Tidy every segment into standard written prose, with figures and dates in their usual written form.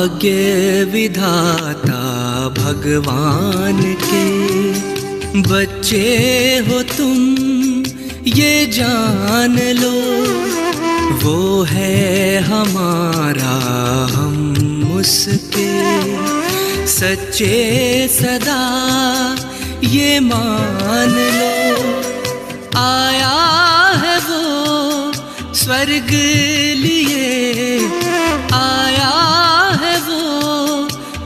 भाग्य विधाता भगवान के बच्चे हो तुम, ये जान लो। वो है हमारा, हम उसके सच्चे सदा, ये मान लो। आया है वो स्वर्ग लिए, आया है वो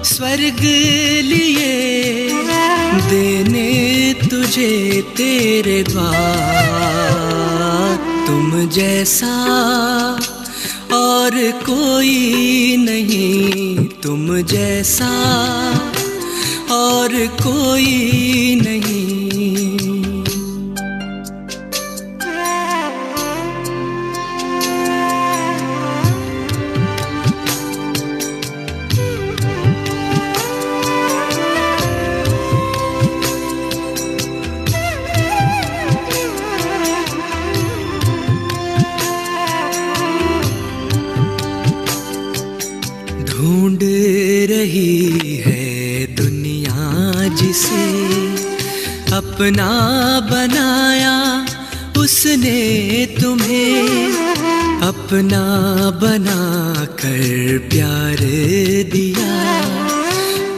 स्वर्ग लिए, देने तुझे तेरे द्वार। तुम जैसा और कोई नहीं, तुम जैसा और कोई नहीं। ढूंढ रही है दुनिया जिसे अपना बनाया उसने तुम्हें, अपना बना कर प्यार दिया।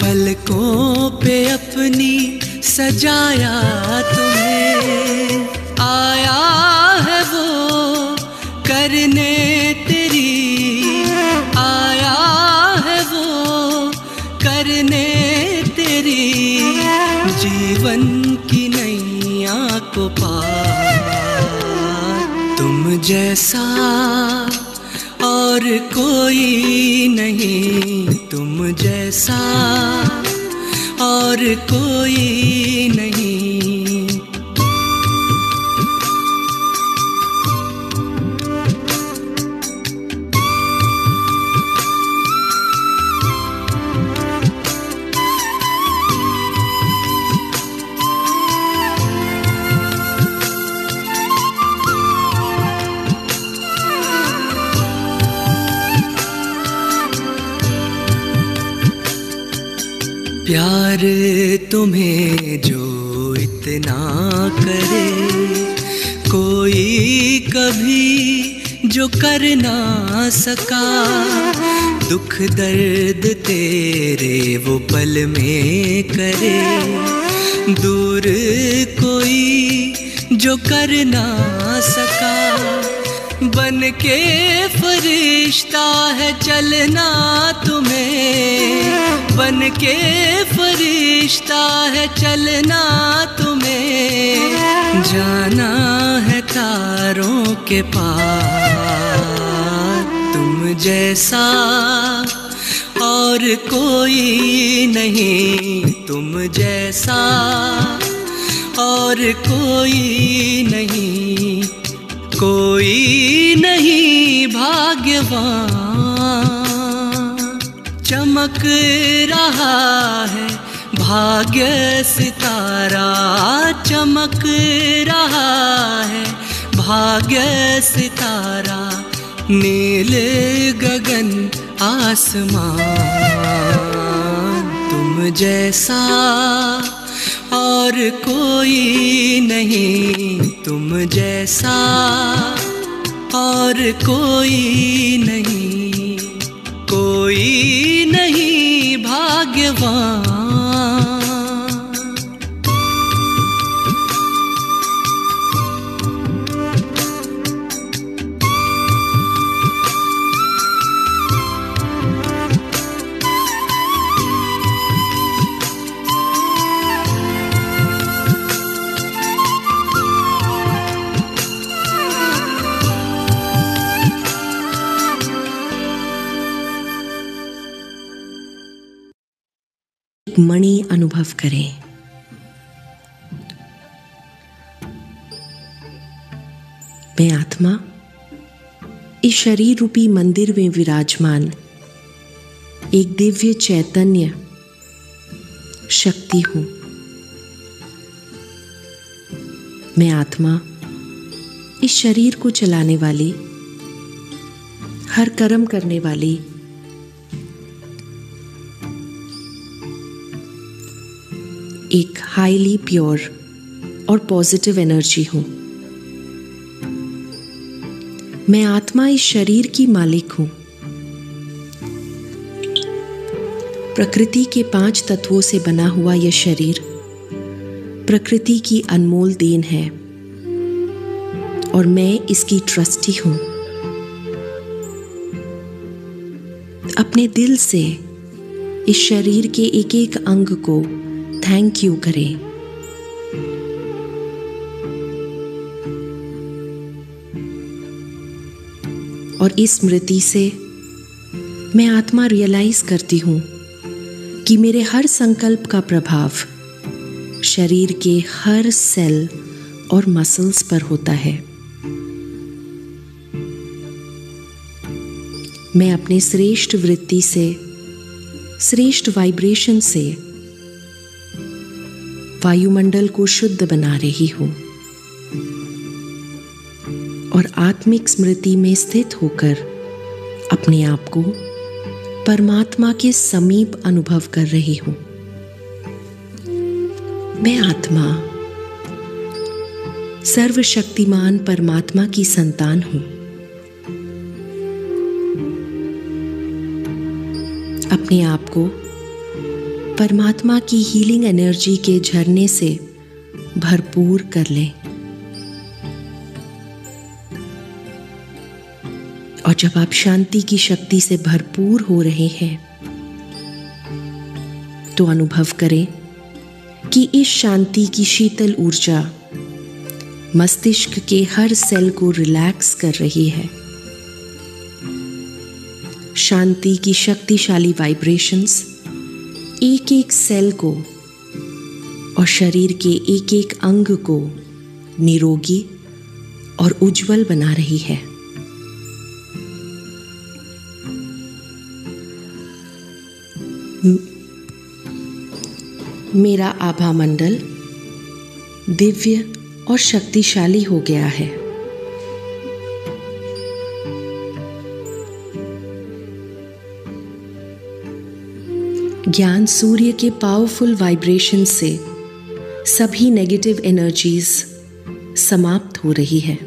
पलकों पे अपनी सजाया तुम्हें, आया है वो करने तेरी, आया है वो करने तेरी, जीवन की नैया को पार। तुम जैसा और कोई नहीं, तुम जैसा और कोई नहीं। प्यार तुम्हें जो इतना करे, कोई कभी जो कर ना सका। दुख दर्द तेरे वो पल में करे, दूर कोई जो कर ना सका। बन के फरिश्ता है चलना तुम्हें, बन के फरिश्ता है चलना तुम्हें। जाना है तारों के पार। तुम जैसा और कोई नहीं, तुम जैसा और कोई नहीं, कोई नहीं भाग्यवान। चमक रहा है भाग्य सितारा, चमक रहा है भाग्य सितारा। नील गगन आसमान, तुम जैसा और कोई नहीं, तुम जैसा और कोई नहीं, कोई नहीं भाग्यवान। मणि अनुभव करें। मैं आत्मा इस शरीर रूपी मंदिर में विराजमान एक दिव्य चैतन्य शक्ति हूं। मैं आत्मा इस शरीर को चलाने वाली, हर कर्म करने वाली एक हाईली प्योर और पॉजिटिव एनर्जी हूं। मैं आत्मा इस शरीर की मालिक हूं। प्रकृति के 5 तत्वों से बना हुआ यह शरीर प्रकृति की अनमोल देन है और मैं इसकी ट्रस्टी हूं। अपने दिल से इस शरीर के एक एक अंग को थैंक यू करें। और इस स्मृति से मैं आत्मा रियलाइज करती हूं कि मेरे हर संकल्प का प्रभाव शरीर के हर सेल और मसल्स पर होता है। मैं अपने श्रेष्ठ वृत्ति से, श्रेष्ठ वाइब्रेशन से वायुमंडल को शुद्ध बना रही हूं और आत्मिक स्मृति में स्थित होकर अपने आप को परमात्मा के समीप अनुभव कर रही हूं। मैं आत्मा सर्वशक्तिमान परमात्मा की संतान हूं। अपने आप को परमात्मा की हीलिंग एनर्जी के झरने से भरपूर कर लें। और जब आप शांति की शक्ति से भरपूर हो रहे हैं तो अनुभव करें कि इस शांति की शीतल ऊर्जा मस्तिष्क के हर सेल को रिलैक्स कर रही है। शांति की शक्तिशाली वाइब्रेशंस एक एक सेल को और शरीर के एक एक अंग को निरोगी और उज्जवल बना रही है। मेरा आभा मंडल दिव्य और शक्तिशाली हो गया है। ज्ञान सूर्य के पावरफुल वाइब्रेशन से सभी नेगेटिव एनर्जीज समाप्त हो रही है।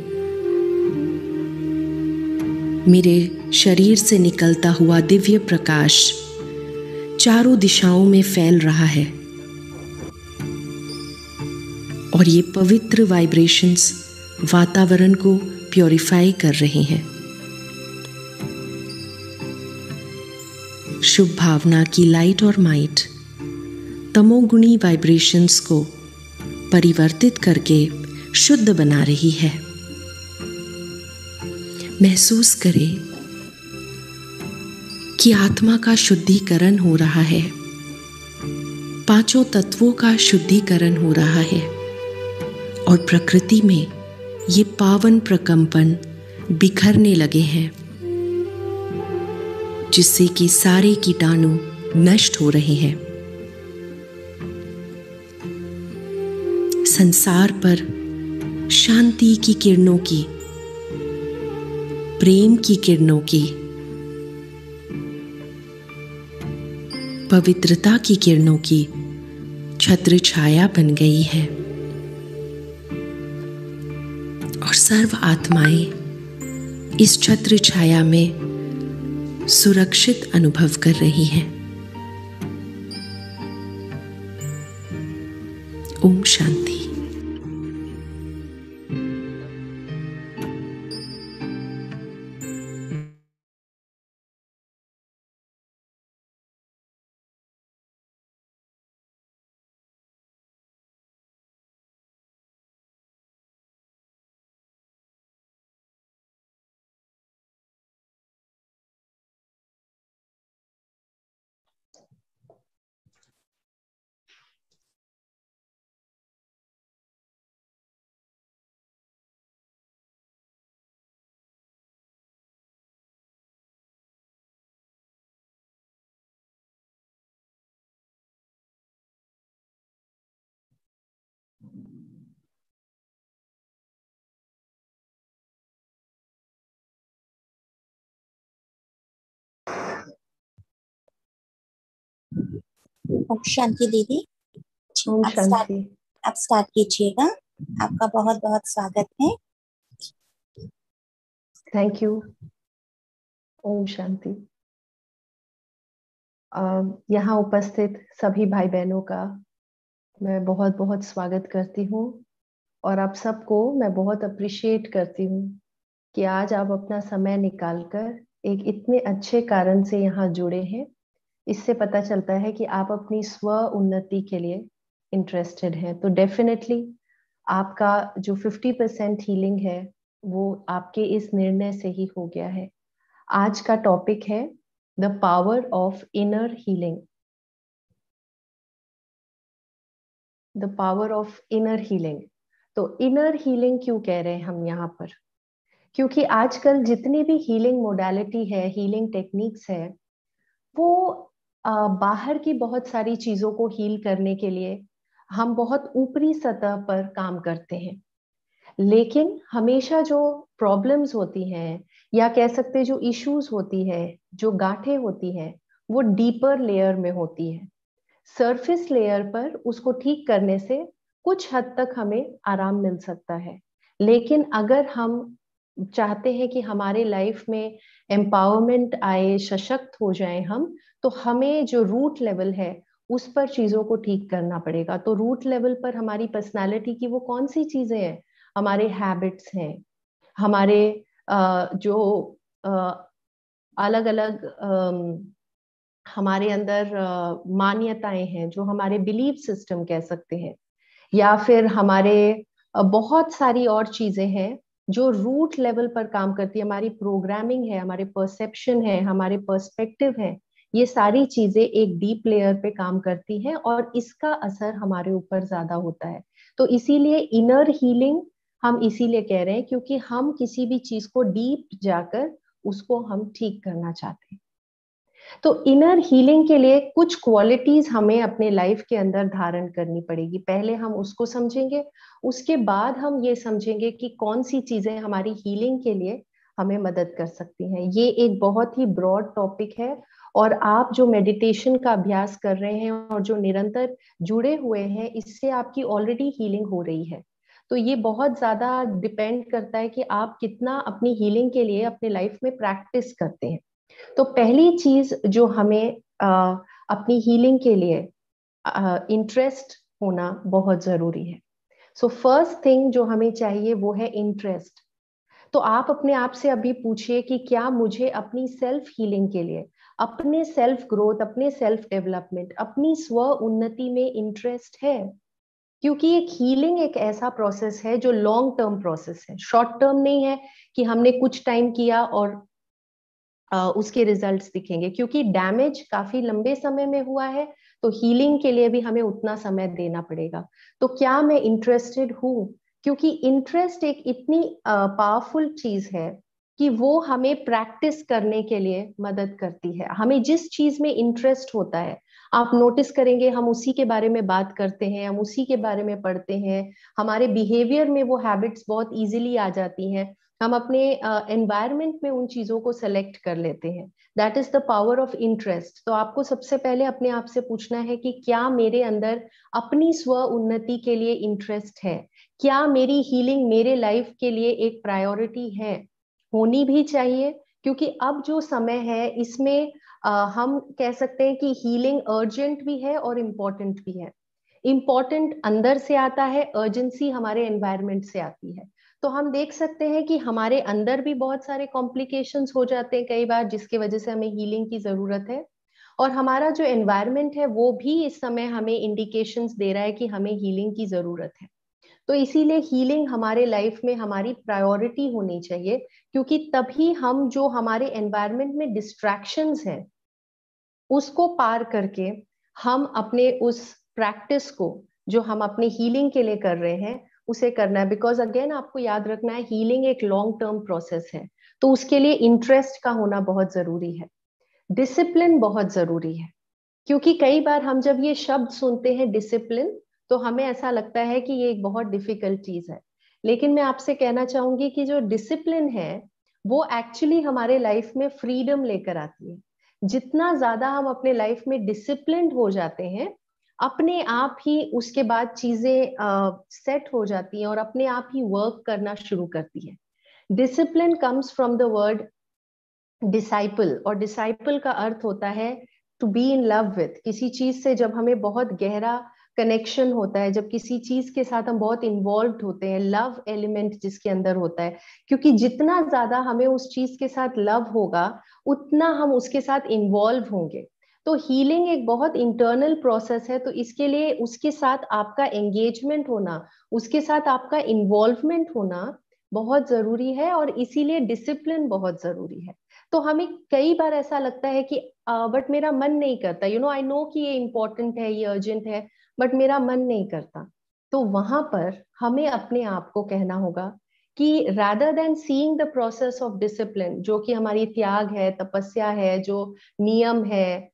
मेरे शरीर से निकलता हुआ दिव्य प्रकाश चारों दिशाओं में फैल रहा है और ये पवित्र वाइब्रेशंस वातावरण को प्योरीफाई कर रहे हैं। शुभ भावना की लाइट और माइट तमोगुणी वाइब्रेशंस को परिवर्तित करके शुद्ध बना रही है। महसूस करें कि आत्मा का शुद्धिकरण हो रहा है, 5 तत्वों का शुद्धिकरण हो रहा है और प्रकृति में ये पावन प्रकंपन बिखरने लगे हैं जिससे कि सारे कीटाणु नष्ट हो रहे हैं। संसार पर शांति की किरणों की, प्रेम की किरणों की, पवित्रता की किरणों की छत्र छाया बन गई है और सर्व आत्माएं इस छत्र छाया में सुरक्षित अनुभव कर रही हैं। ओम शांति। ओम शांति दीदी। ओम आप स्टार्ट शांति। आप स्टार्ट कीजिएगा। आपका बहुत बहुत स्वागत है। Thank you. ओम शांति। यहाँ उपस्थित सभी भाई बहनों का मैं बहुत बहुत स्वागत करती हूँ और आप सबको मैं बहुत अप्रिशिएट करती हूँ कि आज आप अपना समय निकालकर एक इतने अच्छे कारण से यहाँ जुड़े हैं। इससे पता चलता है कि आप अपनी स्व उन्नति के लिए इंटरेस्टेड हैं। तो डेफिनेटली आपका जो 50% हीलिंग है वो आपके इस निर्णय से ही हो गया है। आज का टॉपिक है the power of inner healing. The power of inner healing. तो इनर हीलिंग क्यों कह रहे हैं हम यहाँ पर? क्योंकि आजकल जितनी भी हीलिंग मोडालिटी है, हीलिंग टेक्निक्स है, वो बाहर की बहुत सारी चीजों को हील करने के लिए हम बहुत ऊपरी सतह पर काम करते हैं। लेकिन हमेशा जो प्रॉब्लम्स होती हैं या कह सकते जो इश्यूज होती है, जो गांठें होती हैं, वो डीपर लेयर में होती है। सरफेस लेयर पर उसको ठीक करने से कुछ हद तक हमें आराम मिल सकता है। लेकिन अगर हम चाहते हैं कि हमारे लाइफ में एम्पावरमेंट आए, सशक्त हो जाए हम, तो हमें जो रूट लेवल है उस पर चीजों को ठीक करना पड़ेगा। तो रूट लेवल पर हमारी पर्सनालिटी की वो कौन सी चीजें हैं? हमारे हैबिट्स हैं, हमारे जो अलग अलग हमारे अंदर मान्यताएं हैं, जो हमारे बिलीफ सिस्टम कह सकते हैं, या फिर हमारे बहुत सारी और चीजें हैं जो रूट लेवल पर काम करती है। हमारी प्रोग्रामिंग है, हमारे परसेप्शन है, हमारे पर्सपेक्टिव है, ये सारी चीजें एक डीप लेयर पे काम करती हैं और इसका असर हमारे ऊपर ज्यादा होता है। तो इसीलिए इनर हीलिंग हम इसीलिए कह रहे हैं क्योंकि हम किसी भी चीज को डीप जाकर उसको हम ठीक करना चाहते हैं। तो इनर हीलिंग के लिए कुछ क्वालिटीज हमें अपने लाइफ के अंदर धारण करनी पड़ेगी। पहले हम उसको समझेंगे, उसके बाद हम ये समझेंगे कि कौन सी चीजें हमारी हीलिंग के लिए हमें मदद कर सकती हैं। ये एक बहुत ही ब्रॉड टॉपिक है और आप जो मेडिटेशन का अभ्यास कर रहे हैं और जो निरंतर जुड़े हुए हैं, इससे आपकी ऑलरेडी हीलिंग हो रही है। तो ये बहुत ज्यादा डिपेंड करता है कि आप कितना अपनी हीलिंग के लिए अपने लाइफ में प्रैक्टिस करते हैं। तो पहली चीज जो हमें अपनी हीलिंग के लिए इंटरेस्ट होना बहुत जरूरी है। सो फर्स्ट थिंग जो हमें चाहिए वो है इंटरेस्ट। तो आप अपने आप से अभी पूछिए कि क्या मुझे अपनी सेल्फ हीलिंग के लिए, अपने सेल्फ ग्रोथ, अपने सेल्फ डेवलपमेंट, अपनी स्व उन्नति में इंटरेस्ट है? क्योंकि एक हीलिंग एक ऐसा प्रोसेस है जो लॉन्ग टर्म प्रोसेस है, शॉर्ट टर्म नहीं है कि हमने कुछ टाइम किया और उसके रिजल्ट्स दिखेंगे। क्योंकि डैमेज काफी लंबे समय में हुआ है, तो हीलिंग के लिए भी हमें उतना समय देना पड़ेगा। तो क्या मैं इंटरेस्टेड हूँ? क्योंकि इंटरेस्ट एक इतनी पावरफुल चीज है कि वो हमें प्रैक्टिस करने के लिए मदद करती है। हमें जिस चीज में इंटरेस्ट होता है, आप नोटिस करेंगे हम उसी के बारे में बात करते हैं, हम उसी के बारे में पढ़ते हैं, हमारे बिहेवियर में वो हैबिट्स बहुत इजीली आ जाती हैं, हम अपने एनवायरनमेंट में उन चीजों को सेलेक्ट कर लेते हैं। That is the power of interest. तो आपको सबसे पहले अपने आप से पूछना है कि क्या मेरे अंदर अपनी स्व उन्नति के लिए इंटरेस्ट है? क्या मेरी हीलिंग मेरे लाइफ के लिए एक प्रायोरिटी है? होनी भी चाहिए, क्योंकि अब जो समय है इसमें हम कह सकते हैं कि हीलिंग अर्जेंट भी है और इम्पोर्टेंट भी है। इम्पोर्टेंट अंदर से आता है, अर्जेंसी हमारे एनवायरनमेंट से आती है। तो हम देख सकते हैं कि हमारे अंदर भी बहुत सारे कॉम्प्लिकेशंस हो जाते हैं कई बार, जिसकी वजह से हमें हीलिंग की जरूरत है। और हमारा जो एनवायरनमेंट है वो भी इस समय हमें इंडिकेशंस दे रहा है कि हमें हीलिंग की जरूरत है। तो इसीलिए हीलिंग हमारे लाइफ में हमारी प्रायोरिटी होनी चाहिए, क्योंकि तभी हम जो हमारे एनवायरनमेंट में डिस्ट्रैक्शंस हैं उसको पार करके हम अपने उस प्रैक्टिस को जो हम अपने हीलिंग के लिए कर रहे हैं उसे करना है। बिकॉज अगेन आपको याद रखना है, हीलिंग एक लॉन्ग टर्म प्रोसेस है, तो उसके लिए इंटरेस्ट का होना बहुत जरूरी है। डिसिप्लिन बहुत जरूरी है, क्योंकि कई बार हम जब ये शब्द सुनते हैं डिसिप्लिन, तो हमें ऐसा लगता है कि ये एक बहुत डिफिकल्ट चीज है। लेकिन मैं आपसे कहना चाहूंगी कि जो डिसिप्लिन है वो एक्चुअली हमारे लाइफ में फ्रीडम लेकर आती है। जितना ज्यादा हम अपने लाइफ में डिसिप्लिन्ड हो जाते हैं, अपने आप ही उसके बाद चीजें सेट हो जाती हैं और अपने आप ही वर्क करना शुरू करती है। Discipline comes from the word disciple, और डिसाइपल का अर्थ होता है to be in love with. किसी चीज से जब हमें बहुत गहरा कनेक्शन होता है, जब किसी चीज के साथ हम बहुत इन्वॉल्व होते हैं, लव एलिमेंट जिसके अंदर होता है, क्योंकि जितना ज्यादा हमें उस चीज के साथ लव होगा उतना हम उसके साथ इन्वॉल्व होंगे। तो हीलिंग एक बहुत इंटरनल प्रोसेस है, तो इसके लिए उसके साथ आपका एंगेजमेंट होना, उसके साथ आपका इन्वॉल्वमेंट होना बहुत जरूरी है, और इसीलिए डिसिप्लिन बहुत जरूरी है। तो हमें कई बार ऐसा लगता है कि बट मेरा मन नहीं करता, आई नो कि ये इंपॉर्टेंट है, ये अर्जेंट है, बट मेरा मन नहीं करता। तो वहां पर हमें अपने आप को कहना होगा कि rather than seeing the process of discipline, जो कि हमारी त्याग है, तपस्या है, जो नियम है,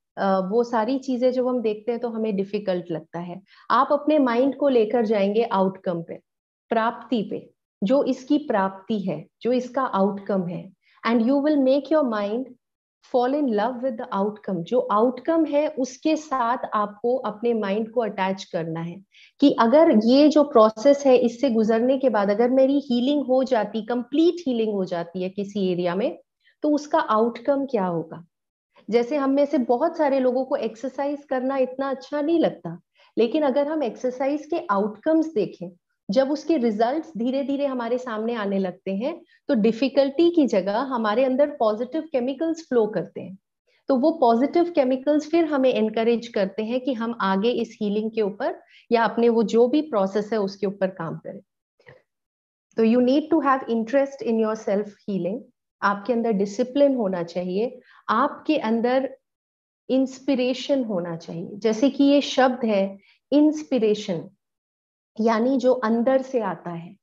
वो सारी चीजें जब हम देखते हैं तो हमें डिफिकल्ट लगता है। आप अपने माइंड को लेकर जाएंगे आउटकम पे, प्राप्ति पे, जो इसकी प्राप्ति है, जो इसका आउटकम है, and you will make your mind fall in love with the outcome. जो आउटकम है उसके साथ आपको अपने माइंड को अटैच करना है कि अगर ये जो प्रोसेस है इससे गुजरने के बाद अगर मेरी हीलिंग हो जाती, कंप्लीट हीलिंग हो जाती है किसी एरिया में, तो उसका आउटकम क्या होगा। जैसे हम में से बहुत सारे लोगों को एक्सरसाइज करना इतना अच्छा नहीं लगता, लेकिन अगर हम एक्सरसाइज के आउटकम्स देखें, जब उसके रिजल्ट्स धीरे धीरे हमारे सामने आने लगते हैं, तो डिफिकल्टी की जगह हमारे अंदर पॉजिटिव केमिकल्स फ्लो करते हैं। तो वो पॉजिटिव केमिकल्स फिर हमें एनकरेज करते हैं कि हम आगे इस हीलिंग के ऊपर या अपने वो जो भी प्रोसेस है उसके ऊपर काम करें। तो you need to have interest in your self healing. आपके अंदर डिसिप्लिन होना चाहिए, आपके अंदर इंस्पिरेशन होना चाहिए। जैसे कि ये शब्द है इंस्पिरेशन, यानी जो अंदर से आता है,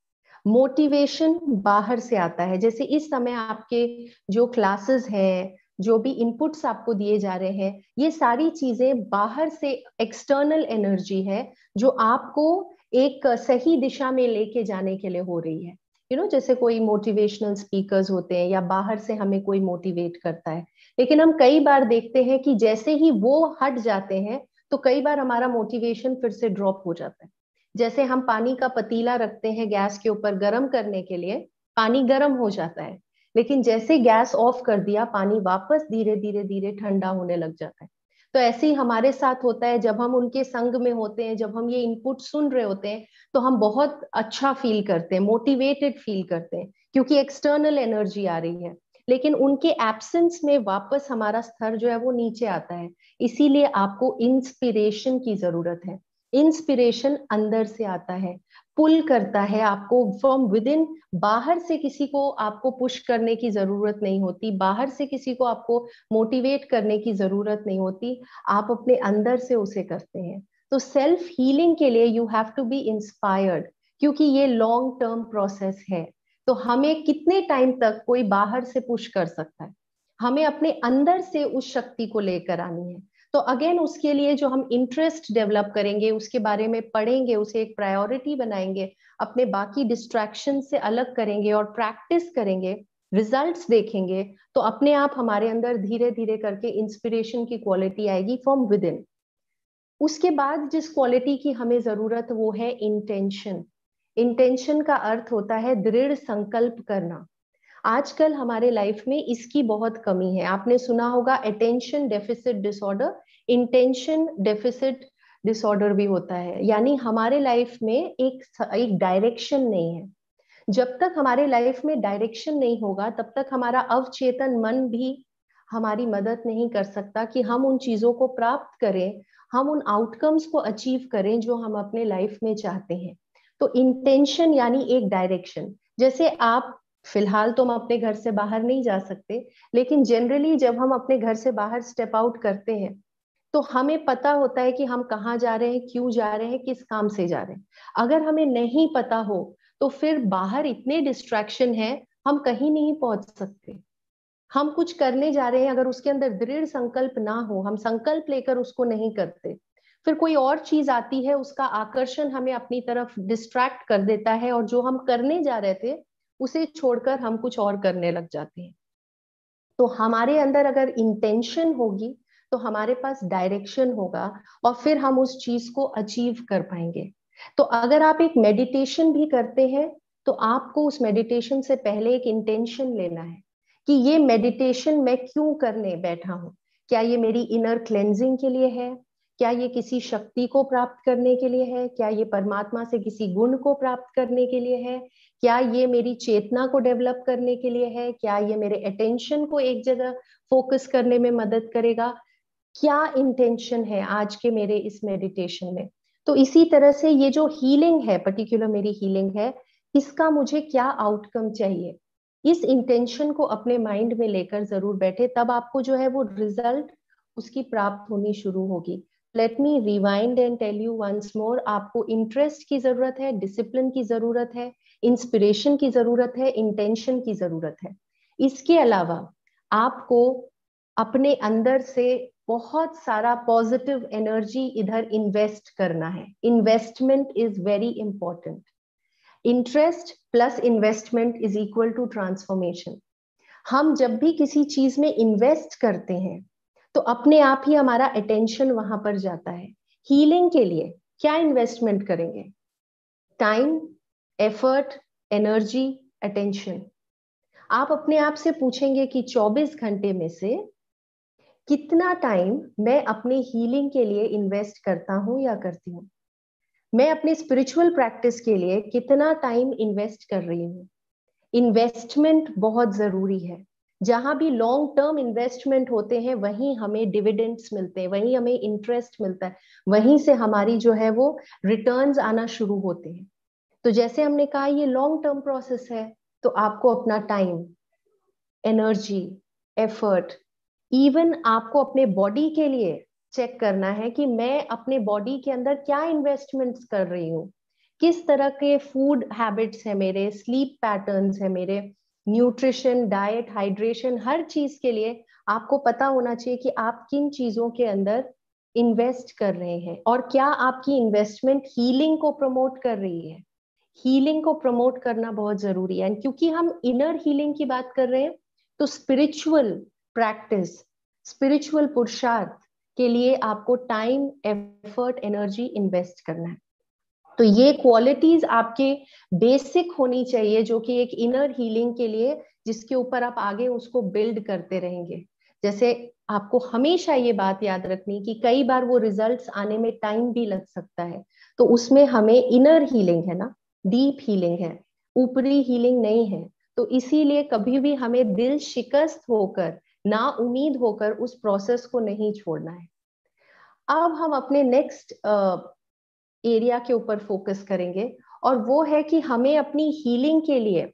मोटिवेशन बाहर से आता है। जैसे इस समय आपके जो क्लासेस हैं, जो भी इनपुट्स आपको दिए जा रहे हैं, ये सारी चीजें बाहर से एक्सटर्नल एनर्जी है जो आपको एक सही दिशा में लेके जाने के लिए हो रही है। जैसे कोई मोटिवेशनल स्पीकर्स होते हैं या बाहर से हमें कोई मोटिवेट करता है, लेकिन हम कई बार देखते हैं कि जैसे ही वो हट जाते हैं तो कई बार हमारा मोटिवेशन फिर से ड्रॉप हो जाता है। जैसे हम पानी का पतीला रखते हैं गैस के ऊपर गर्म करने के लिए, पानी गर्म हो जाता है, लेकिन जैसे गैस ऑफ कर दिया पानी वापस धीरे धीरे धीरे ठंडा होने लग जाता है। तो ऐसे ही हमारे साथ होता है, जब हम उनके संग में होते हैं, जब हम ये इनपुट सुन रहे होते हैं, तो हम बहुत अच्छा फील करते हैं, मोटिवेटेड फील करते हैं, क्योंकि एक्सटर्नल एनर्जी आ रही है। लेकिन उनके एब्सेंस में वापस हमारा स्तर जो है वो नीचे आता है। इसीलिए आपको इंस्पिरेशन की जरूरत है। इंस्पिरेशन अंदर से आता है, पुल करता है आपको फ्रॉम विद इन। बाहर से किसी को आपको पुश करने की जरूरत नहीं होती, बाहर से किसी को आपको मोटिवेट करने की जरूरत नहीं होती, आप अपने अंदर से उसे करते हैं। तो सेल्फ हीलिंग के लिए you have to be inspired, क्योंकि ये लॉन्ग टर्म प्रोसेस है। तो हमें कितने टाइम तक कोई बाहर से पुश कर सकता है, हमें अपने अंदर से उस शक्ति को लेकर आनी है। तो अगेन उसके लिए जो हम इंटरेस्ट डेवलप करेंगे, उसके बारे में पढ़ेंगे, उसे एक प्रायोरिटी बनाएंगे, अपने बाकी डिस्ट्रैक्शन से अलग करेंगे और प्रैक्टिस करेंगे, रिजल्ट्स देखेंगे, तो अपने आप हमारे अंदर धीरे धीरे करके इंस्पिरेशन की क्वालिटी आएगी फ्रॉम विद इन। उसके बाद जिस क्वालिटी की हमें जरूरत वो है इंटेंशन। इंटेंशन का अर्थ होता है दृढ़ संकल्प करना। आजकल हमारे लाइफ में इसकी बहुत कमी है। आपने सुना होगा attention deficit disorder, intention deficit disorder भी होता है। यानी हमारे लाइफ में एक डायरेक्शन नहीं है। जब तक हमारे लाइफ में डायरेक्शन नहीं होगा तब तक हमारा अवचेतन मन भी हमारी मदद नहीं कर सकता कि हम उन चीजों को प्राप्त करें, हम उन आउटकम्स को अचीव करें जो हम अपने लाइफ में चाहते हैं। तो इंटेंशन यानी एक डायरेक्शन। जैसे आप फिलहाल तो हम अपने घर से बाहर नहीं जा सकते, लेकिन जनरली जब हम अपने घर से बाहर स्टेप आउट करते हैं तो हमें पता होता है कि हम कहाँ जा रहे हैं, क्यों जा रहे हैं, किस काम से जा रहे हैं। अगर हमें नहीं पता हो तो फिर बाहर इतने डिस्ट्रैक्शन है, हम कहीं नहीं पहुंच सकते। हम कुछ करने जा रहे हैं, अगर उसके अंदर दृढ़ संकल्प ना हो, हम संकल्प लेकर उसको नहीं करते, फिर कोई और चीज आती है, उसका आकर्षण हमें अपनी तरफ डिस्ट्रैक्ट कर देता है, और जो हम करने जा रहे थे उसे छोड़कर हम कुछ और करने लग जाते हैं। तो हमारे अंदर अगर इंटेंशन होगी तो हमारे पास डायरेक्शन होगा और फिर हम उस चीज को अचीव कर पाएंगे। तो अगर आप एक मेडिटेशन भी करते हैं तो आपको उस मेडिटेशन से पहले एक इंटेंशन लेना है कि ये मेडिटेशन मैं क्यों करने बैठा हूँ। क्या ये मेरी इनर क्लेंजिंग के लिए है? क्या ये किसी शक्ति को प्राप्त करने के लिए है? क्या ये परमात्मा से किसी गुण को प्राप्त करने के लिए है? क्या ये मेरी चेतना को डेवलप करने के लिए है? क्या ये मेरे अटेंशन को एक जगह फोकस करने में मदद करेगा? क्या इंटेंशन है आज के मेरे इस मेडिटेशन में? तो इसी तरह से ये जो हीलिंग है, पर्टिकुलर मेरी हीलिंग है, इसका मुझे क्या आउटकम चाहिए, इस इंटेंशन को अपने माइंड में लेकर जरूर बैठे, तब आपको जो है वो रिजल्ट उसकी प्राप्त होनी शुरू होगी। Let me rewind and tell you once more, आपको इंटरेस्ट की जरूरत है, डिसिप्लिन की जरूरत है, इंस्पिरेशन की जरूरत है, इंटेंशन की जरूरत है। इसके अलावा आपको अपने अंदर से बहुत सारा पॉजिटिव एनर्जी इधर इन्वेस्ट करना है। Investment is very important. Interest plus investment is equal to transformation. हम जब भी किसी चीज में इन्वेस्ट करते हैं तो अपने आप ही हमारा अटेंशन वहां पर जाता है। हीलिंग के लिए क्या इन्वेस्टमेंट करेंगे? Time, effort, energy, attention. आप अपने आप से पूछेंगे कि 24 घंटे में से कितना टाइम मैं अपने हीलिंग के लिए इन्वेस्ट करता हूं या करती हूँ? मैं अपनी स्पिरिचुअल प्रैक्टिस के लिए कितना टाइम इन्वेस्ट कर रही हूँ? इन्वेस्टमेंट बहुत जरूरी है। जहां भी लॉन्ग टर्म इन्वेस्टमेंट होते हैं वहीं हमें डिविडेंड्स मिलते हैं, वहीं हमें इंटरेस्ट मिलता है, वहीं से हमारी जो है वो रिटर्न्स आना शुरू होते हैं। तो जैसे हमने कहा ये लॉन्ग टर्म प्रोसेस है, तो आपको अपना टाइम, एनर्जी, एफर्ट, इवन आपको अपने बॉडी के लिए चेक करना है कि मैं अपने बॉडी के अंदर क्या इन्वेस्टमेंट्स कर रही हूँ, किस तरह के फूड हैबिट्स है मेरे, स्लीप पैटर्न्स है मेरे, न्यूट्रिशन, डाइट, हाइड्रेशन, हर चीज के लिए आपको पता होना चाहिए कि आप किन चीजों के अंदर इन्वेस्ट कर रहे हैं और क्या आपकी इन्वेस्टमेंट हीलिंग को प्रमोट कर रही है। हीलिंग को प्रमोट करना बहुत जरूरी है। क्योंकि हम इनर हीलिंग की बात कर रहे हैं तो स्पिरिचुअल प्रैक्टिस, स्पिरिचुअल पुरुषार्थ के लिए आपको टाइम, एफर्ट, एनर्जी इन्वेस्ट करना है। तो ये क्वालिटीज आपके बेसिक होनी चाहिए जो कि एक इनर हीलिंग के लिए, जिसके ऊपर आप आगे उसको बिल्ड करते रहेंगे। जैसे आपको हमेशा ये बात याद रखनी कि कई बार वो रिजल्ट्स आने में टाइम भी लग सकता है, तो उसमें हमें इनर हीलिंग है ना, डीप हीलिंग है, ऊपरी हीलिंग नहीं है। तो इसीलिए कभी भी हमें दिल शिकस्त होकर, ना उम्मीद होकर उस प्रोसेस को नहीं छोड़ना है। अब हम अपने नेक्स्ट एरिया के ऊपर फोकस करेंगे और वो है कि हमें अपनी हीलिंग के लिए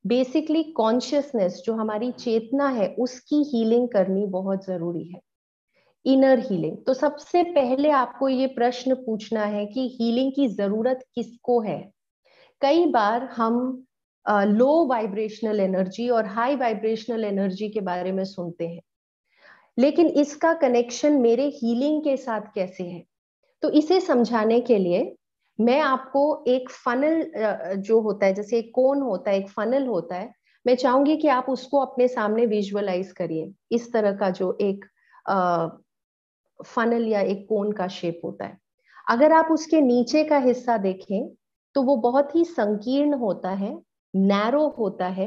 बेसिकली कॉन्शियसनेस, जो हमारी चेतना है, उसकी हीलिंग करनी बहुत जरूरी है। Inner healing. तो सबसे पहले आपको ये प्रश्न पूछना है कि हीलिंग की जरूरत किसको है। कई बार हम लो वाइब्रेशनल एनर्जी और हाई वाइब्रेशनल एनर्जी के बारे में सुनते हैं, लेकिन इसका कनेक्शन मेरे हीलिंग के साथ कैसे है? तो इसे समझाने के लिए मैं आपको एक फनल जो होता है, जैसे एक कोन होता है, एक फनल होता है, मैं चाहूंगी कि आप उसको अपने सामने विजुअलाइज करिए। इस तरह का जो एक फनल या एक कोन का शेप होता है, अगर आप उसके नीचे का हिस्सा देखें तो वो बहुत ही संकीर्ण होता है, नैरो होता है,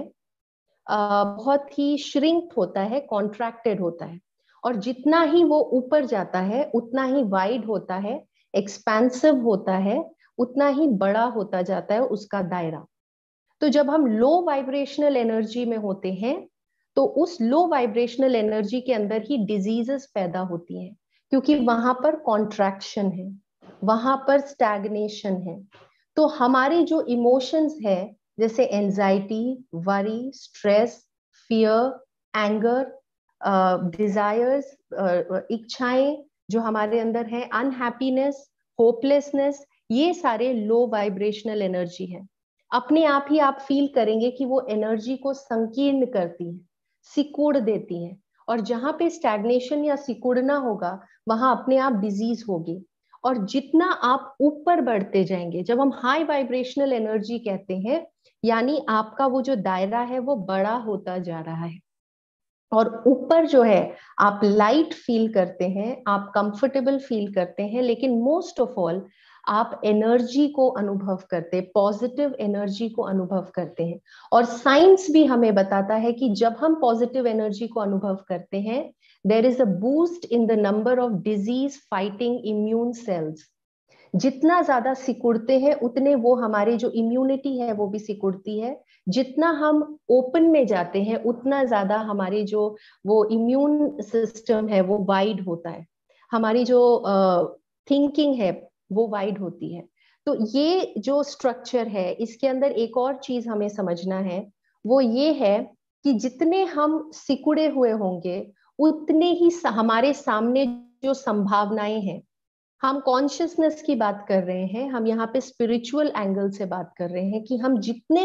बहुत ही श्रिंक होता है, कॉन्ट्रैक्टेड होता है। और जितना ही वो ऊपर जाता है उतना ही वाइड होता है, एक्सपेंसिव होता है, उतना ही बड़ा होता जाता है उसका दायरा। तो जब हम लो वाइब्रेशनल एनर्जी में होते हैं तो उस लो वाइब्रेशनल एनर्जी के अंदर ही डिजीजेस पैदा होती हैं, क्योंकि वहां पर कॉन्ट्रैक्शन है, वहां पर स्टैग्नेशन है। तो हमारे जो इमोशंस है, जैसे anxiety, worry, stress, fear, anger, desires, इच्छाएं जो हमारे अंदर है, अनहैप्पीनेस, होपलेसनेस, ये सारे लो वाइब्रेशनल एनर्जी है। अपने आप ही आप फील करेंगे कि वो एनर्जी को संकीर्ण करती है, सिकुड़ देती है। और जहां पे स्टैग्नेशन या सिकुड़ना होगा वहां अपने आप डिजीज होगी। और जितना आप ऊपर बढ़ते जाएंगे, जब हम हाई वाइब्रेशनल एनर्जी कहते हैं, यानी आपका वो जो दायरा है वो बड़ा होता जा रहा है। और ऊपर जो है आप लाइट फील करते हैं, आप कंफर्टेबल फील करते हैं, लेकिन मोस्ट ऑफ ऑल आप एनर्जी को अनुभव करते हैं, पॉजिटिव एनर्जी को अनुभव करते हैं। और साइंस भी हमें बताता है कि जब हम पॉजिटिव एनर्जी को अनुभव करते हैं, there is a boost in the number of disease fighting immune cells. जितना ज्यादा सिकुड़ते हैं उतने वो हमारी जो इम्यूनिटी है वो भी सिकुड़ती है। जितना हम ओपन में जाते हैं उतना ज्यादा हमारी जो वो इम्यून सिस्टम है वो वाइड होता है, हमारी जो थिंकिंग है वो वाइड होती है। तो ये जो स्ट्रक्चर है इसके अंदर एक और चीज हमें समझना है, वो ये है कि जितने हम सिकुड़े हुए होंगे उतने ही हमारे सामने जो संभावनाएं हैं, हम कॉन्शियसनेस की बात कर रहे हैं, हम यहाँ पे स्पिरिचुअल एंगल से बात कर रहे हैं कि हम जितने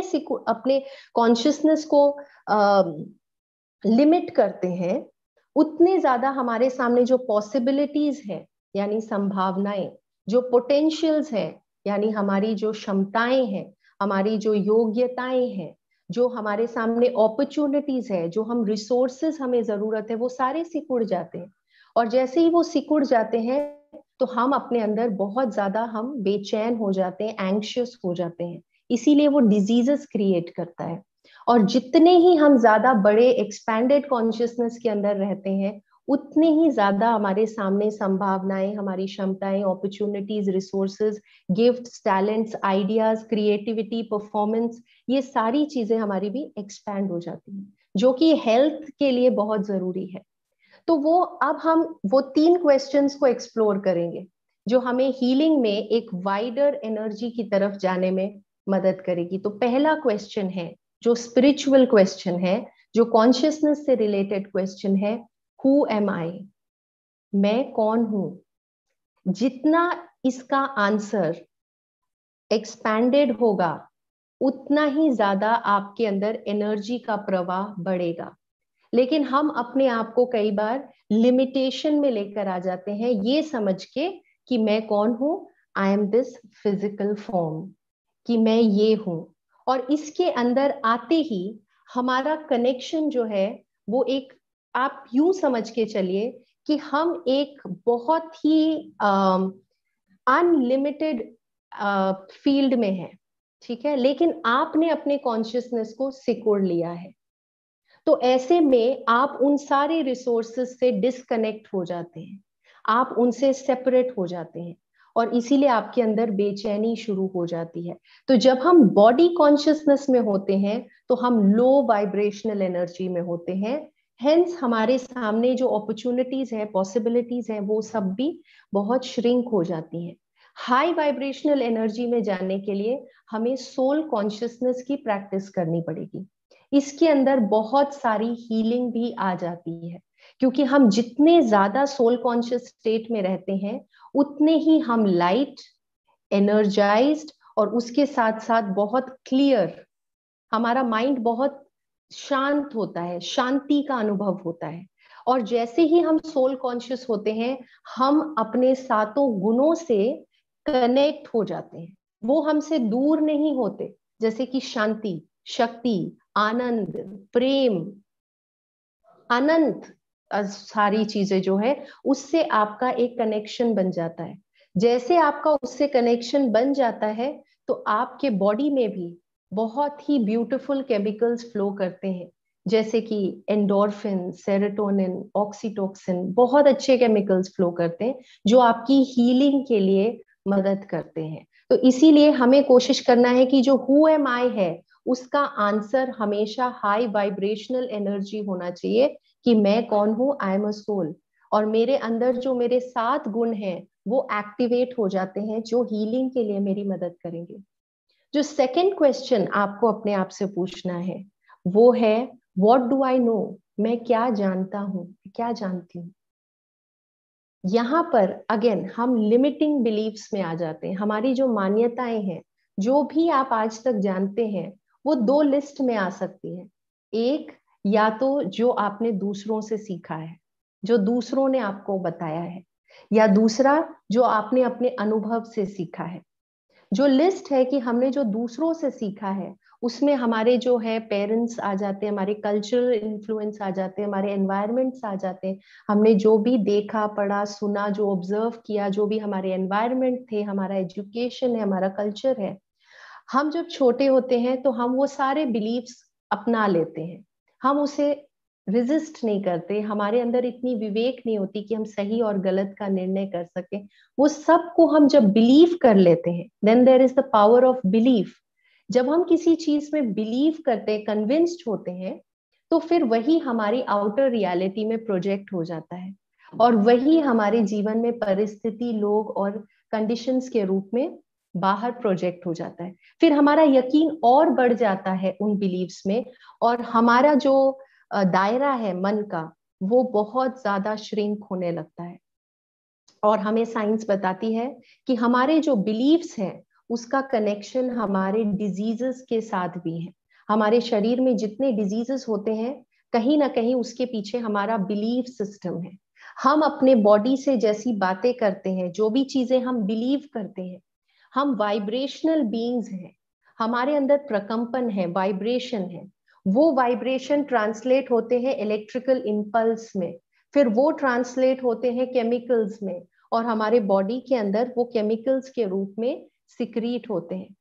अपने कॉन्शियसनेस को लिमिट करते हैं उतने ज्यादा हमारे सामने जो पॉसिबिलिटीज है यानी संभावनाएं, जो पोटेंशियल्स है यानी हमारी जो क्षमताएं हैं, हमारी जो योग्यताएं हैं, जो हमारे सामने अपॉर्चुनिटीज है, जो हम रिसोर्सेज हमें जरूरत है, वो सारे सिकुड़ जाते हैं। और जैसे ही वो सिकुड़ जाते हैं तो हम अपने अंदर बहुत ज्यादा हम बेचैन हो जाते हैं, एंग्शियस हो जाते हैं, इसीलिए वो डिजीजेस क्रिएट करता है। और जितने ही हम ज्यादा बड़े एक्सपैंडेड कॉन्शियसनेस के अंदर रहते हैं उतने ही ज्यादा हमारे सामने संभावनाएं, हमारी क्षमताएं, opportunities, resources, gifts, talents, ideas, creativity, performance, ये सारी चीजें हमारी भी एक्सपैंड हो जाती हैं, जो कि हेल्थ के लिए बहुत जरूरी है। तो वो अब हम वो 3 क्वेश्चंस को एक्सप्लोर करेंगे जो हमें हीलिंग में एक वाइडर एनर्जी की तरफ जाने में मदद करेगी। तो पहला क्वेश्चन है जो स्पिरिचुअल क्वेश्चन है, जो कॉन्शियसनेस से रिलेटेड क्वेश्चन है, हु एम आई, मैं कौन हूं। जितना इसका आंसर एक्सपैंडेड होगा उतना ही ज्यादा आपके अंदर एनर्जी का प्रवाह बढ़ेगा। लेकिन हम अपने आप को कई बार लिमिटेशन में लेकर आ जाते हैं ये समझ के कि मैं कौन हूं, I am this physical form, कि मैं ये हूं। और इसके अंदर आते ही हमारा कनेक्शन जो है वो एक, आप यूं समझ के चलिए कि हम एक बहुत ही अनलिमिटेड फील्ड में है, ठीक है, लेकिन आपने अपने कॉन्शियसनेस को सिकोड़ लिया है। तो ऐसे में आप उन सारे रिसोर्सेज से डिस्कनेक्ट हो जाते हैं, आप उनसे सेपरेट हो जाते हैं, और इसीलिए आपके अंदर बेचैनी शुरू हो जाती है। तो जब हम बॉडी कॉन्शियसनेस में होते हैं तो हम लो वाइब्रेशनल एनर्जी में होते हैं, हेंस हमारे सामने जो अपॉर्चुनिटीज है, पॉसिबिलिटीज है, वो सब भी बहुत श्रिंक हो जाती हैं। हाई वाइब्रेशनल एनर्जी में जाने के लिए हमें सोल कॉन्शियसनेस की प्रैक्टिस करनी पड़ेगी। इसके अंदर बहुत सारी हीलिंग भी आ जाती है, क्योंकि हम जितने ज्यादा सोल कॉन्शियस स्टेट में रहते हैं उतने ही हम लाइट, एनर्जाइज्ड, और उसके साथ साथ बहुत क्लियर, हमारा माइंड बहुत शांत होता है, शांति का अनुभव होता है। और जैसे ही हम सोल कॉन्शियस होते हैं हम अपने सातों गुणों से कनेक्ट हो जाते हैं, वो हमसे दूर नहीं होते। जैसे कि शांति, शक्ति, आनंद, प्रेम, अनंत, सारी चीजें जो है उससे आपका एक कनेक्शन बन जाता है। जैसे आपका उससे कनेक्शन बन जाता है तो आपके बॉडी में भी बहुत ही ब्यूटीफुल केमिकल्स फ्लो करते हैं, जैसे कि एंडोर्फिन, सेरोटोनिन, ऑक्सीटोसिन, बहुत अच्छे केमिकल्स फ्लो करते हैं जो आपकी हीलिंग के लिए मदद करते हैं। तो इसीलिए हमें कोशिश करना है कि जो हु एम आई है उसका आंसर हमेशा हाई वाइब्रेशनल एनर्जी होना चाहिए कि मैं कौन हूं, आई एम अ सोल, और मेरे अंदर जो मेरे 7 गुण हैं वो एक्टिवेट हो जाते हैं जो हीलिंग के लिए मेरी मदद करेंगे। जो सेकंड क्वेश्चन आपको अपने आप से पूछना है वो है व्हाट डू आई नो, मैं क्या जानता हूं, क्या जानती हूँ। यहाँ पर अगेन हम लिमिटिंग बिलीव्स में आ जाते हैं। हमारी जो मान्यताएं हैं, जो भी आप आज तक जानते हैं, वो 2 लिस्ट में आ सकती है। एक, या तो जो आपने दूसरों से सीखा है, जो दूसरों ने आपको बताया है, या दूसरा जो आपने अपने अनुभव से सीखा है। जो लिस्ट है कि हमने जो दूसरों से सीखा है उसमें हमारे जो है पेरेंट्स आ जाते हैं, हमारे कल्चरल इन्फ्लुएंस आ जाते हैं, हमारे एनवायरमेंट्स आ जाते हैं, हमने जो भी देखा पढ़ा सुना, जो ऑब्जर्व किया, जो भी हमारे एनवायरमेंट थे, हमारा एजुकेशन है, हमारा कल्चर है, हम जब छोटे होते हैं तो हम वो सारे बिलीव्स अपना लेते हैं, हम उसे रेजिस्ट नहीं करते, हमारे अंदर इतनी विवेक नहीं होती कि हम सही और गलत का निर्णय कर सके। वो सब को हम जब बिलीव कर लेते हैं, then there is the power of belief. जब हम किसी चीज में बिलीव करते हैं, कन्विंस्ड होते हैं, तो फिर वही हमारी आउटर रियलिटी में प्रोजेक्ट हो जाता है, और वही हमारे जीवन में परिस्थिति, लोग और कंडीशंस के रूप में बाहर प्रोजेक्ट हो जाता है। फिर हमारा यकीन और बढ़ जाता है उन बिलीव्स में, और हमारा जो दायरा है मन का, वो बहुत ज्यादा श्रिंक होने लगता है। और हमें साइंस बताती है कि हमारे जो बिलीव्स हैं उसका कनेक्शन हमारे डिजीजेस के साथ भी है। हमारे शरीर में जितने डिजीजेस होते हैं, कहीं ना कहीं उसके पीछे हमारा बिलीफ सिस्टम है। हम अपने बॉडी से जैसी बातें करते हैं, जो भी चीजें हम बिलीव करते हैं, हम वाइब्रेशनल बीइंग्स हैं, हमारे अंदर प्रकंपन है, वाइब्रेशन है। वो वाइब्रेशन ट्रांसलेट होते हैं इलेक्ट्रिकल इंपल्स में, फिर वो ट्रांसलेट होते हैं केमिकल्स में, और हमारे बॉडी के अंदर वो केमिकल्स के रूप में सिक्रीट होते हैं।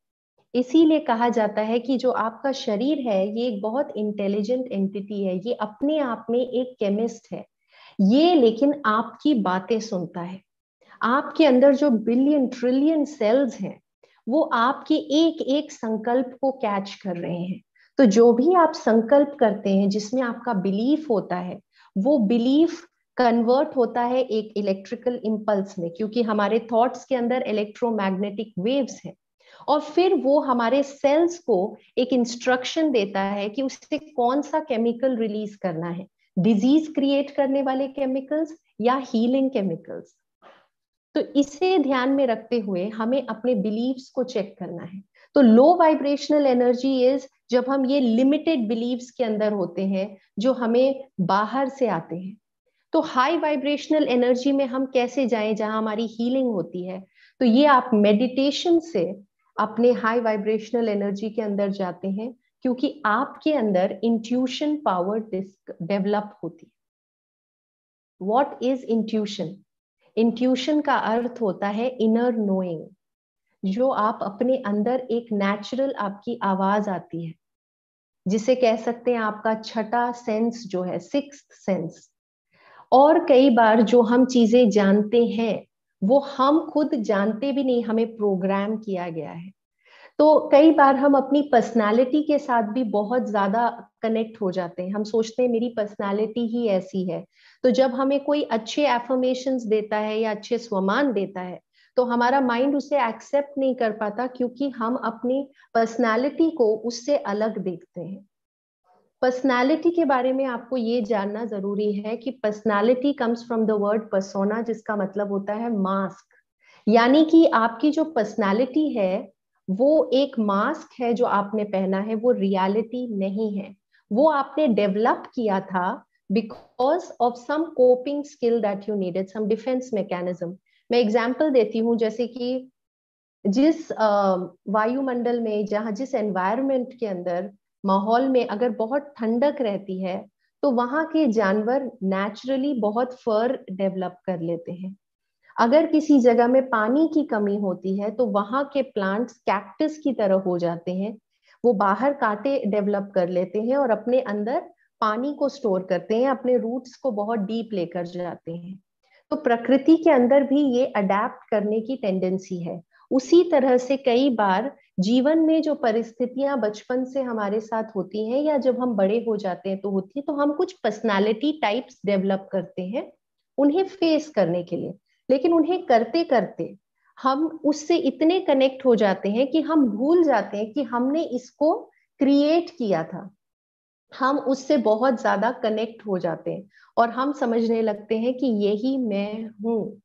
इसीलिए कहा जाता है कि जो आपका शरीर है ये एक बहुत इंटेलिजेंट एंटिटी है, ये अपने आप में एक केमिस्ट है। ये लेकिन आपकी बातें सुनता है। आपके अंदर जो बिलियन ट्रिलियन सेल्स हैं, वो आपके एक एक संकल्प को कैच कर रहे हैं। तो जो भी आप संकल्प करते हैं, जिसमें आपका बिलीफ होता है, वो बिलीफ कन्वर्ट होता है एक इलेक्ट्रिकल इंपल्स में, क्योंकि हमारे थॉट्स के अंदर इलेक्ट्रोमैग्नेटिक वेव्स हैं। और फिर वो हमारे सेल्स को एक इंस्ट्रक्शन देता है कि उससे कौन सा केमिकल रिलीज करना है, डिजीज क्रिएट करने वाले केमिकल्स या हीलिंग केमिकल्स। तो इसे ध्यान में रखते हुए हमें अपने बिलीव्स को चेक करना है। तो लो वाइब्रेशनल एनर्जी इज जब हम ये लिमिटेड बिलीव्स के अंदर होते हैं, जो हमें बाहर से आते हैं। तो हाई वाइब्रेशनल एनर्जी में हम कैसे जाएं, जहां हमारी हीलिंग होती है? तो ये आप मेडिटेशन से अपने हाई वाइब्रेशनल एनर्जी के अंदर जाते हैं, क्योंकि आपके अंदर इंट्यूशन पावर डेवलप होती है। What is intuition? इंट्यूशन का अर्थ होता है इनर नोइंग, जो आप अपने अंदर एक नेचुरल आपकी आवाज आती है, जिसे कह सकते हैं आपका छठा सेंस जो है, सिक्स्थ सेंस। और कई बार जो हम चीजें जानते हैं वो हम खुद जानते भी नहीं, हमें प्रोग्राम किया गया है। तो कई बार हम अपनी पर्सनालिटी के साथ भी बहुत ज्यादा कनेक्ट हो जाते हैं, हम सोचते हैं मेरी पर्सनालिटी ही ऐसी है। तो जब हमें कोई अच्छे एफर्मेशंस देता है या अच्छे स्वमान देता है, तो हमारा माइंड उसे एक्सेप्ट नहीं कर पाता, क्योंकि हम अपनी पर्सनालिटी को उससे अलग देखते हैं। पर्सनालिटी के बारे में आपको ये जानना जरूरी है कि personality comes from the word persona, जिसका मतलब होता है मास्क। यानी कि आपकी जो पर्सनालिटी है वो एक मास्क है जो आपने पहना है, वो रियलिटी नहीं है। वो आपने डेवलप किया था because of some coping skill that you needed, some defence mechanism. मैं एग्जांपल देती हूँ, जैसे कि जिस वायुमंडल में, जहाँ जिस एनवायरनमेंट के अंदर, माहौल में अगर बहुत ठंडक रहती है, तो वहां के जानवर नेचुरली बहुत फर डेवलप कर लेते हैं। अगर किसी जगह में पानी की कमी होती है, तो वहां के प्लांट्स कैक्टस की तरह हो जाते हैं, वो बाहर कांटे डेवलप कर लेते हैं और अपने अंदर पानी को स्टोर करते हैं, अपने रूट्स को बहुत डीप लेकर जाते हैं। तो प्रकृति के अंदर भी ये अडेप्ट करने की टेंडेंसी है। उसी तरह से कई बार जीवन में जो परिस्थितियां बचपन से हमारे साथ होती हैं, या जब हम बड़े हो जाते हैं तो होती है, तो हम कुछ पर्सनालिटी टाइप्स डेवलप करते हैं उन्हें फेस करने के लिए। लेकिन उन्हें करते करते हम उससे इतने कनेक्ट हो जाते हैं कि हम भूल जाते हैं कि हमने इसको क्रिएट किया था। हम उससे बहुत ज्यादा कनेक्ट हो जाते हैं और हम समझने लगते हैं कि यही मैं हूं।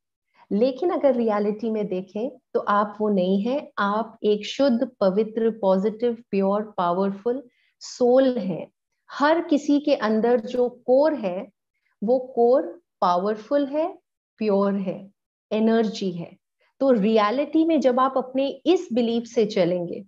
लेकिन अगर रियलिटी में देखें तो आप वो नहीं है, आप एक शुद्ध, पवित्र, पॉजिटिव, प्योर, पावरफुल सोल है। हर किसी के अंदर जो कोर है, वो कोर पावरफुल है, प्योर है, एनर्जी है। तो रियलिटी में जब आप अपने इस बिलीफ से चलेंगे,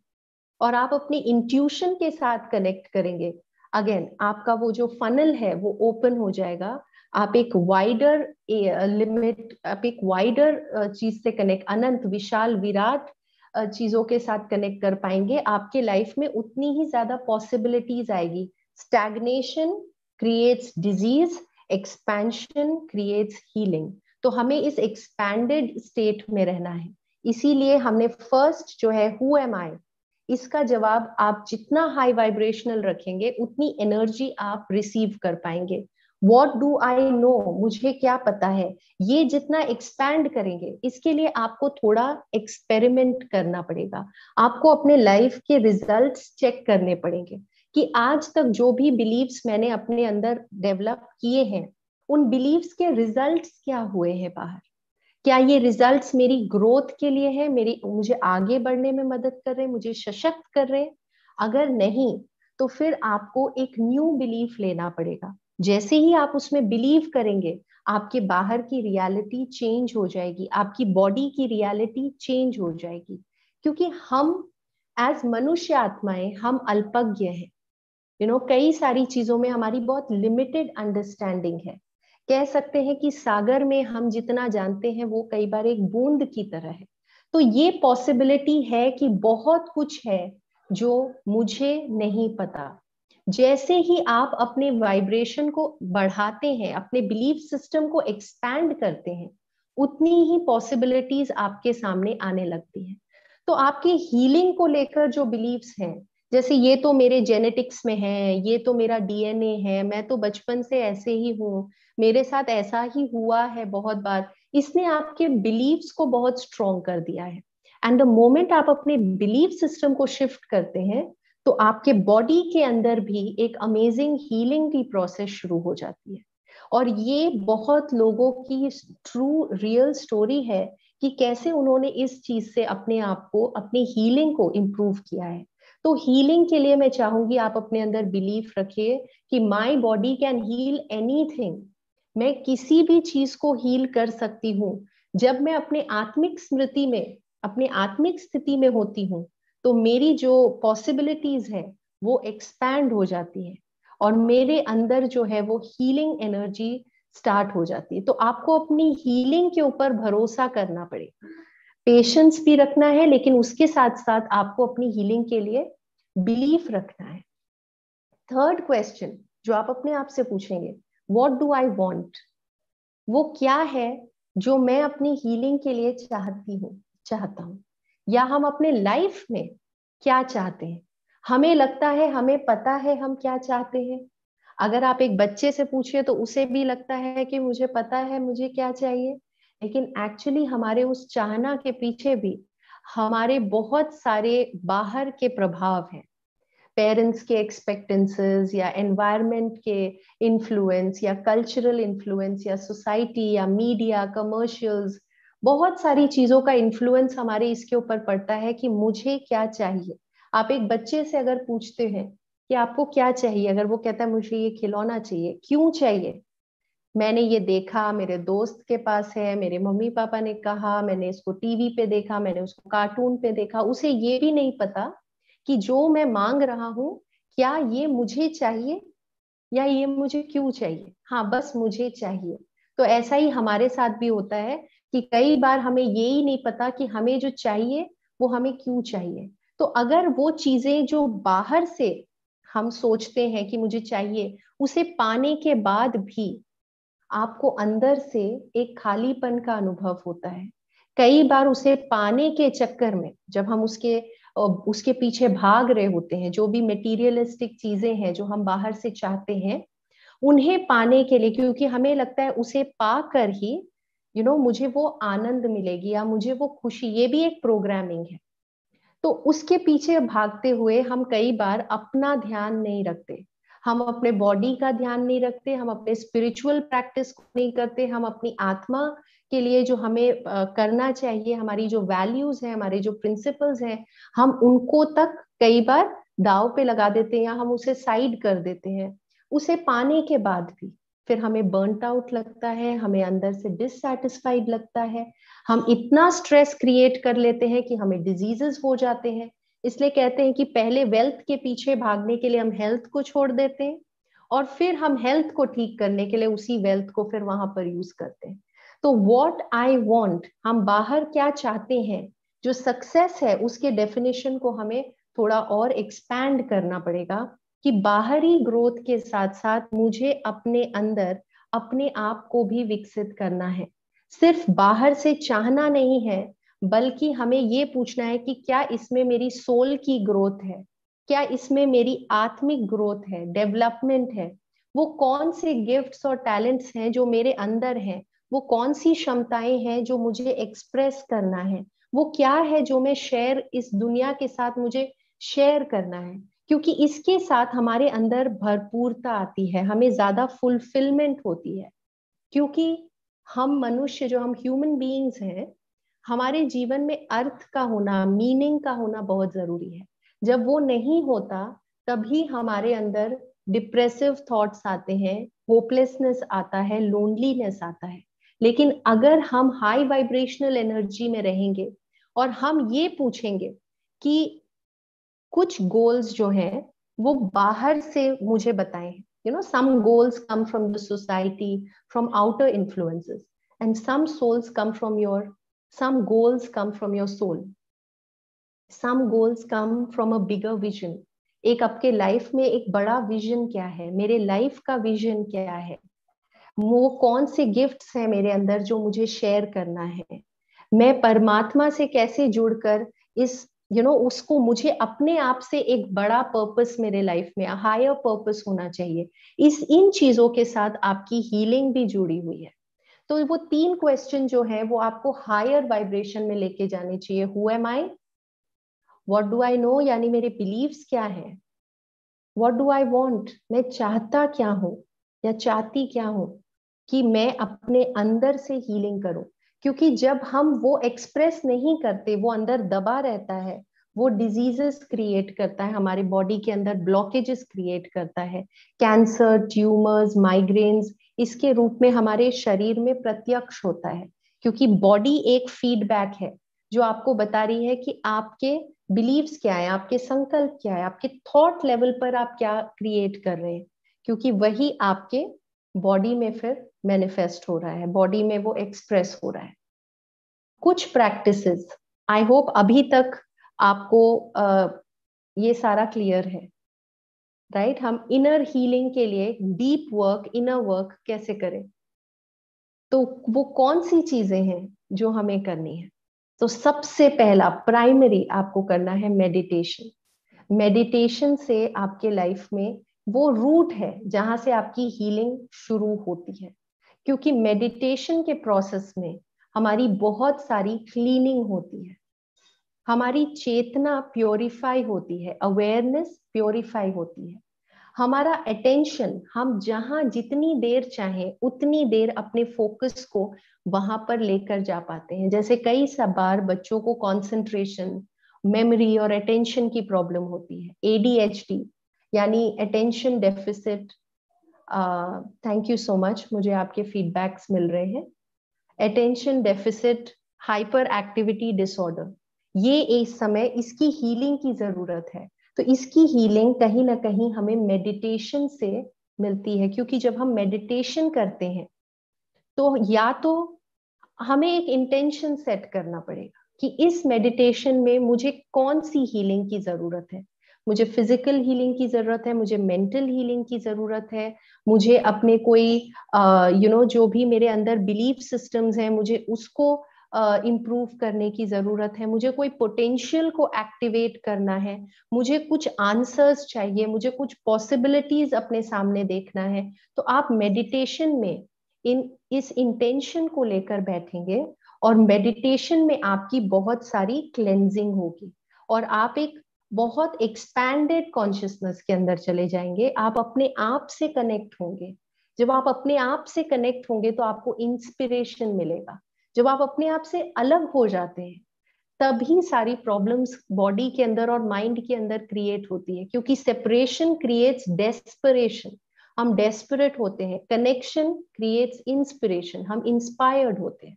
और आप अपने इंट्यूशन के साथ कनेक्ट करेंगे, अगेन आपका वो जो फनल है वो ओपन हो जाएगा। आप एक वाइडर लिमिट, आप एक वाइडर चीज से कनेक्ट, अनंत विशाल विराट चीजों के साथ कनेक्ट कर पाएंगे। आपके लाइफ में उतनी ही ज्यादा पॉसिबिलिटीज आएगी। Stagnation creates disease, expansion creates healing. तो हमें इस एक्सपैंडेड स्टेट में रहना है। इसीलिए हमने फर्स्ट जो है हु एम आई, इसका जवाब आप जितना हाई वाइब्रेशनल रखेंगे उतनी एनर्जी आप रिसीव कर पाएंगे। वॉट डू आई नो, मुझे क्या पता है, ये जितना एक्सपैंड करेंगे, इसके लिए आपको थोड़ा एक्सपेरिमेंट करना पड़ेगा। आपको अपने लाइफ के रिजल्ट्स चेक करने पड़ेंगे कि आज तक जो भी बिलीव्स मैंने अपने अंदर डेवलप किए हैं, उन बिलीव्स के रिजल्ट्स क्या हुए हैं बाहर। क्या ये रिजल्ट्स मेरी ग्रोथ के लिए है, मेरी मुझे आगे बढ़ने में मदद कर रहे हैं, मुझे सशक्त कर रहे हैं? अगर नहीं, तो फिर आपको एक न्यू बिलीफ लेना पड़ेगा। जैसे ही आप उसमें बिलीव करेंगे, आपके बाहर की रियलिटी चेंज हो जाएगी, आपकी बॉडी की रियलिटी चेंज हो जाएगी। क्योंकि हम एज मनुष्य आत्माएं, हम अल्पज्ञ हैं। कई सारी चीजों में हमारी बहुत लिमिटेड अंडरस्टैंडिंग है। कह सकते हैं कि सागर में हम जितना जानते हैं वो कई बार एक बूंद की तरह है। तो ये पॉसिबिलिटी है कि बहुत कुछ है जो मुझे नहीं पता। जैसे ही आप अपने वाइब्रेशन को बढ़ाते हैं, अपने बिलीफ सिस्टम को एक्सपैंड करते हैं, उतनी ही पॉसिबिलिटीज आपके सामने आने लगती हैं। तो आपके हीलिंग को लेकर जो बिलीव्स हैं, जैसे ये तो मेरे जेनेटिक्स में है, ये तो मेरा डीएनए है, मैं तो बचपन से ऐसे ही हूँ, मेरे साथ ऐसा ही हुआ है बहुत बार, इसने आपके बिलीव्स को बहुत स्ट्रॉन्ग कर दिया है। एंड द मोमेंट आप अपने बिलीफ सिस्टम को शिफ्ट करते हैं, तो आपके बॉडी के अंदर भी एक अमेजिंग हीलिंग की प्रोसेस शुरू हो जाती है। और ये बहुत लोगों की ट्रू रियल स्टोरी है कि कैसे उन्होंने इस चीज से अपने आप को, अपनी हीलिंग को इम्प्रूव किया है। तो हीलिंग के लिए मैं चाहूंगी आप अपने अंदर बिलीफ रखिए कि my body can heal anything. मैं किसी भी चीज को हील कर सकती हूँ। जब मैं अपने आत्मिक स्मृति में, अपने आत्मिक स्थिति में होती हूँ, तो मेरी जो पॉसिबिलिटीज है वो एक्सपैंड हो जाती है और मेरे अंदर जो है वो हीलिंग एनर्जी स्टार्ट हो जाती है। तो आपको अपनी हीलिंग के ऊपर भरोसा करना पड़ेगा, पेशेंस भी रखना है, लेकिन उसके साथ साथ आपको अपनी हीलिंग के लिए बिलीफ रखना है। थर्ड क्वेश्चन जो आप अपने आप से पूछेंगे, व्हाट डू आई वांट, वो क्या है जो मैं अपनी हीलिंग के लिए चाहता हूँ, या हम अपने लाइफ में क्या चाहते हैं। हमें लगता है हमें पता है हम क्या चाहते हैं। अगर आप एक बच्चे से पूछिए तो उसे भी लगता है कि मुझे पता है मुझे क्या चाहिए, लेकिन एक्चुअली हमारे उस चाहना के पीछे भी हमारे बहुत सारे बाहर के प्रभाव हैं। पेरेंट्स के एक्सपेक्टेंसेस, या एनवायरनमेंट के इन्फ्लुएंस, या कल्चरल इन्फ्लुएंस, या सोसाइटी, या मीडिया, कमर्शियल्स, बहुत सारी चीजों का इन्फ्लुएंस हमारे इसके ऊपर पड़ता है कि मुझे क्या चाहिए। आप एक बच्चे से अगर पूछते हैं कि आपको क्या चाहिए, अगर वो कहता है मुझे ये खिलौना चाहिए, क्यों चाहिए? मैंने ये देखा, मेरे दोस्त के पास है, मेरे मम्मी पापा ने कहा, मैंने इसको टीवी पे देखा, मैंने उसको कार्टून पे देखा। उसे ये भी नहीं पता कि जो मैं मांग रहा हूं क्या ये मुझे चाहिए या ये मुझे क्यों चाहिए। हाँ, बस मुझे चाहिए। तो ऐसा ही हमारे साथ भी होता है कि कई बार हमें ये ही नहीं पता कि हमें जो चाहिए वो हमें क्यों चाहिए। तो अगर वो चीजें जो बाहर से हम सोचते हैं कि मुझे चाहिए, उसे पाने के बाद भी आपको अंदर से एक खालीपन का अनुभव होता है। कई बार उसे पाने के चक्कर में, जब हम उसके पीछे भाग रहे होते हैं, जो भी मटेरियलिस्टिक चीजें हैं जो हम बाहर से चाहते हैं, उन्हें पाने के लिए, क्योंकि हमें लगता है उसे पाकर ही मुझे वो आनंद मिलेगी या मुझे वो खुशी, ये भी एक प्रोग्रामिंग है। तो उसके पीछे भागते हुए हम कई बार अपना ध्यान नहीं रखते, हम अपने बॉडी का ध्यान नहीं रखते, हम अपने स्पिरिचुअल प्रैक्टिस को नहीं करते, हम अपनी आत्मा के लिए जो हमें करना चाहिए, हमारी जो वैल्यूज हैं, हमारे जो प्रिंसिपल्स हैं, हम उनको तक कई बार दाव पे लगा देते हैं या हम उसे साइड कर देते हैं। उसे पाने के बाद भी फिर हमें बर्नट आउट लगता है, हमें अंदर से डिससैटिस्फाइड लगता है, हम इतना स्ट्रेस क्रिएट कर लेते हैं कि हमें डिजीजेस हो जाते हैं। इसलिए कहते हैं कि पहले वेल्थ के पीछे भागने के लिए हम हेल्थ को छोड़ देते हैं, और फिर हम हेल्थ को ठीक करने के लिए उसी वेल्थ को फिर वहां पर यूज करते हैं। तो व्हाट आई वांट, हम बाहर क्या चाहते हैं, जो सक्सेस है उसके डेफिनेशन को हमें थोड़ा और एक्सपैंड करना पड़ेगा, कि बाहरी ग्रोथ के साथ साथ मुझे अपने अंदर अपने आप को भी विकसित करना है। सिर्फ बाहर से चाहना नहीं है, बल्कि हमें ये पूछना है कि क्या इसमें मेरी सोल की ग्रोथ है, क्या इसमें मेरी आत्मिक ग्रोथ है, डेवलपमेंट है, वो कौन से गिफ्ट्स और टैलेंट्स हैं जो मेरे अंदर हैं, वो कौन सी क्षमताएं हैं जो मुझे एक्सप्रेस करना है, वो क्या है जो मैं शेयर इस दुनिया के साथ मुझे शेयर करना है। क्योंकि इसके साथ हमारे अंदर भरपूरता आती है, हमें ज्यादा फुलफिलमेंट होती है। क्योंकि हम मनुष्य, जो हम ह्यूमन बीइंग्स हैं, हमारे जीवन में अर्थ का होना, मीनिंग का होना बहुत जरूरी है। जब वो नहीं होता तभी हमारे अंदर डिप्रेसिव थॉट्स आते हैं, होपलेसनेस आता है, लोनलीनेस आता है। लेकिन अगर हम हाई वाइब्रेशनल एनर्जी में रहेंगे और हम ये पूछेंगे कि कुछ गोल्स जो हैं वो बाहर से मुझे बताएं, some goals come from the society, from outer influences, and some goals come from your soul, some goals come from a bigger vision। एक आपके लाइफ में एक बड़ा विजन क्या है, मेरे लाइफ का विजन क्या है, वो कौन से गिफ्ट्स हैं मेरे अंदर जो मुझे शेयर करना है, मैं परमात्मा से कैसे जुड़कर इस उसको, मुझे अपने आप से एक बड़ा पर्पस मेरे लाइफ में, हायर पर्पस होना चाहिए। इन चीजों के साथ आपकी हीलिंग भी जुड़ी हुई है। तो वो 3 क्वेश्चन जो है वो आपको हायर वाइब्रेशन में लेके जाने चाहिए। Who am I, what do I know, यानी मेरे बिलीव्स क्या है, व्हाट डू आई वांट, मैं चाहता क्या हूं या चाहती क्या हूं, कि मैं अपने अंदर से हीलिंग करूं। क्योंकि जब हम वो एक्सप्रेस नहीं करते, वो अंदर दबा रहता है, वो डिजीजेस क्रिएट करता है हमारे बॉडी के अंदर, ब्लॉकेजेस क्रिएट करता है, कैंसर, ट्यूमर्स, माइग्रेन्स इसके रूप में हमारे शरीर में प्रत्यक्ष होता है। क्योंकि बॉडी एक फीडबैक है जो आपको बता रही है कि आपके बिलीव्स क्या है, आपके संकल्प क्या है, आपके थॉट लेवल पर आप क्या क्रिएट कर रहे हैं, क्योंकि वही आपके बॉडी में फिर मैनिफेस्ट हो रहा है, बॉडी में वो एक्सप्रेस हो रहा है। कुछ प्रैक्टिसेस, आई होप अभी तक आपको ये सारा क्लियर है, राइट? हम इनर हीलिंग के लिए डीप वर्क, इनर वर्क कैसे करें, तो वो कौन सी चीजें हैं जो हमें करनी है। तो सबसे पहला प्राइमरी आपको करना है मेडिटेशन। मेडिटेशन से आपके लाइफ में वो रूट है जहां से आपकी हीलिंग शुरू होती है। क्योंकि मेडिटेशन के प्रोसेस में हमारी बहुत सारी क्लीनिंग होती है, हमारी चेतना प्योरीफाई होती है, अवेयरनेस प्योरीफाई होती है, हमारा अटेंशन, हम जहां जितनी देर चाहें उतनी देर अपने फोकस को वहां पर लेकर जा पाते हैं। जैसे कई बार बच्चों को कंसंट्रेशन, मेमोरी और अटेंशन की प्रॉब्लम होती है, ADHD यानी attention deficit. Thank you so much, मुझे आपके फीडबैक्स मिल रहे हैं। Attention deficit hyper activity disorder, ये इस समय इसकी हीलिंग की जरूरत है। तो इसकी हीलिंग कहीं ना कहीं हमें मेडिटेशन से मिलती है। क्योंकि जब हम मेडिटेशन करते हैं तो या तो हमें एक इंटेंशन सेट करना पड़ेगा कि इस मेडिटेशन में मुझे कौन सी हीलिंग की जरूरत है। मुझे फिजिकल हीलिंग की जरूरत है, मुझे मेंटल हीलिंग की जरूरत है, मुझे अपने कोई जो भी मेरे अंदर बिलीफ सिस्टम्स हैं मुझे उसको इम्प्रूव करने की जरूरत है, मुझे कोई पोटेंशियल को एक्टिवेट करना है, मुझे कुछ आंसर्स चाहिए, मुझे कुछ पॉसिबिलिटीज अपने सामने देखना है। तो आप मेडिटेशन में इस इंटेंशन को लेकर बैठेंगे और मेडिटेशन में आपकी बहुत सारी क्लेंजिंग होगी और आप एक बहुत एक्सपैंडेड कॉन्शियसनेस के अंदर चले जाएंगे। आप अपने आप से कनेक्ट होंगे। जब आप अपने आप से कनेक्ट होंगे तो आपको इंस्पिरेशन मिलेगा। जब आप अपने आप से अलग हो जाते हैं तभी सारी प्रॉब्लम्स बॉडी के अंदर और माइंड के अंदर क्रिएट होती है। क्योंकि सेपरेशन क्रिएट्स डेस्परेशन, हम डेस्परेट होते हैं, कनेक्शन क्रिएट्स इंस्पिरेशन, हम इंस्पायर्ड होते हैं।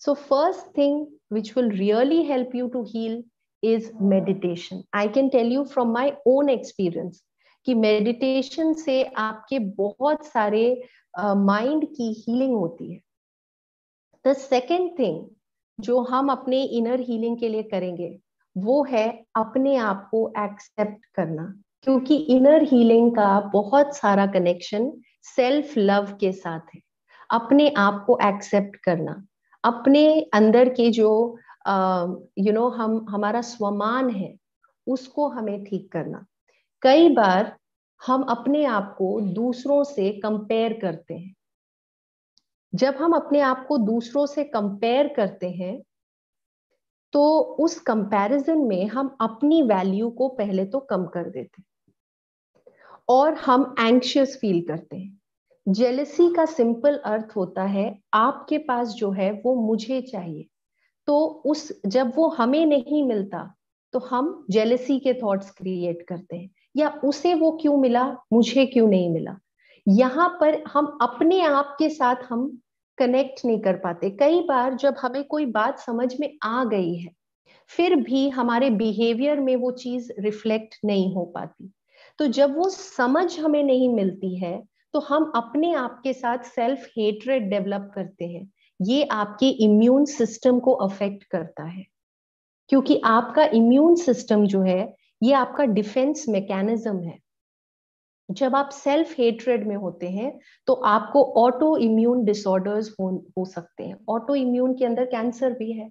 So first thing which will really help you to heal is meditation. I can tell you from my own experience कि मेडिटेशन से आपके बहुत सारे माइंड की हीलिंग होती है. द सेकेंड थिंग जो हम अपने इनर हीलिंग के लिए करेंगे वो है अपने आप को एक्सेप्ट करना, क्योंकि इनर हीलिंग का बहुत सारा कनेक्शन सेल्फ लव के साथ है. अपने आप को एक्सेप्ट करना, अपने अंदर के जो हम हमारा स्वमान है उसको हमें ठीक करना. कई बार हम अपने आप को दूसरों से कंपेयर करते हैं. जब हम अपने आप को दूसरों से कंपेयर करते हैं तो उस कंपैरिजन में हम अपनी वैल्यू को पहले तो कम कर देते हैं और हम एंग्शियस फील करते हैं. जेलसी का सिंपल अर्थ होता है आपके पास जो है वो मुझे चाहिए, तो उस जब वो हमें नहीं मिलता तो हम जेलसी के थॉट्स क्रिएट करते हैं, या उसे वो क्यों मिला मुझे क्यों नहीं मिला. यहाँ पर हम अपने आप के साथ हम कनेक्ट नहीं कर पाते. कई बार जब हमें कोई बात समझ में आ गई है फिर भी हमारे बिहेवियर में वो चीज रिफ्लेक्ट नहीं हो पाती. तो जब वो समझ हमें नहीं मिलती है तो हम अपने आप के साथ सेल्फ हेट्रेड डेवलप करते हैं. ये आपके इम्यून सिस्टम को अफेक्ट करता है, क्योंकि आपका इम्यून सिस्टम जो है ये आपका डिफेंस मैकेनिज्म है. जब आप सेल्फ हेट्रेड में होते हैं तो आपको ऑटो इम्यून डिसऑर्डर्स हो सकते हैं. ऑटो इम्यून के अंदर कैंसर भी है.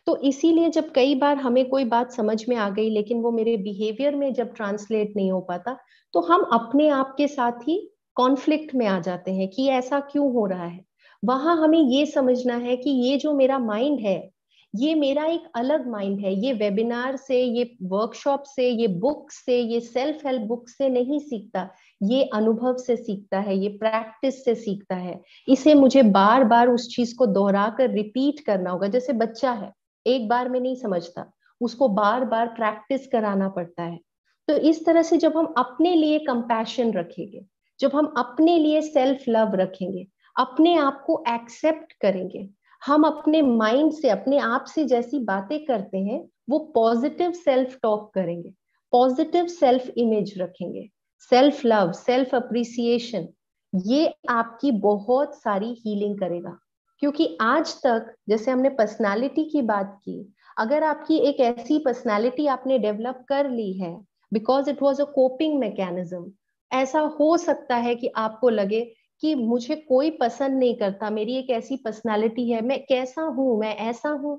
तो इसीलिए जब कई बार हमें कोई बात समझ में आ गई लेकिन वो मेरे बिहेवियर में जब ट्रांसलेट नहीं हो पाता तो हम अपने आप के साथ ही कॉन्फ्लिक्ट में आ जाते हैं कि ऐसा क्यों हो रहा है. वहां हमें ये समझना है कि ये जो मेरा माइंड है ये मेरा एक अलग माइंड है. ये वेबिनार से, ये वर्कशॉप से, ये बुक से, ये सेल्फ हेल्प बुक से नहीं सीखता. ये अनुभव से सीखता है, ये प्रैक्टिस से सीखता है. इसे मुझे बार बार उस चीज को दोहरा कर रिपीट करना होगा. जैसे बच्चा है, एक बार में नहीं समझता, उसको बार बार प्रैक्टिस कराना पड़ता है. तो इस तरह से जब हम अपने लिए कंपैशन रखेंगे, जब हम अपने लिए सेल्फ लव रखेंगे, अपने आप को एक्सेप्ट करेंगे, हम अपने माइंड से, अपने आप से जैसी बातें करते हैं वो पॉजिटिव सेल्फ टॉक करेंगे, पॉजिटिव सेल्फ इमेज रखेंगे, सेल्फ लव, सेल्फ अप्रिसिएशन, ये आपकी बहुत सारी हीलिंग करेगा. क्योंकि आज तक जैसे हमने पर्सनालिटी की बात की, अगर आपकी एक ऐसी पर्सनालिटी आपने डेवलप कर ली है because it was a coping mechanism, ऐसा हो सकता है कि आपको लगे कि मुझे कोई पसंद नहीं करता, मेरी एक ऐसी पर्सनालिटी है, मैं कैसा हूं, मैं ऐसा हूं,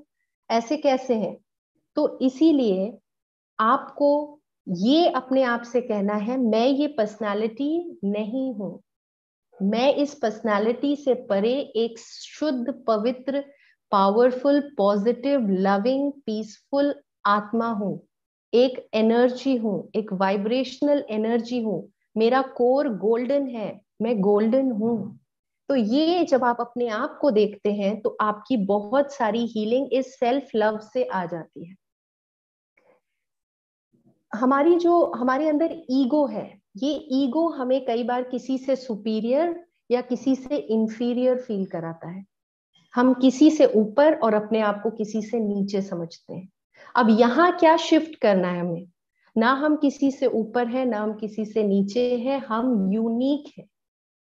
ऐसे कैसे है. तो इसीलिए आपको ये अपने आप से कहना है मैं ये पर्सनालिटी नहीं हूं. मैं इस पर्सनालिटी से परे एक शुद्ध, पवित्र, पावरफुल, पॉजिटिव, लविंग, पीसफुल आत्मा हूं. एक एनर्जी हूं, एक वाइब्रेशनल एनर्जी हूं. मेरा कोर गोल्डन है, मैं गोल्डन हूं. तो ये जब आप अपने आप को देखते हैं तो आपकी बहुत सारी हीलिंग इस सेल्फ लव से आ जाती है. हमारे अंदर ईगो है, ये ईगो हमें कई बार किसी से सुपीरियर या किसी से इंफीरियर फील कराता है. हम किसी से ऊपर और अपने आप को किसी से नीचे समझते हैं. अब यहाँ क्या शिफ्ट करना है हमें, ना हम किसी से ऊपर है ना हम किसी से नीचे है, हम यूनिक है,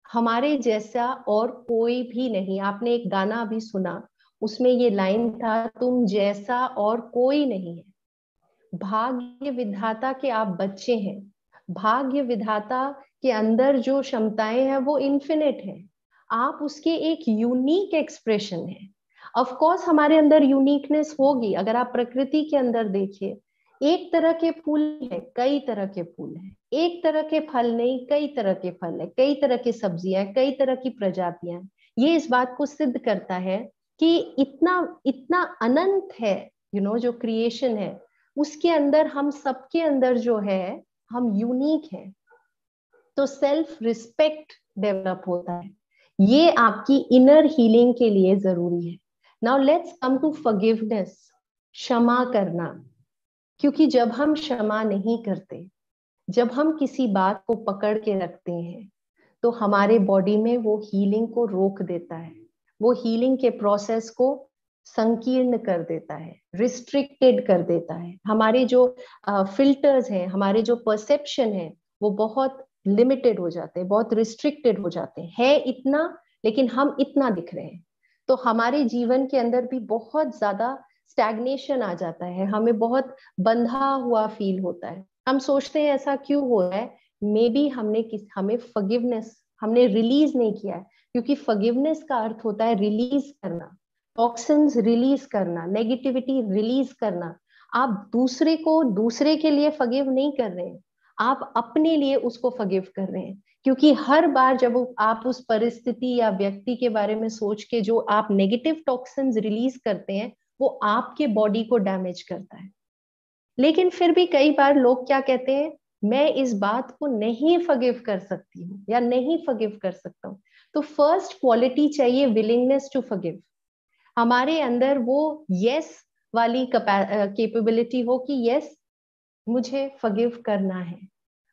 हमारे जैसा और कोई भी नहीं. आपने एक गाना अभी सुना, उसमें ये लाइन था, तुम जैसा और कोई नहीं है. भाग्य विधाता के आप बच्चे हैं. भाग्य विधाता के अंदर जो क्षमताएं हैं वो इन्फिनिट है. आप उसके एक यूनिक एक्सप्रेशन है. ऑफ कोर्स हमारे अंदर यूनिकनेस होगी. अगर आप प्रकृति के अंदर देखिए, एक तरह के फूल है, कई तरह के फूल हैं. एक तरह के फल नहीं, कई तरह के फल है, कई तरह की सब्जियां, कई तरह की प्रजातियां. ये इस बात को सिद्ध करता है कि इतना इतना अनंत है, जो क्रिएशन है उसके अंदर, हम सबके अंदर जो है हम यूनिक हैं. तो सेल्फ रिस्पेक्ट डेवलप होता है. ये आपकी इनर हीलिंग के लिए जरूरी है. Now let's come to forgiveness, क्षमा करना. क्योंकि जब हम क्षमा नहीं करते, जब हम किसी बात को पकड़ के रखते हैं तो हमारे बॉडी में वो हीलिंग को रोक देता है, वो हीलिंग के प्रोसेस को संकीर्ण कर देता है, रिस्ट्रिक्टेड कर देता है। हमारे जो फिल्टर्स हैं, हमारे जो परसेप्शन है, वो बहुत लिमिटेड हो जाते हैं, बहुत रिस्ट्रिक्टेड हो जाते हैं। है इतना, लेकिन हम इतना दिख रहे हैं, तो हमारे जीवन के अंदर भी बहुत ज्यादा स्टैग्नेशन आ जाता है, हमें बहुत बंधा हुआ फील होता है। हम सोचते हैं ऐसा क्यों हो रहा है, मे बी हमें फॉरगिवनेस हमने रिलीज नहीं किया है, क्योंकि फॉरगिवनेस का अर्थ होता है रिलीज करना, टॉक्सिन्स रिलीज करना, नेगेटिविटी रिलीज करना। आप दूसरे को दूसरे के लिए फॉरगिव नहीं कर रहे हैं, आप अपने लिए उसको फॉरगिव कर रहे हैं। क्योंकि हर बार जब आप उस परिस्थिति या व्यक्ति के बारे में सोच के जो आप नेगेटिव टॉक्सिन्स रिलीज करते हैं, वो आपके बॉडी को डैमेज करता है। लेकिन फिर भी कई बार लोग क्या कहते हैं, मैं इस बात को नहीं फॉरगिव कर सकती हूँ या नहीं फॉरगिव कर सकता हूँ। तो फर्स्ट क्वालिटी चाहिए विलिंगनेस टू फॉरगिव। हमारे अंदर वो यस वाली कैपेबिलिटी हो कि यस मुझे फॉरगिव करना है।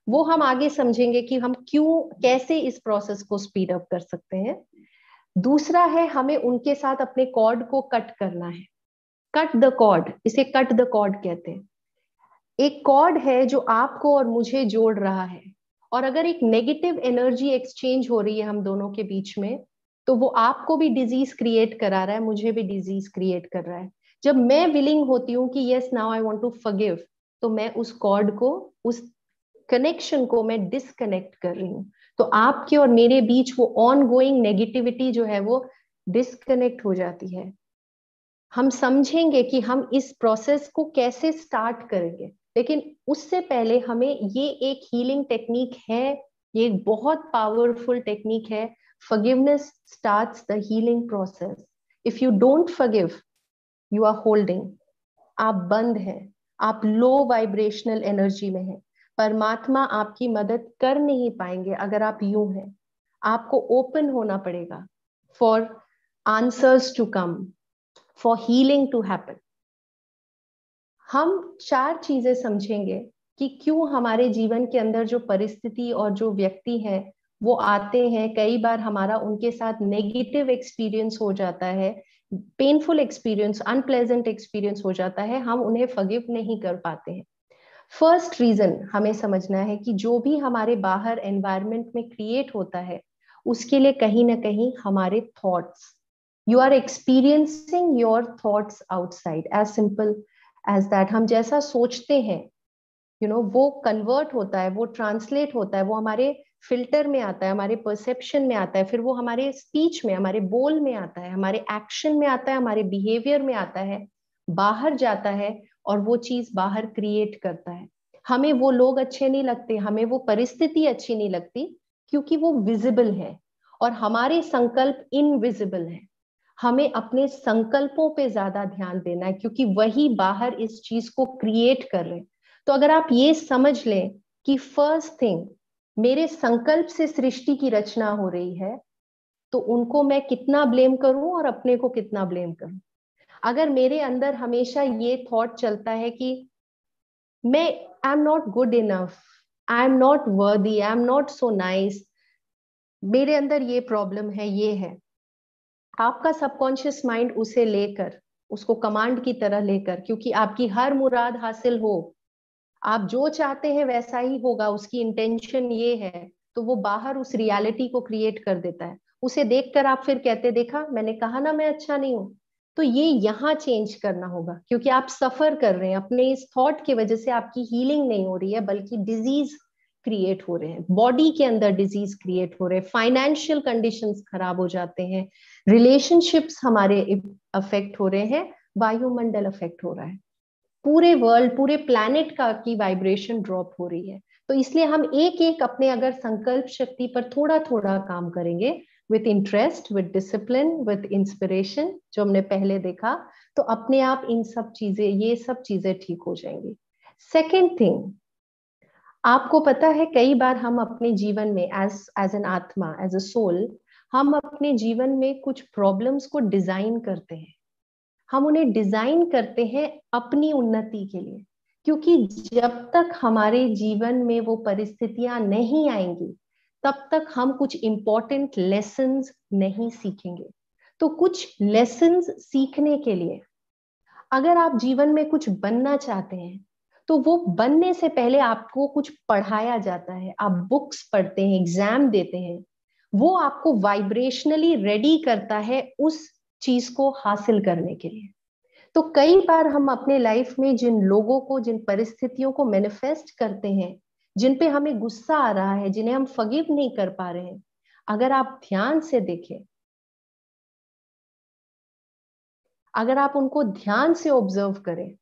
वो हम आगे समझेंगे कि हम क्यों कैसे इस प्रोसेस को स्पीड अप कर सकते हैं। दूसरा है, हमें उनके साथ अपने कॉर्ड को कट करना है। कट द कॉर्ड, इसे कट द कॉर्ड कहते हैं। एक कॉर्ड है जो आपको और मुझे जोड़ रहा है, और अगर एक नेगेटिव एनर्जी एक्सचेंज हो रही है हम दोनों के बीच में, तो वो आपको भी डिजीज क्रिएट करा रहा है, मुझे भी डिजीज क्रिएट कर रहा है। जब मैं विलिंग होती हूँ कि yes now I want to forgive, तो मैं उस कॉर्ड को, उस कनेक्शन को मैं डिस्कनेक्ट कर रही हूँ। तो आपके और मेरे बीच वो ऑन गोइंग नेगेटिविटी जो है वो डिस्कनेक्ट हो जाती है। हम समझेंगे कि हम इस प्रोसेस को कैसे स्टार्ट करेंगे, लेकिन उससे पहले हमें ये एक हीलिंग टेक्निक है, ये एक बहुत पावरफुल टेक्निक है। Forgiveness starts the healing process. If you don't forgive, you are holding, आप बंद हैं, आप लो वाइब्रेशनल एनर्जी में हैं। परमात्मा आपकी मदद कर नहीं पाएंगे अगर आप यूं हैं। आपको ओपन होना पड़ेगा for answers to come, for healing to happen. हम 4 चीजें समझेंगे कि क्यों हमारे जीवन के अंदर जो परिस्थिति और जो व्यक्ति है वो आते हैं। कई बार हमारा उनके साथ नेगेटिव एक्सपीरियंस हो जाता है, पेनफुल एक्सपीरियंस, अनप्लेजेंट एक्सपीरियंस हो जाता है, हम उन्हें फॉरगिव नहीं कर पाते हैं। फर्स्ट रीजन हमें समझना है कि जो भी हमारे बाहर एनवायरनमेंट में क्रिएट होता है, उसके लिए कहीं ना कहीं हमारे thoughts, you are experiencing your thoughts outside, as simple as that. हम जैसा सोचते हैं, वो कन्वर्ट होता है, वो ट्रांसलेट होता है, वो हमारे फिल्टर में आता है, हमारे परसेप्शन में आता है, फिर वो हमारे स्पीच में, हमारे बोल में आता है, हमारे एक्शन में आता है, हमारे बिहेवियर में आता है, बाहर जाता है, और वो चीज बाहर क्रिएट करता है। हमें वो लोग अच्छे नहीं लगते, हमें वो परिस्थिति अच्छी नहीं लगती, क्योंकि वो विजिबल है और हमारे संकल्प इनविजिबल है। हमें अपने संकल्पों पे ज्यादा ध्यान देना है, क्योंकि वही बाहर इस चीज को क्रिएट कर रहे हैं। तो अगर आप ये समझ लें कि फर्स्ट थिंग, मेरे संकल्प से सृष्टि की रचना हो रही है, तो उनको मैं कितना ब्लेम करूं और अपने को कितना ब्लेम करूं। अगर मेरे अंदर हमेशा ये थॉट चलता है कि मैं, I am not good enough, I am not worthy, I am not so nice, मेरे अंदर ये प्रॉब्लम है, ये है, आपका सबकॉन्शियस माइंड उसे लेकर, उसको कमांड की तरह लेकर, क्योंकि आपकी हर मुराद हासिल हो, आप जो चाहते हैं वैसा ही होगा, उसकी इंटेंशन ये है, तो वो बाहर उस रियलिटी को क्रिएट कर देता है। उसे देखकर आप फिर कहते, देखा मैंने कहा ना मैं अच्छा नहीं हूं। तो ये यहाँ चेंज करना होगा, क्योंकि आप सफर कर रहे हैं अपने इस थॉट की वजह से। आपकी हीलिंग नहीं हो रही है, बल्कि डिजीज क्रिएट हो रहे हैं, बॉडी के अंदर डिजीज क्रिएट हो रहे हैं, फाइनेंशियल कंडीशंस खराब हो जाते हैं, रिलेशनशिप्स हमारे अफेक्ट हो रहे हैं, वायुमंडल अफेक्ट हो रहा है, पूरे वर्ल्ड, पूरे प्लैनेट का की वाइब्रेशन ड्रॉप हो रही है। तो इसलिए हम एक एक अपने अगर संकल्प शक्ति पर थोड़ा थोड़ा काम करेंगे, with interest, with discipline, with inspiration, जो हमने पहले देखा, तो अपने आप इन सब चीजें, ये सब चीजें ठीक हो जाएंगी। सेकेंड थिंग, आपको पता है कई बार हम अपने जीवन में एज एन आत्मा, एज अ सोल, हम अपने जीवन में कुछ प्रॉब्लम्स को डिजाइन करते हैं। हम उन्हें डिजाइन करते हैं अपनी उन्नति के लिए, क्योंकि जब तक हमारे जीवन में वो परिस्थितियां नहीं आएंगी, तब तक हम कुछ इंपॉर्टेंट लेसन्स नहीं सीखेंगे। तो कुछ लेसन्स सीखने के लिए, अगर आप जीवन में कुछ बनना चाहते हैं तो वो बनने से पहले आपको कुछ पढ़ाया जाता है, आप बुक्स पढ़ते हैं, एग्जाम देते हैं, वो आपको वाइब्रेशनली रेडी करता है उस चीज को हासिल करने के लिए। तो कई बार हम अपने लाइफ में जिन लोगों को, जिन परिस्थितियों को मैनिफेस्ट करते हैं, जिन पे हमें गुस्सा आ रहा है, जिन्हें हम फॉरगिव नहीं कर पा रहे हैं, अगर आप ध्यान से देखें, अगर आप उनको ध्यान से ऑब्जर्व करें,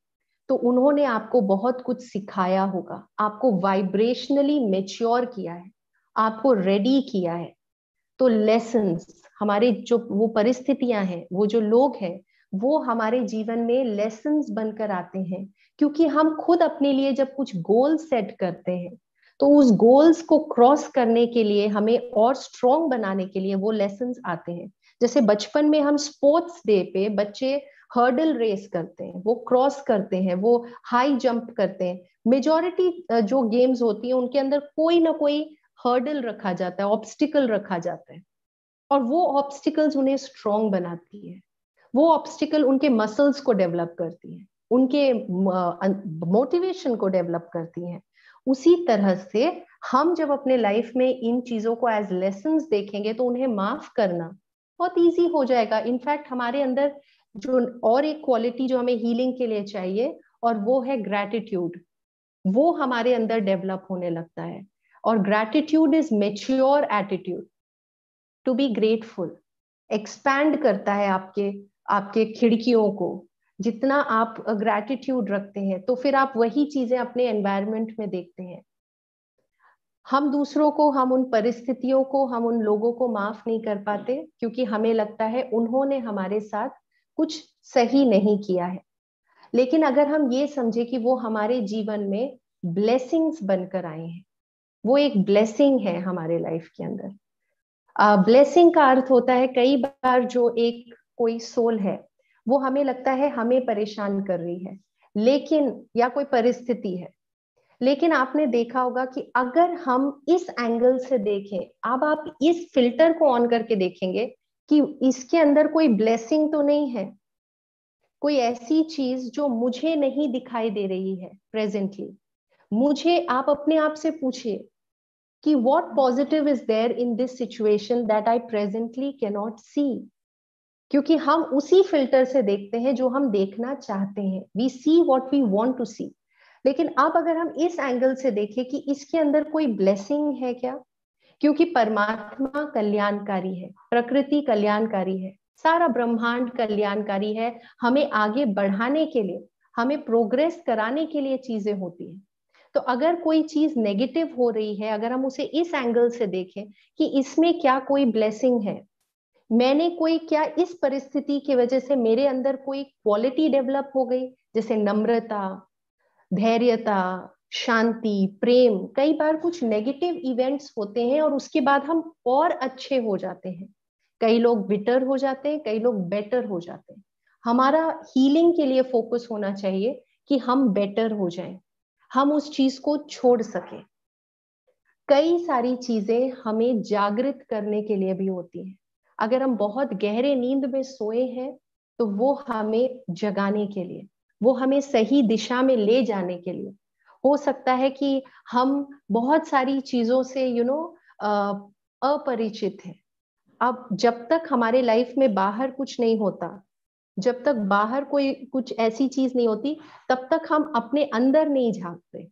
तो उन्होंने आपको बहुत कुछ सिखाया होगा, आपको वाइब्रेशनली मेच्योर किया है, आपको रेडी किया है। तो लेसन्स, हमारे जो वो परिस्थितियां हैं, वो जो लोग हैं, वो हमारे जीवन में लेसन्स बनकर आते हैं, क्योंकि हम खुद अपने लिए जब कुछ गोल सेट करते हैं तो उस गोल्स को क्रॉस करने के लिए, हमें और स्ट्रॉन्ग बनाने के लिए वो लेसन्स आते हैं। जैसे बचपन में हम स्पोर्ट्स डे पे बच्चे हर्डल रेस करते हैं, वो क्रॉस करते हैं, वो हाई जंप करते हैं। मेजॉरिटी जो गेम्स होती है उनके अंदर कोई ना कोई हर्डल रखा जाता है, ऑब्स्टिकल रखा जाता है, और वो ऑब्स्टिकल्स उन्हें स्ट्रॉन्ग बनाती है, वो ऑब्स्टिकल उनके मसल्स को डेवलप करती है, उनके मोटिवेशन को डेवलप करती है। उसी तरह से हम जब अपने लाइफ में इन चीजों को एज लेसन्स देखेंगे तो उन्हें माफ करना बहुत इजी हो जाएगा। इनफैक्ट हमारे अंदर जो और एक क्वालिटी जो हमें हीलिंग के लिए चाहिए, और वो है ग्रैटिट्यूड, वो हमारे अंदर डेवलप होने लगता है। और gratitude is mature attitude to be grateful, expand करता है आपके आपके खिड़कियों को। जितना आप ग्रैटिट्यूड रखते हैं तो फिर आप वही चीजें अपने एनवायरनमेंट में देखते हैं। हम दूसरों को, हम उन परिस्थितियों को, हम उन लोगों को माफ नहीं कर पाते क्योंकि हमें लगता है उन्होंने हमारे साथ कुछ सही नहीं किया है। लेकिन अगर हम ये समझे कि वो हमारे जीवन में ब्लेसिंग्स बनकर आए हैं, वो एक ब्लेसिंग है हमारे लाइफ के अंदर। ब्लेसिंग का अर्थ होता है, कई बार जो एक कोई सोल है वो हमें लगता है हमें परेशान कर रही है, लेकिन या कोई परिस्थिति है, लेकिन आपने देखा होगा कि अगर हम इस एंगल से देखें, अब आप इस फिल्टर को ऑन करके देखेंगे कि इसके अंदर कोई ब्लेसिंग तो नहीं है, कोई ऐसी चीज जो मुझे नहीं दिखाई दे रही है प्रेजेंटली। मुझे, आप अपने आप से पूछिए कि what positive is there in this situation that I presently cannot see, क्योंकि हम उसी फिल्टर से देखते हैं जो हम देखना चाहते हैं, we see what we want to see। लेकिन अब अगर हम इस एंगल से देखें कि इसके अंदर कोई ब्लेसिंग है क्या, क्योंकि परमात्मा कल्याणकारी है, प्रकृति कल्याणकारी है, सारा ब्रह्मांड कल्याणकारी है, हमें आगे बढ़ाने के लिए, हमें प्रोग्रेस कराने के लिए चीजें होती है। तो अगर कोई चीज नेगेटिव हो रही है, अगर हम उसे इस एंगल से देखें कि इसमें क्या कोई ब्लेसिंग है, मैंने कोई, क्या इस परिस्थिति की वजह से मेरे अंदर कोई क्वालिटी डेवलप हो गई, जैसे नम्रता, धैर्यता, शांति, प्रेम। कई बार कुछ नेगेटिव इवेंट्स होते हैं और उसके बाद हम और अच्छे हो जाते हैं, कई लोग बिटर हो जाते हैं, कई लोग बेटर हो जाते हैं। हमारा हीलिंग के लिए फोकस होना चाहिए कि हम बेटर हो जाएं, हम उस चीज को छोड़ सके। कई सारी चीजें हमें जागृत करने के लिए भी होती हैं। अगर हम बहुत गहरे नींद में सोए हैं तो वो हमें जगाने के लिए, वो हमें सही दिशा में ले जाने के लिए। हो सकता है कि हम बहुत सारी चीजों से अपरिचित हैं। अब जब तक हमारे लाइफ में बाहर कुछ नहीं होता, जब तक बाहर कोई कुछ ऐसी चीज नहीं होती, तब तक हम अपने अंदर नहीं झांकते।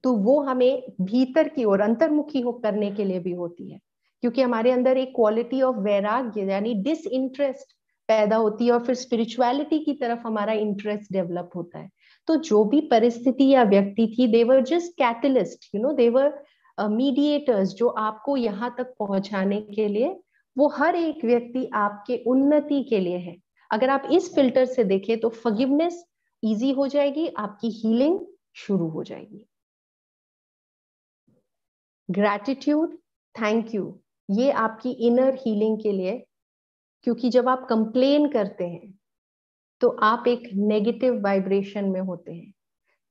तो वो हमें भीतर की ओर अंतर्मुखी हो करने के लिए भी होती है, क्योंकि हमारे अंदर एक क्वालिटी ऑफ वैराग्य यानी डिसइंटरेस्ट पैदा होती है और फिर स्पिरिचुअलिटी की तरफ हमारा इंटरेस्ट डेवलप होता है। तो जो भी परिस्थिति या व्यक्ति थी, they were just catalyst, they were mediators जो आपको यहाँ तक पहुंचाने के लिए, वो हर एक व्यक्ति आपके उन्नति के लिए है। अगर आप इस फिल्टर से देखें तो फॉरगिवनेस इजी हो जाएगी, आपकी हीलिंग शुरू हो जाएगी। ग्रैटिट्यूड, थैंक यू, ये आपकी इनर हीलिंग के लिए, क्योंकि जब आप कंप्लेन करते हैं तो आप एक नेगेटिव वाइब्रेशन में होते हैं।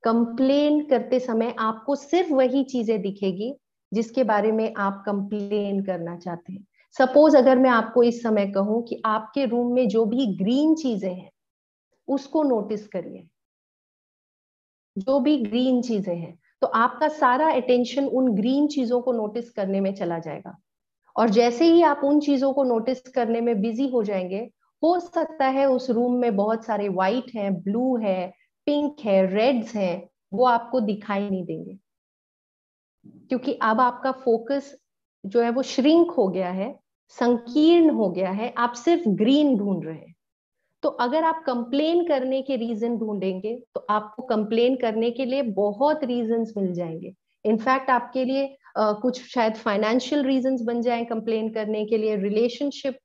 कंप्लेन करते समय आपको सिर्फ वही चीजें दिखेगी जिसके बारे में आप कंप्लेन करना चाहते हैं। सपोज अगर मैं आपको इस समय कहूं कि आपके रूम में जो भी ग्रीन चीजें हैं उसको नोटिस करिए, जो भी ग्रीन चीजें हैं, तो आपका सारा अटेंशन उन ग्रीन चीजों को नोटिस करने में चला जाएगा। और जैसे ही आप उन चीजों को नोटिस करने में बिजी हो जाएंगे, हो सकता है उस रूम में बहुत सारे व्हाइट हैं, ब्लू है, पिंक है, रेड्स हैं, वो आपको दिखाई नहीं देंगे, क्योंकि अब आपका फोकस जो है वो श्रिंक हो गया है, संकीर्ण हो गया है, आप सिर्फ ग्रीन ढूंढ रहे हैं। तो अगर आप कंप्लेन करने के रीजन ढूंढेंगे तो आपको कंप्लेन करने के लिए बहुत रीजंस मिल जाएंगे। इनफैक्ट आपके लिए कुछ शायद फाइनेंशियल रीजंस बन जाए कंप्लेन करने के लिए, रिलेशनशिप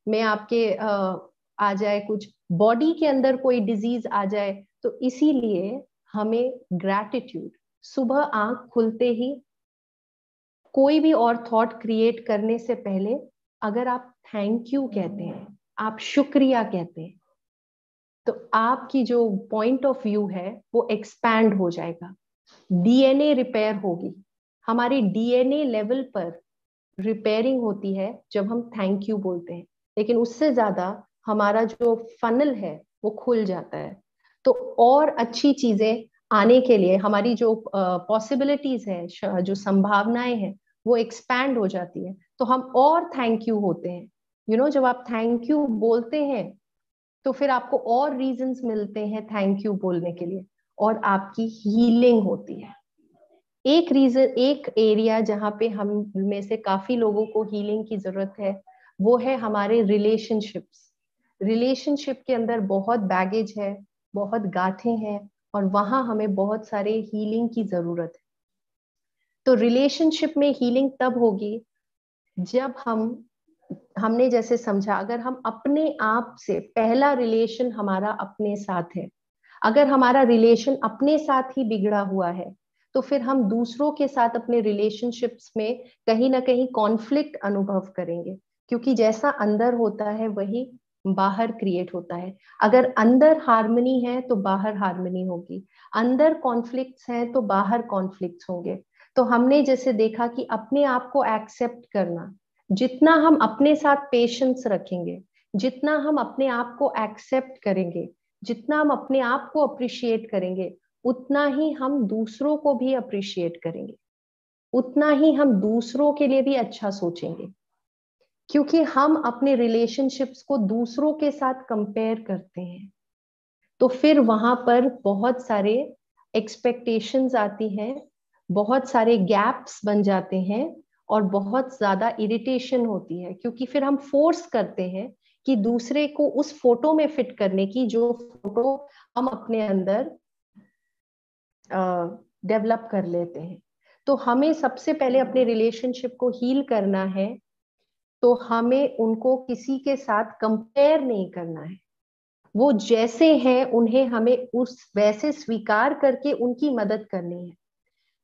में आपके आ जाए, कुछ बॉडी के अंदर कोई डिजीज आ जाए। तो इसीलिए हमें ग्रैटिट्यूड, सुबह आंख खुलते ही कोई भी और थॉट क्रिएट करने से पहले अगर आप थैंक यू कहते हैं, आप शुक्रिया कहते हैं, तो आपकी जो पॉइंट ऑफ व्यू है वो एक्सपैंड हो जाएगा, डीएनए रिपेयर होगी। हमारी डीएनए लेवल पर रिपेयरिंग होती है जब हम थैंक यू बोलते हैं, लेकिन उससे ज्यादा हमारा जो फनल है वो खुल जाता है। तो और अच्छी चीजें आने के लिए हमारी जो पॉसिबिलिटीज है, जो संभावनाएं हैं, वो एक्सपैंड हो जाती है। तो हम और थैंक यू होते हैं। जब आप थैंक यू बोलते हैं तो फिर आपको और रीजंस मिलते हैं थैंक यू बोलने के लिए, और आपकी हीलिंग होती है। एक रीजन, एक एरिया जहाँ पे हम में से काफी लोगों को हीलिंग की जरूरत है, वो है हमारे रिलेशनशिप्स। रिलेशनशिप के अंदर बहुत बैगेज है, बहुत गांठें हैं, और वहां हमें बहुत सारे हीलिंग की जरूरत है। तो रिलेशनशिप में हीलिंग तब होगी जब हमने जैसे समझा, अगर हम अपने आप से, पहला रिलेशन हमारा अपने साथ है, अगर हमारा रिलेशन अपने साथ ही बिगड़ा हुआ है तो फिर हम दूसरों के साथ अपने रिलेशनशिप्स में कहीं ना कहीं कॉन्फ्लिक्ट अनुभव करेंगे, क्योंकि जैसा अंदर होता है वही बाहर क्रिएट होता है। अगर अंदर हार्मनी है तो बाहर हार्मनी होगी, अंदर कॉन्फ्लिक्ट्स हैं तो बाहर कॉन्फ्लिक्ट्स होंगे। तो हमने जैसे देखा कि अपने आप को एक्सेप्ट करना, जितना हम अपने साथ पेशेंस रखेंगे, जितना हम अपने आप को एक्सेप्ट करेंगे, जितना हम अपने आप को अप्रिशिएट करेंगे, उतना ही हम दूसरों को भी अप्रिशिएट करेंगे, उतना ही हम दूसरों के लिए भी अच्छा सोचेंगे। क्योंकि हम अपने रिलेशनशिप्स को दूसरों के साथ कंपेयर करते हैं, तो फिर वहां पर बहुत सारे एक्सपेक्टेशंस आती हैं, बहुत सारे गैप्स बन जाते हैं, और बहुत ज्यादा इरिटेशन होती है, क्योंकि फिर हम फोर्स करते हैं कि दूसरे को उस फोटो में फिट करने की, जो फोटो हम अपने अंदर डेवलप कर लेते हैं। तो हमें सबसे पहले अपने रिलेशनशिप को हील करना है, तो हमें उनको किसी के साथ कंपेयर नहीं करना है। वो जैसे हैं उन्हें हमें उस वैसे स्वीकार करके उनकी मदद करनी है,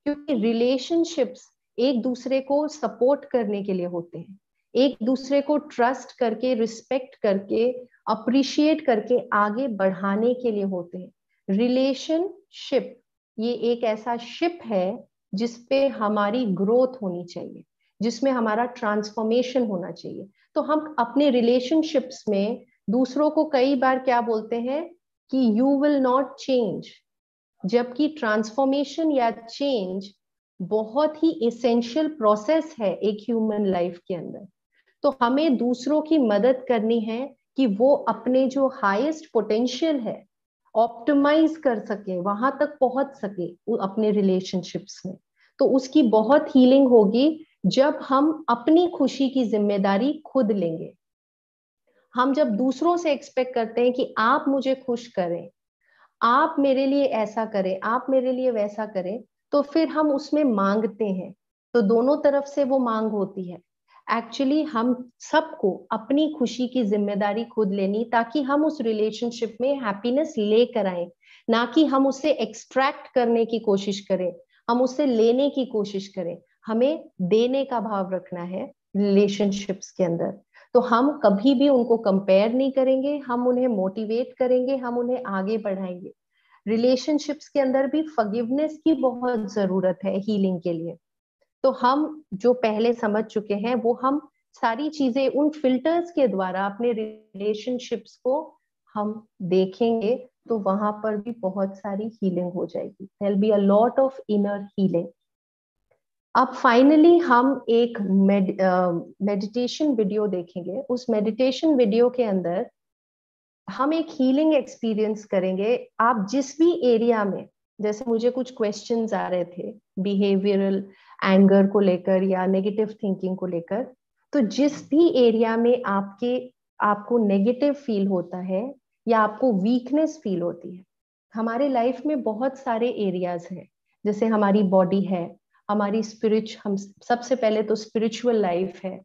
क्योंकि रिलेशनशिप्स एक दूसरे को सपोर्ट करने के लिए होते हैं, एक दूसरे को ट्रस्ट करके, रिस्पेक्ट करके, अप्रिशिएट करके आगे बढ़ाने के लिए होते हैं। रिलेशनशिप ये एक ऐसा शिप है जिसपे हमारी ग्रोथ होनी चाहिए, जिसमें हमारा ट्रांसफॉर्मेशन होना चाहिए। तो हम अपने रिलेशनशिप्स में दूसरों को कई बार क्या बोलते हैं कि यू विल नॉट चेंज, जबकि ट्रांसफॉर्मेशन या चेंज बहुत ही एसेंशियल प्रोसेस है एक ह्यूमन लाइफ के अंदर। तो हमें दूसरों की मदद करनी है कि वो अपने जो हाईएस्ट पोटेंशियल है ऑप्टिमाइज कर सके, वहां तक पहुंच सके अपने रिलेशनशिप्स में। तो उसकी बहुत हीलिंग होगी जब हम अपनी खुशी की जिम्मेदारी खुद लेंगे। हम जब दूसरों से एक्सपेक्ट करते हैं कि आप मुझे खुश करें, आप मेरे लिए ऐसा करें, आप मेरे लिए वैसा करें, तो फिर हम उसमें मांगते हैं, तो दोनों तरफ से वो मांग होती है। एक्चुअली हम सबको अपनी खुशी की जिम्मेदारी खुद लेनी, ताकि हम उस रिलेशनशिप में हैप्पीनेस लेकर आए, ना कि हम उससे एक्सट्रैक्ट करने की कोशिश करें, हम उससे लेने की कोशिश करें। हमें देने का भाव रखना है रिलेशनशिप्स के अंदर। तो हम कभी भी उनको कंपेयर नहीं करेंगे, हम उन्हें मोटिवेट करेंगे, हम उन्हें आगे बढ़ाएंगे। रिलेशनशिप्स के अंदर भी फॉरगिवनेस की बहुत जरूरत है हीलिंग के लिए। तो हम जो पहले समझ चुके हैं वो हम सारी चीजें उन फिल्टर्स के द्वारा अपने रिलेशनशिप्स को हम देखेंगे, तो वहां पर भी बहुत सारी हीलिंग हो जाएगी. There will be a lot of inner healing. अब फाइनली हम एक मेडिटेशन वीडियो देखेंगे. उस मेडिटेशन वीडियो के अंदर हम एक हीलिंग एक्सपीरियंस करेंगे. आप जिस भी एरिया में, जैसे मुझे कुछ क्वेश्चंस आ रहे थे बिहेवियरल एंगर को लेकर या नेगेटिव थिंकिंग को लेकर, तो जिस भी एरिया में आपको नेगेटिव फील होता है या आपको वीकनेस फील होती है, हमारे लाइफ में बहुत सारे एरियाज हैं. जैसे हमारी बॉडी है, हमारी हम सबसे पहले तो स्पिरिचुअल लाइफ है,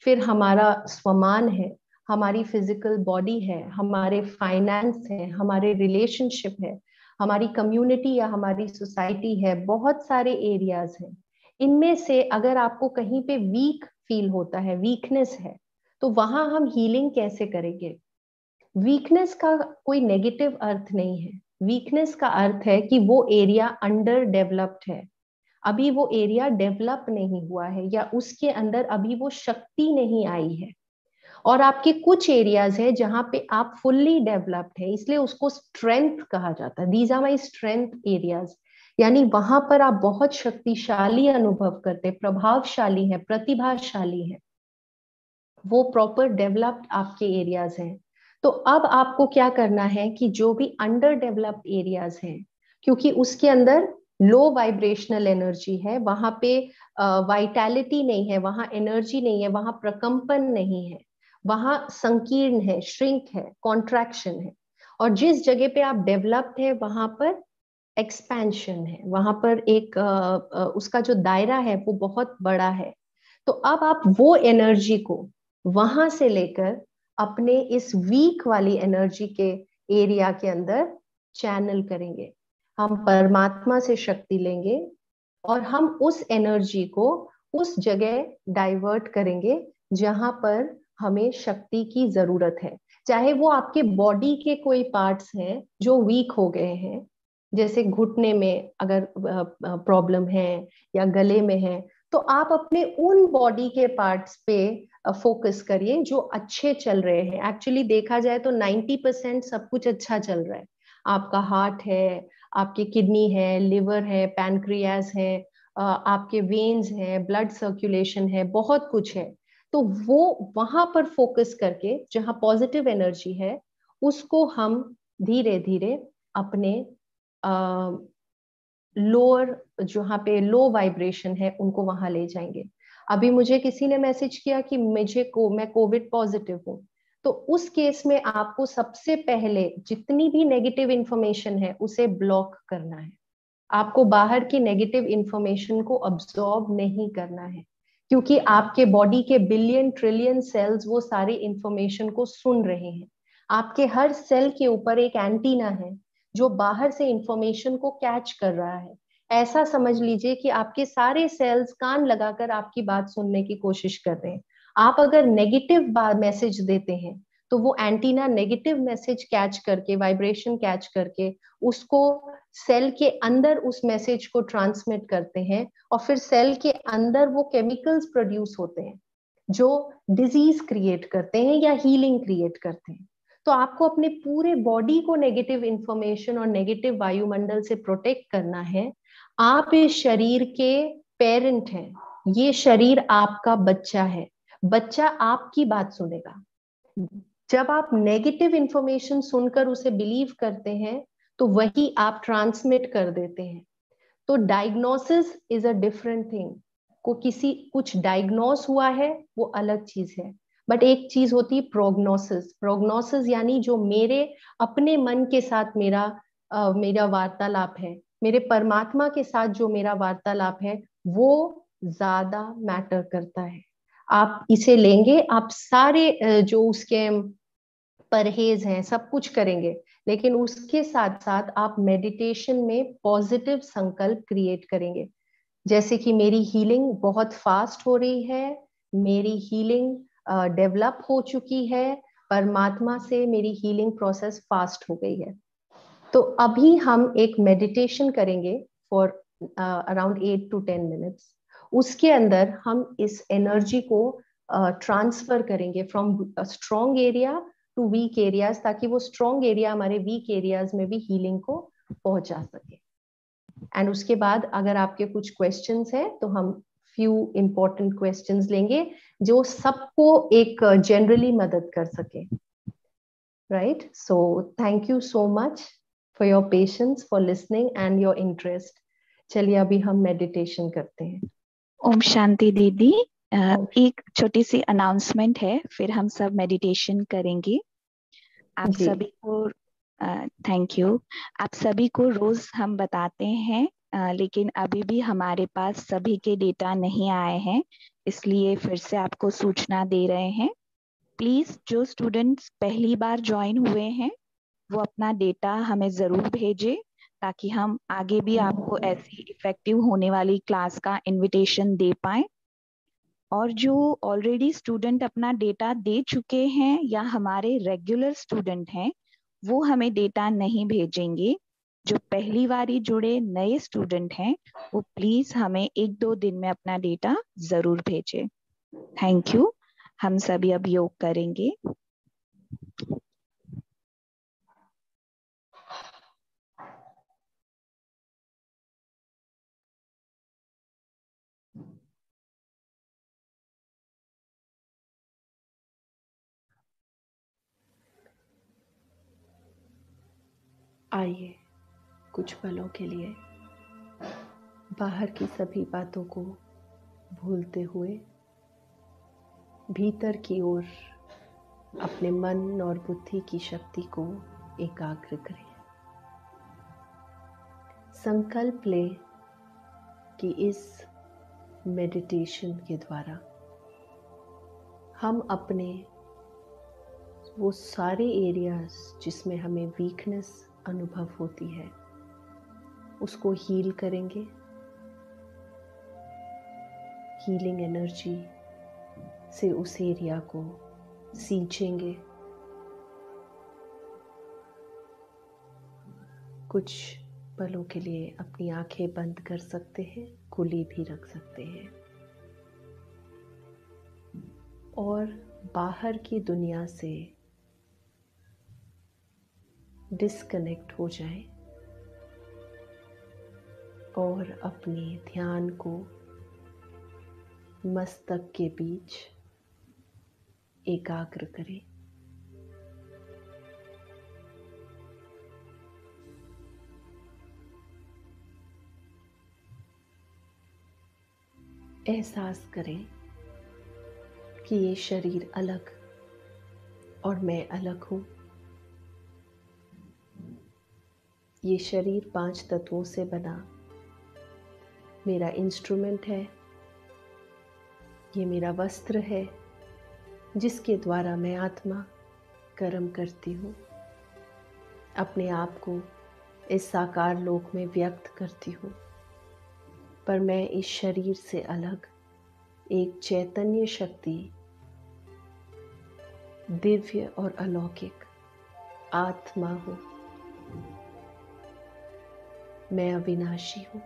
फिर हमारा स्वमान है, हमारी फिजिकल बॉडी है, हमारे फाइनेंस है, हमारे रिलेशनशिप है, हमारी कम्युनिटी या हमारी सोसाइटी है. बहुत सारे एरियाज हैं. इनमें से अगर आपको कहीं पे वीक फील होता है, वीकनेस है, तो वहां हम हीलिंग कैसे करेंगे? वीकनेस का कोई नेगेटिव अर्थ नहीं है. वीकनेस का अर्थ है कि वो एरिया अंडर डेवलप्ड है, अभी वो एरिया डेवलप नहीं हुआ है, या उसके अंदर अभी वो शक्ति नहीं आई है. और आपके कुछ एरियाज है जहां पे आप फुल्ली डेवलप्ड है, इसलिए उसको स्ट्रेंथ कहा जाता है. These are my strength areas. यानी वहां पर आप बहुत शक्तिशाली अनुभव करते, प्रभावशाली है, प्रतिभाशाली है. वो प्रॉपर डेवलप्ड आपके एरियाज हैं. तो अब आपको क्या करना है कि जो भी अंडर डेवलप्ड एरियाज हैं, क्योंकि उसके अंदर लो वाइब्रेशनल एनर्जी है, वहां पे वाइटैलिटी नहीं है, वहां एनर्जी नहीं है, वहां प्रकंपन नहीं है, वहां संकीर्ण है, श्रिंक है, कॉन्ट्रैक्शन है. और जिस जगह पे आप डेवलप्ड है वहां पर एक्सपेंशन है, वहां पर एक उसका जो दायरा है वो बहुत बड़ा है. तो अब आप वो एनर्जी को वहां से लेकर अपने इस वीक वाली एनर्जी के एरिया के अंदर चैनल करेंगे. हम परमात्मा से शक्ति लेंगे और हम उस एनर्जी को उस जगह डाइवर्ट करेंगे जहां पर हमें शक्ति की जरूरत है. चाहे वो आपके बॉडी के कोई पार्ट्स हैं जो वीक हो गए हैं, जैसे घुटने में अगर प्रॉब्लम है या गले में है, तो आप अपने उन बॉडी के पार्ट्स पे फोकस करिए जो अच्छे चल रहे हैं. एक्चुअली देखा जाए तो 90% सब कुछ अच्छा चल रहा है. आपका हार्ट है, आपके किडनी है, लिवर है, पैनक्रियास है, आपके वेन्स है, ब्लड सर्कुलेशन है, बहुत कुछ है. तो वो वहां पर फोकस करके जहां पॉजिटिव एनर्जी है, उसको हम धीरे धीरे अपने लोअर, जहाँ पे लो वाइब्रेशन है, उनको वहां ले जाएंगे. अभी मुझे किसी ने मैसेज किया कि मैं कोविड पॉजिटिव हूँ. तो उस केस में आपको सबसे पहले जितनी भी नेगेटिव इंफॉर्मेशन है उसे ब्लॉक करना है. आपको बाहर की नेगेटिव इंफॉर्मेशन को अब्सॉर्ब नहीं करना है, क्योंकि आपके बॉडी के बिलियन ट्रिलियन सेल्स वो सारी इंफॉर्मेशन को सुन रहे हैं. आपके हर सेल के ऊपर एक एंटीना है जो बाहर से इंफॉर्मेशन को कैच कर रहा है. ऐसा समझ लीजिए कि आपके सारे सेल्स कान लगाकर आपकी बात सुनने की कोशिश कर रहे हैं. आप अगर नेगेटिव मैसेज देते हैं तो वो एंटीना नेगेटिव मैसेज कैच करके, वाइब्रेशन कैच करके, उसको सेल के अंदर उस मैसेज को ट्रांसमिट करते हैं, और फिर सेल के अंदर वो केमिकल्स प्रोड्यूस होते हैं जो डिजीज क्रिएट करते हैं या हीलिंग क्रिएट करते हैं. तो आपको अपने पूरे बॉडी को नेगेटिव इंफॉर्मेशन और नेगेटिव वायुमंडल से प्रोटेक्ट करना है. आप इस शरीर के पेरेंट हैं, ये शरीर आपका बच्चा है. बच्चा आपकी बात सुनेगा. जब आप नेगेटिव इंफॉर्मेशन सुनकर उसे बिलीव करते हैं तो वही आप ट्रांसमिट कर देते हैं. तो diagnosis is a different thing. कुछ डायग्नोस हुआ है वो अलग चीज है, बट एक चीज होती है प्रोग्नोसिस. प्रोग्नोसिस यानी जो मेरे अपने मन के साथ मेरा वार्तालाप है, मेरे परमात्मा के साथ जो मेरा वार्तालाप है, वो ज्यादा मैटर करता है. आप इसे लेंगे, आप सारे जो उसके परहेज हैं सब कुछ करेंगे, लेकिन उसके साथ साथ आप मेडिटेशन में पॉजिटिव संकल्प क्रिएट करेंगे. जैसे कि मेरी हीलिंग बहुत फास्ट हो रही है, मेरी हीलिंग डेवलप हो चुकी है, परमात्मा से मेरी हीलिंग प्रोसेस फास्ट हो गई है. तो अभी हम एक मेडिटेशन करेंगे फॉर अराउंड 8 to 10 minutes. उसके अंदर हम इस एनर्जी को ट्रांसफर करेंगे from strong area to weak areas, ताकि वो स्ट्रॉन्ग एरिया हमारे वीक एरियाज में भी हीलिंग को पहुंचा सके। एंड उसके बाद अगर आपके कुछ क्वेश्चंस है तो हम फ्यू इंपॉर्टेंट क्वेश्चंस लेंगे जो सबको एक जनरली मदद कर सके। Right, so thank you so much for your patience, for listening and your interest. चलिए अभी हम मेडिटेशन करते हैं। ओम शांति दीदी। एक छोटी सी अनाउंसमेंट है, फिर हम सब मेडिटेशन करेंगे। आप जी। सभी को थैंक यू। आप सभी को रोज हम बताते हैं, लेकिन अभी भी हमारे पास सभी के डेटा नहीं आए हैं, इसलिए फिर से आपको सूचना दे रहे हैं। प्लीज जो स्टूडेंट्स पहली बार ज्वाइन हुए हैं वो अपना डेटा हमें जरूर भेजें, ताकि हम आगे भी आपको ऐसी इफेक्टिव होने वाली क्लास का इनविटेशन दे पाए। और जो ऑलरेडी स्टूडेंट अपना डेटा दे चुके हैं या हमारे रेगुलर स्टूडेंट हैं, वो हमें डेटा नहीं भेजेंगे। जो पहली बारी जुड़े नए स्टूडेंट हैं वो प्लीज हमें 1-2 दिन में अपना डेटा जरूर भेजें। Thank you. हम सभी अब योग करेंगे। आइए कुछ पलों के लिए बाहर की सभी बातों को भूलते हुए भीतर की ओर अपने मन और बुद्धि की शक्ति को एकाग्र करें। संकल्प लें कि इस मेडिटेशन के द्वारा हम अपने वो सारे एरियाज जिसमें हमें वीकनेस अनुभव होती है उसको हील करेंगे। हीलिंग एनर्जी से उस एरिया को सींचेंगे। कुछ पलों के लिए अपनी आंखें बंद कर सकते हैं, खुली भी रख सकते हैं और बाहर की दुनिया से डिस्कनेक्ट हो जाएं और अपने ध्यान को मस्तक के बीच एकाग्र करें। एहसास करें कि ये शरीर अलग और मैं अलग हूँ। ये शरीर 5 तत्वों से बना मेरा इंस्ट्रूमेंट है। ये मेरा वस्त्र है जिसके द्वारा मैं आत्मा कर्म करती हूँ, अपने आप को इस साकार लोक में व्यक्त करती हूँ। पर मैं इस शरीर से अलग एक चैतन्य शक्ति, दिव्य और अलौकिक आत्मा हूँ। मैं अविनाशी हूँ।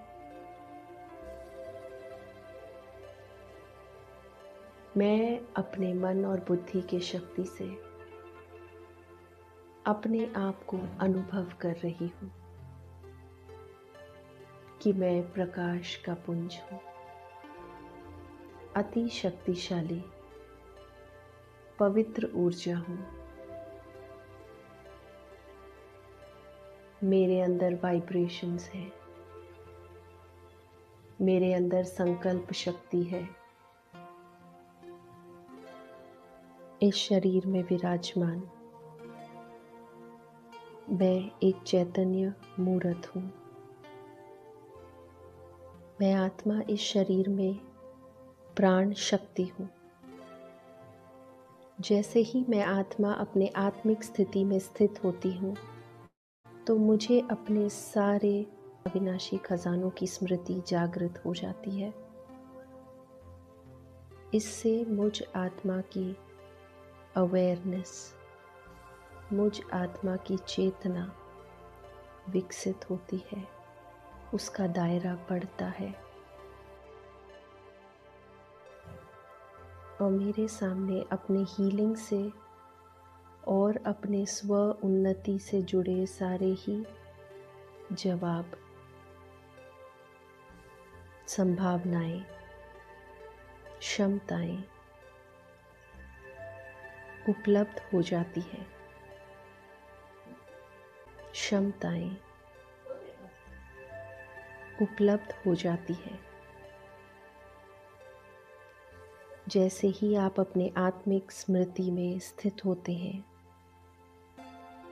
मैं अपने मन और बुद्धि की शक्ति से अपने आप को अनुभव कर रही हूँ कि मैं प्रकाश का पुंज हूँ, अति शक्तिशाली पवित्र ऊर्जा हूँ। मेरे अंदर वाइब्रेशंस है, मेरे अंदर संकल्प शक्ति है। इस शरीर में विराजमान मैं एक चैतन्य मूर्त हूँ। मैं आत्मा इस शरीर में प्राण शक्ति हूँ। जैसे ही मैं आत्मा अपने आत्मिक स्थिति में स्थित होती हूँ तो मुझे अपने सारे अविनाशी खजानों की स्मृति जागृत हो जाती है। इससे मुझ आत्मा की अवेयरनेस, मुझ आत्मा की चेतना विकसित होती है, उसका दायरा बढ़ता है। और मेरे सामने अपने हीलिंग से और अपने स्व उन्नति से जुड़े सारे ही जवाब, संभावनाएं, क्षमताएं उपलब्ध हो जाती है। क्षमताएं उपलब्ध हो जाती है। जैसे ही आप अपने आत्मिक स्मृति में स्थित होते हैं,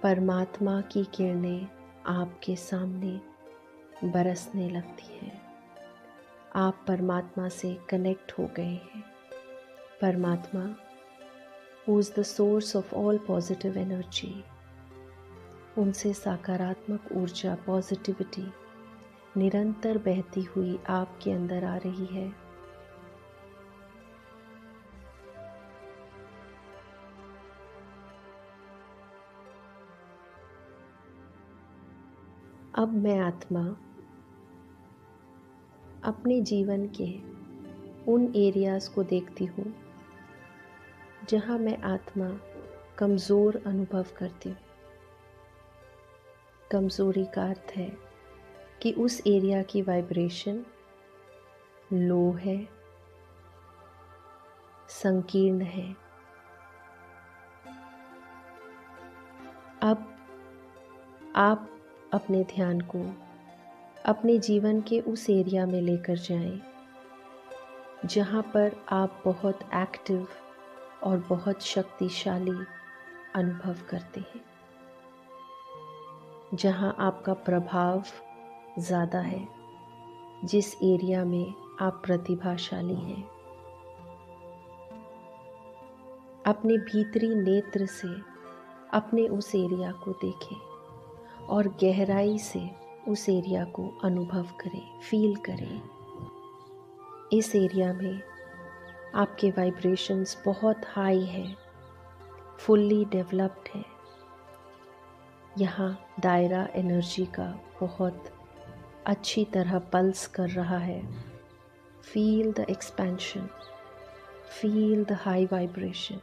परमात्मा की किरणें आपके सामने बरसने लगती हैं। आप परमात्मा से कनेक्ट हो गए हैं। परमात्मा who is the source of all positive energy, उनसे सकारात्मक ऊर्जा, पॉजिटिविटी निरंतर बहती हुई आपके अंदर आ रही है। अब मैं आत्मा अपने जीवन के उन एरियाज़ को देखती हूँ जहाँ मैं आत्मा कमज़ोर अनुभव करती हूँ। कमज़ोरी का अर्थ है कि उस एरिया की वाइब्रेशन लो है, संकीर्ण है। अब आप अपने ध्यान को अपने जीवन के उस एरिया में लेकर जाएं जहाँ पर आप बहुत एक्टिव और बहुत शक्तिशाली अनुभव करते हैं, जहाँ आपका प्रभाव ज़्यादा है, जिस एरिया में आप प्रतिभाशाली हैं। अपने भीतरी नेत्र से अपने उस एरिया को देखें और गहराई से उस एरिया को अनुभव करें, फील करें। इस एरिया में आपके वाइब्रेशंस बहुत हाई हैं, फुल्ली डेवलप्ड हैं। यहाँ दायरा एनर्जी का बहुत अच्छी तरह पल्स कर रहा है। Feel the expansion, feel the high vibration.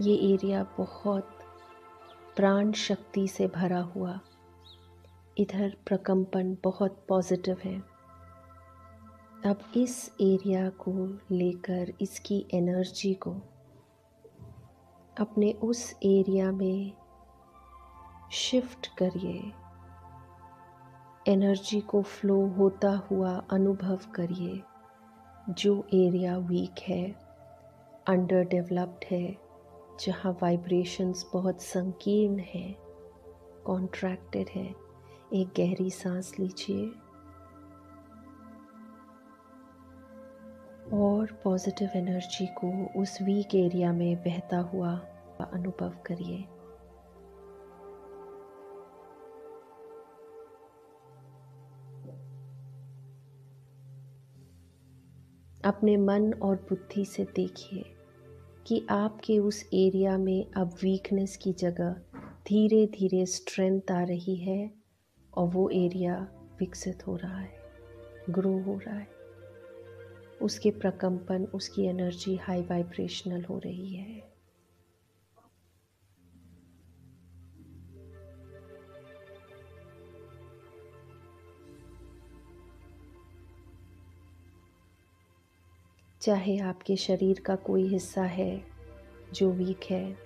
ये एरिया बहुत प्राण शक्ति से भरा हुआ, इधर प्रकंपन बहुत पॉजिटिव है। अब इस एरिया को लेकर इसकी एनर्जी को अपने उस एरिया में शिफ्ट करिए। एनर्जी को फ्लो होता हुआ अनुभव करिए। जो एरिया वीक है, अंडर डेवलप्ड है, जहाँ वाइब्रेशंस बहुत संकीर्ण है, कॉन्ट्रैक्टेड है, एक गहरी सांस लीजिए और पॉजिटिव एनर्जी को उस वीक एरिया में बहता हुआ अनुभव करिए। अपने मन और बुद्धि से देखिए कि आपके उस एरिया में अब वीकनेस की जगह धीरे धीरे स्ट्रेंथ आ रही है और वो एरिया विकसित हो रहा है, ग्रो हो रहा है। उसके प्रकंपन, उसकी एनर्जी हाई वाइब्रेशनल हो रही है। चाहे आपके शरीर का कोई हिस्सा है जो वीक है,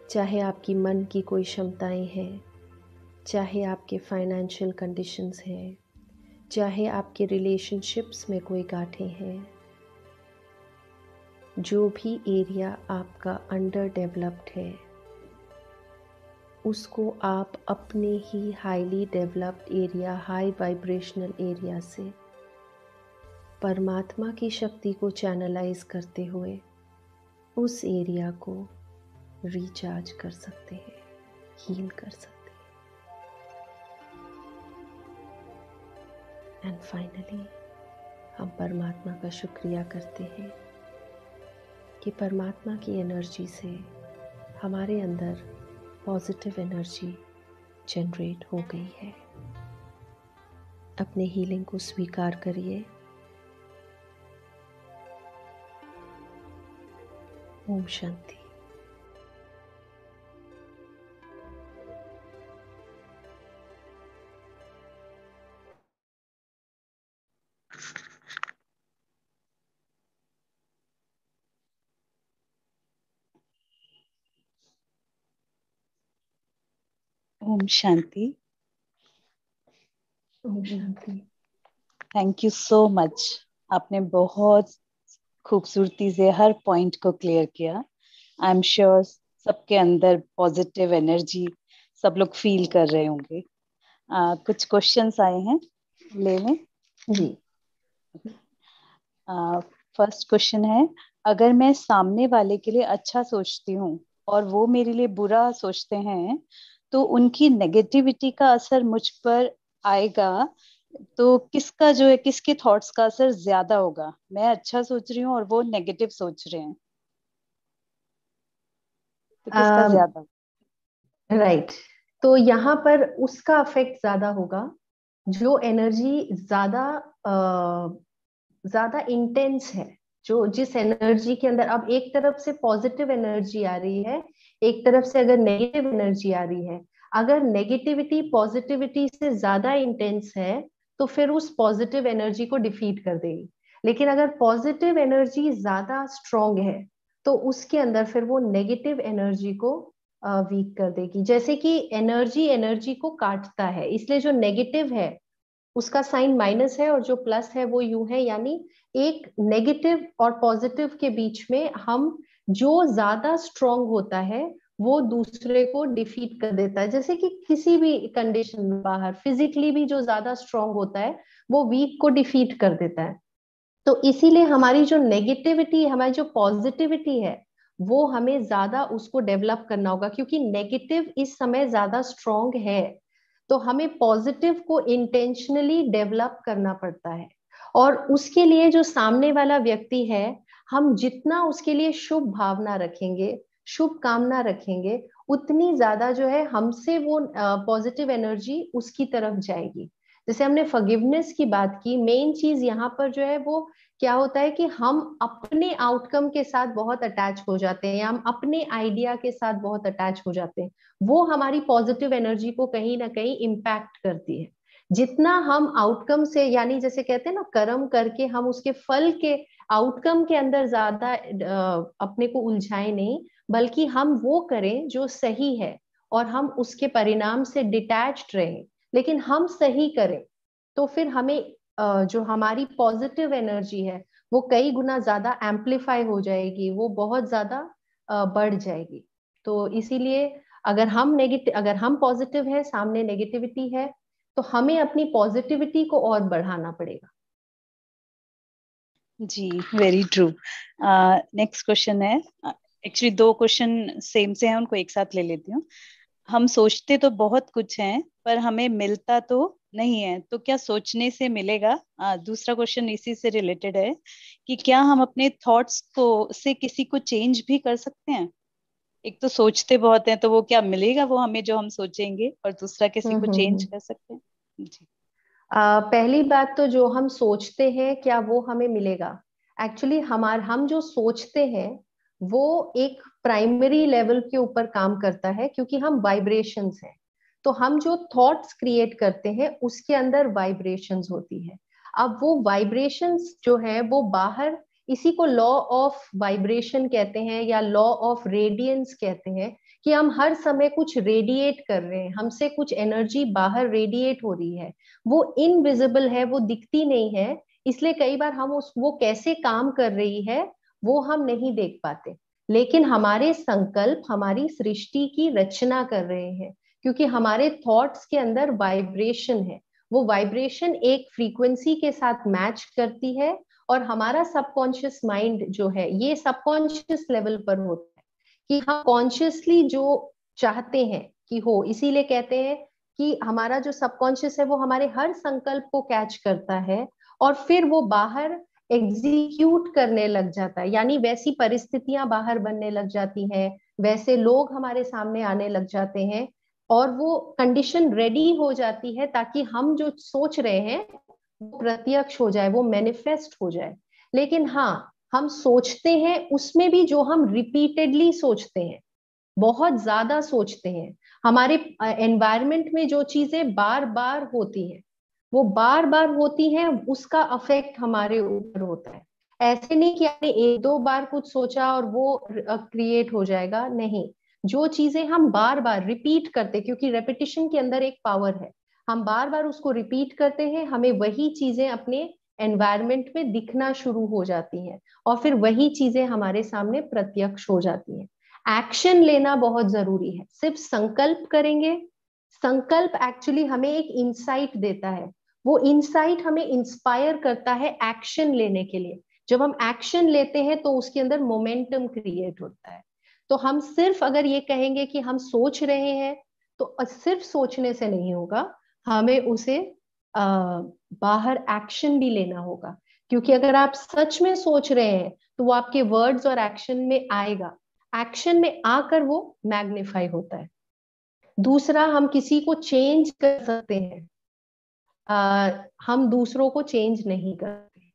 चाहे आपकी मन की कोई क्षमताएं हैं, चाहे आपके फाइनेंशियल कंडीशंस हैं, चाहे आपके रिलेशनशिप्स में कोई गांठें हैं, जो भी एरिया आपका अंडर डेवलप्ड है, उसको आप अपने ही highly developed area, high vibrational area से परमात्मा की शक्ति को चैनलाइज करते हुए उस एरिया को रिचार्ज कर सकते हैं, हील कर सकते हैं। एंड फाइनली हम परमात्मा का शुक्रिया करते हैं कि परमात्मा की एनर्जी से हमारे अंदर पॉजिटिव एनर्जी जनरेट हो गई है। अपने हीलिंग को स्वीकार करिए ओम शांति। ओम शांति। ओम शांति। Thank you so much. आपने बहुत खूबसूरती से हर पॉइंट को क्लियर किया। आई एम श्योर सबके अंदर पॉजिटिव एनर्जी सब लोग फील कर रहे होंगे। कुछ क्वेश्चंस आए हैं, ले लें जी। फर्स्ट क्वेश्चन है, अगर मैं सामने वाले के लिए अच्छा सोचती हूँ और वो मेरे लिए बुरा सोचते हैं तो उनकी नेगेटिविटी का असर मुझ पर आएगा, तो किसका जो है, किसके थॉट्स का असर ज्यादा होगा? मैं अच्छा सोच रही हूँ और वो नेगेटिव सोच रहे हैं, तो किसका ज्यादा? राइट। तो यहाँ पर उसका अफेक्ट ज्यादा होगा जो एनर्जी ज्यादा इंटेंस है, जो जिस एनर्जी के अंदर अब एक तरफ से पॉजिटिव एनर्जी आ रही है, एक तरफ से अगर नेगेटिव एनर्जी आ रही है, अगर नेगेटिविटी पॉजिटिविटी से ज्यादा इंटेंस है तो फिर उस पॉजिटिव एनर्जी को डिफीट कर देगी। लेकिन अगर पॉजिटिव एनर्जी ज्यादा स्ट्रॉन्ग है तो उसके अंदर फिर वो नेगेटिव एनर्जी को वीक कर देगी। जैसे कि एनर्जी एनर्जी को काटता है, इसलिए जो नेगेटिव है उसका साइन माइनस है और जो प्लस है वो यू है। यानी एक नेगेटिव और पॉजिटिव के बीच में हम जो ज्यादा स्ट्रॉन्ग होता है वो दूसरे को डिफीट कर देता है। जैसे कि किसी भी कंडीशन में बाहर फिजिकली भी जो ज्यादा स्ट्रॉन्ग होता है वो वीक को डिफीट कर देता है। तो इसीलिए हमारी जो नेगेटिविटी, हमारी जो पॉजिटिविटी है वो हमें ज्यादा उसको डेवलप करना होगा, क्योंकि नेगेटिव इस समय ज्यादा स्ट्रॉन्ग है। तो हमें पॉजिटिव को इंटेंशनली डेवलप करना पड़ता है। और उसके लिए जो सामने वाला व्यक्ति है, हम जितना उसके लिए शुभ भावना रखेंगे, शुभ कामना रखेंगे, उतनी ज्यादा जो है हमसे वो पॉजिटिव एनर्जी उसकी तरफ जाएगी। जैसे हमने फॉरगिवनेस की बात की, मेन चीज यहाँ पर जो है वो क्या होता है कि हम अपने आउटकम के साथ बहुत अटैच हो जाते हैं या हम अपने आइडिया के साथ बहुत अटैच हो जाते हैं। वो हमारी पॉजिटिव एनर्जी को कहीं ना कहीं इम्पैक्ट करती है। जितना हम आउटकम से, यानी जैसे कहते हैं ना, कर्म करके हम उसके फल के आउटकम के अंदर ज्यादा अपने को उलझाए नहीं, बल्कि हम वो करें जो सही है और हम उसके परिणाम से डिटैच्ड रहें, लेकिन हम सही करें तो फिर हमें जो हमारी पॉजिटिव एनर्जी है वो कई गुना ज्यादा एम्पलीफाई हो जाएगी, वो बहुत ज्यादा बढ़ जाएगी। तो इसीलिए अगर हम पॉजिटिव है, सामने नेगेटिविटी है, तो हमें अपनी पॉजिटिविटी को और बढ़ाना पड़ेगा। जी, वेरी ट्रू। नेक्स्ट क्वेश्चन है, एक्चुअली दो क्वेश्चन सेम से हैं, उनको एक साथ ले लेती हूँ। हम सोचते तो बहुत कुछ हैं पर हमें मिलता तो नहीं है, तो क्या सोचने से मिलेगा? दूसरा क्वेश्चन इसी से रिलेटेड है कि क्या हम अपने थॉट्स को से किसी को चेंज भी कर सकते हैं? एक तो सोचते बहुत हैं तो वो क्या मिलेगा वो हमें जो हम सोचेंगे, और दूसरा किसी को चेंज कर सकते हैं? जी। पहली बात तो जो हम सोचते हैं क्या वो हमें मिलेगा? एक्चुअली हम जो सोचते हैं वो एक प्राइमरी लेवल के ऊपर काम करता है, क्योंकि हम वाइब्रेशंस हैं। तो हम जो थॉट्स क्रिएट करते हैं उसके अंदर वाइब्रेशंस होती है। अब वो वाइब्रेशंस जो है वो बाहर, इसी को लॉ ऑफ वाइब्रेशन कहते हैं या लॉ ऑफ रेडियंस कहते हैं, कि हम हर समय कुछ रेडिएट कर रहे हैं, हमसे कुछ एनर्जी बाहर रेडिएट हो रही है। वो इनविजिबल है, वो दिखती नहीं है, इसलिए कई बार हम वो कैसे काम कर रही है वो हम नहीं देख पाते। लेकिन हमारे संकल्प हमारी सृष्टि की रचना कर रहे हैं, क्योंकि हमारे थॉट्स के अंदर वाइब्रेशन है। वो वाइब्रेशन एक फ्रीक्वेंसी के साथ मैच करती है, और हमारा सबकॉन्शियस माइंड जो है ये सबकॉन्शियस लेवल पर होता है कि हम कॉन्शियसली जो चाहते हैं कि हो, इसीलिए कहते हैं कि हमारा जो सबकॉन्शियस है वो हमारे हर संकल्प को कैच करता है और फिर वो बाहर एग्जीक्यूट करने लग जाता है। यानी वैसी परिस्थितियां बाहर बनने लग जाती हैं, वैसे लोग हमारे सामने आने लग जाते हैं, और वो कंडीशन रेडी हो जाती है ताकि हम जो सोच रहे हैं वो प्रत्यक्ष हो जाए, वो मैनिफेस्ट हो जाए। लेकिन हाँ, हम सोचते हैं, उसमें भी जो हम रिपीटेडली सोचते हैं, बहुत ज्यादा सोचते हैं, हमारे एनवायरमेंट में जो चीजें बार बार होती हैं, वो बार बार होती हैं, उसका अफेक्ट हमारे ऊपर होता है। ऐसे नहीं कि आपने एक दो बार कुछ सोचा और वो क्रिएट हो जाएगा, नहीं। जो चीजें हम बार बार रिपीट करते, क्योंकि रेपिटिशन के अंदर एक पावर है, हम बार बार उसको रिपीट करते हैं, हमें वही चीजें अपने एनवायरमेंट में दिखना शुरू हो जाती हैं, और फिर वही चीजें हमारे सामने प्रत्यक्ष हो जाती हैं। एक्शन लेना बहुत जरूरी है। सिर्फ संकल्प करेंगे, संकल्प एक्चुअली हमें एक इंसाइट देता है, वो इंसाइट हमें इंस्पायर करता है एक्शन लेने के लिए। जब हम एक्शन लेते हैं तो उसके अंदर मोमेंटम क्रिएट होता है। तो हम सिर्फ अगर ये कहेंगे कि हम सोच रहे हैं, तो सिर्फ सोचने से नहीं होगा, हमें उसे बाहर एक्शन भी लेना होगा। क्योंकि अगर आप सच में सोच रहे हैं तो वो आपके वर्ड्स और एक्शन में आएगा, एक्शन में आकर वो मैग्नीफाई होता है। दूसरा, हम किसी को चेंज कर सकते हैं, हम दूसरों को चेंज नहीं करते।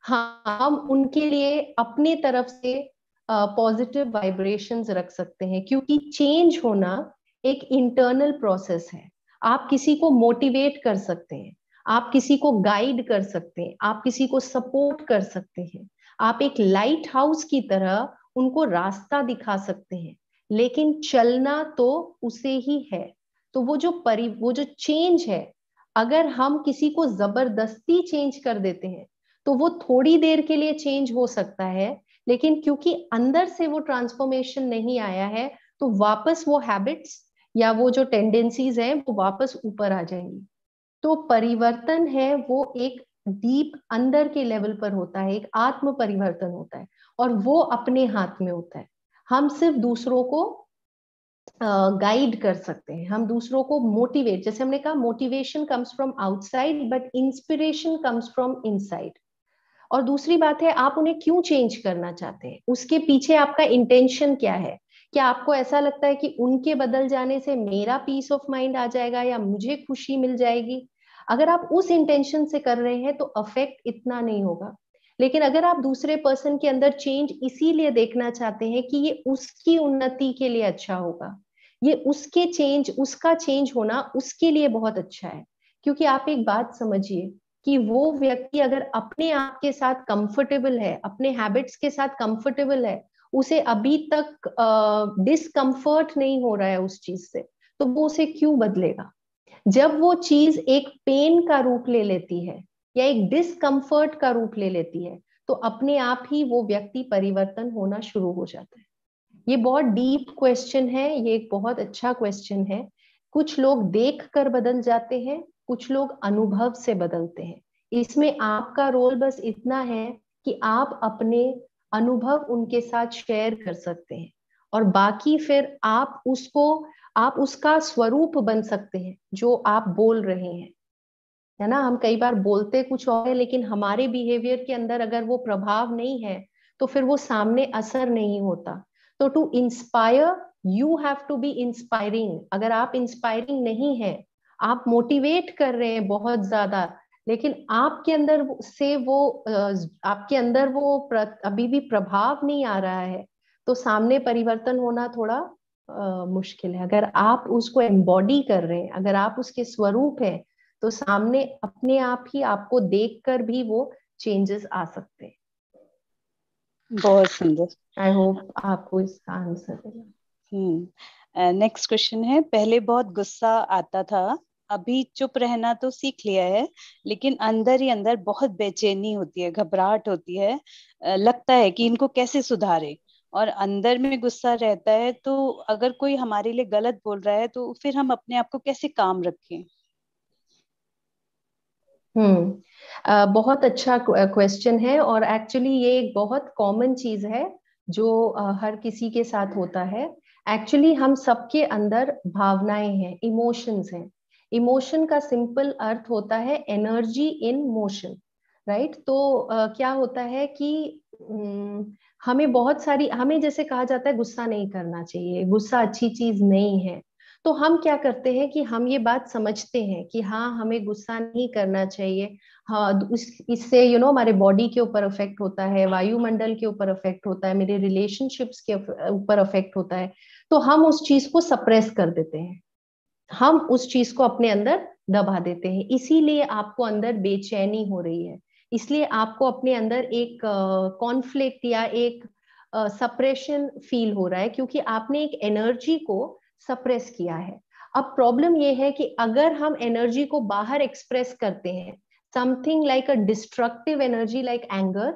हाँ, हम उनके लिए अपनी तरफ से पॉजिटिव वाइब्रेशंस रख सकते हैं, क्योंकि चेंज होना एक इंटरनल प्रोसेस है। आप किसी को मोटिवेट कर सकते हैं, आप किसी को गाइड कर सकते हैं, आप किसी को सपोर्ट कर सकते हैं, आप एक लाइट हाउस की तरह उनको रास्ता दिखा सकते हैं, लेकिन चलना तो उसे ही है। तो वो जो चेंज है, अगर हम किसी को जबरदस्ती चेंज कर देते हैं तो वो थोड़ी देर के लिए चेंज हो सकता है, लेकिन क्योंकि अंदर से वो ट्रांसफॉर्मेशन नहीं आया है, तो वापस वो हैबिट्स या वो जो टेंडेंसीज हैं वो वापस ऊपर आ जाएंगी। तो परिवर्तन है वो एक डीप अंदर के लेवल पर होता है, एक आत्म परिवर्तन होता है, और वो अपने हाथ में होता है। हम सिर्फ दूसरों को गाइड कर सकते हैं, हम दूसरों को मोटिवेट, जैसे हमने कहा motivation comes from outside but inspiration comes from inside. और दूसरी बात है, आप उन्हें क्यों चेंज करना चाहते हैं, उसके पीछे आपका इंटेंशन क्या है। क्या आपको ऐसा लगता है कि उनके बदल जाने से मेरा पीस ऑफ माइंड आ जाएगा या मुझे खुशी मिल जाएगी? अगर आप उस इंटेंशन से कर रहे हैं तो अफेक्ट इतना नहीं होगा। लेकिन अगर आप दूसरे पर्सन के अंदर चेंज इसीलिए देखना चाहते हैं कि ये उसकी उन्नति के लिए अच्छा होगा, ये उसका चेंज होना उसके लिए बहुत अच्छा है। क्योंकि आप एक बात समझिए कि वो व्यक्ति अगर अपने आप के साथ कंफर्टेबल है, अपने हैबिट्स के साथ कंफर्टेबल है, उसे अभी तक डिस्कंफर्ट नहीं हो रहा है उस चीज से, तो वो उसे क्यों बदलेगा? जब वो चीज एक पेन का रूप ले लेती है या एक डिस्कंफर्ट का रूप ले लेती है, तो अपने आप ही वो व्यक्ति परिवर्तन होना शुरू हो जाता है। ये बहुत डीप क्वेश्चन है, ये एक बहुत अच्छा क्वेश्चन है। कुछ लोग देख कर बदल जाते हैं, कुछ लोग अनुभव से बदलते हैं। इसमें आपका रोल बस इतना है कि आप अपने अनुभव उनके साथ शेयर कर सकते हैं, और बाकी फिर आप उसका स्वरूप बन सकते हैं जो आप बोल रहे हैं, है ना। हम कई बार बोलते कुछ और है, लेकिन हमारे बिहेवियर के अंदर अगर वो प्रभाव नहीं है तो फिर वो सामने असर नहीं होता। तो to inspire you have to be inspiring. अगर आप इंस्पायरिंग नहीं है, आप मोटिवेट कर रहे हैं बहुत ज्यादा, लेकिन आपके अंदर वो अभी भी प्रभाव नहीं आ रहा है, तो सामने परिवर्तन होना थोड़ा मुश्किल है। अगर आप उसको एम्बॉडी कर रहे हैं, अगर आप उसके स्वरूप है, तो सामने अपने आप ही आपको देखकर भी वो चेंजेस आ सकते हैं। बहुत सुंदर। आई होप आपको इसका आंसर मिला। नेक्स्ट क्वेश्चन है, पहले बहुत गुस्सा आता था, अभी चुप रहना तो सीख लिया है, लेकिन अंदर ही अंदर बहुत बेचैनी होती है, घबराहट होती है, लगता है कि इनको कैसे सुधारे। और अंदर में गुस्सा रहता है, तो अगर कोई हमारे लिए गलत बोल रहा है तो फिर हम अपने आप को कैसे काम रखें? बहुत अच्छा क्वेश्चन है, और एक्चुअली ये एक बहुत कॉमन चीज है जो हर किसी के साथ होता है। एक्चुअली हम सबके अंदर भावनाएं हैं, इमोशंस हैं। इमोशन का सिंपल अर्थ होता है एनर्जी इन मोशन, राइट। तो क्या होता है कि हमें जैसे कहा जाता है गुस्सा नहीं करना चाहिए, गुस्सा अच्छी चीज नहीं है। तो हम क्या करते हैं कि हम ये बात समझते हैं कि हाँ हमें गुस्सा नहीं करना चाहिए, हाँ इससे हमारे बॉडी के ऊपर अफेक्ट होता है, वायुमंडल के ऊपर अफेक्ट होता है, मेरे रिलेशनशिप्स के ऊपर अफेक्ट होता है, तो हम उस चीज को सप्रेस कर देते हैं, हम उस चीज को अपने अंदर दबा देते हैं। इसीलिए आपको अंदर बेचैनी हो रही है, इसलिए आपको अपने अंदर एक कॉन्फ्लिक्ट या एक सप्रेशन फील हो रहा है, क्योंकि आपने एक एनर्जी को सप्रेस किया है। अब प्रॉब्लम ये है कि अगर हम एनर्जी को बाहर एक्सप्रेस करते हैं, समथिंग लाइक अ डिस्ट्रक्टिव एनर्जी लाइक एंगर,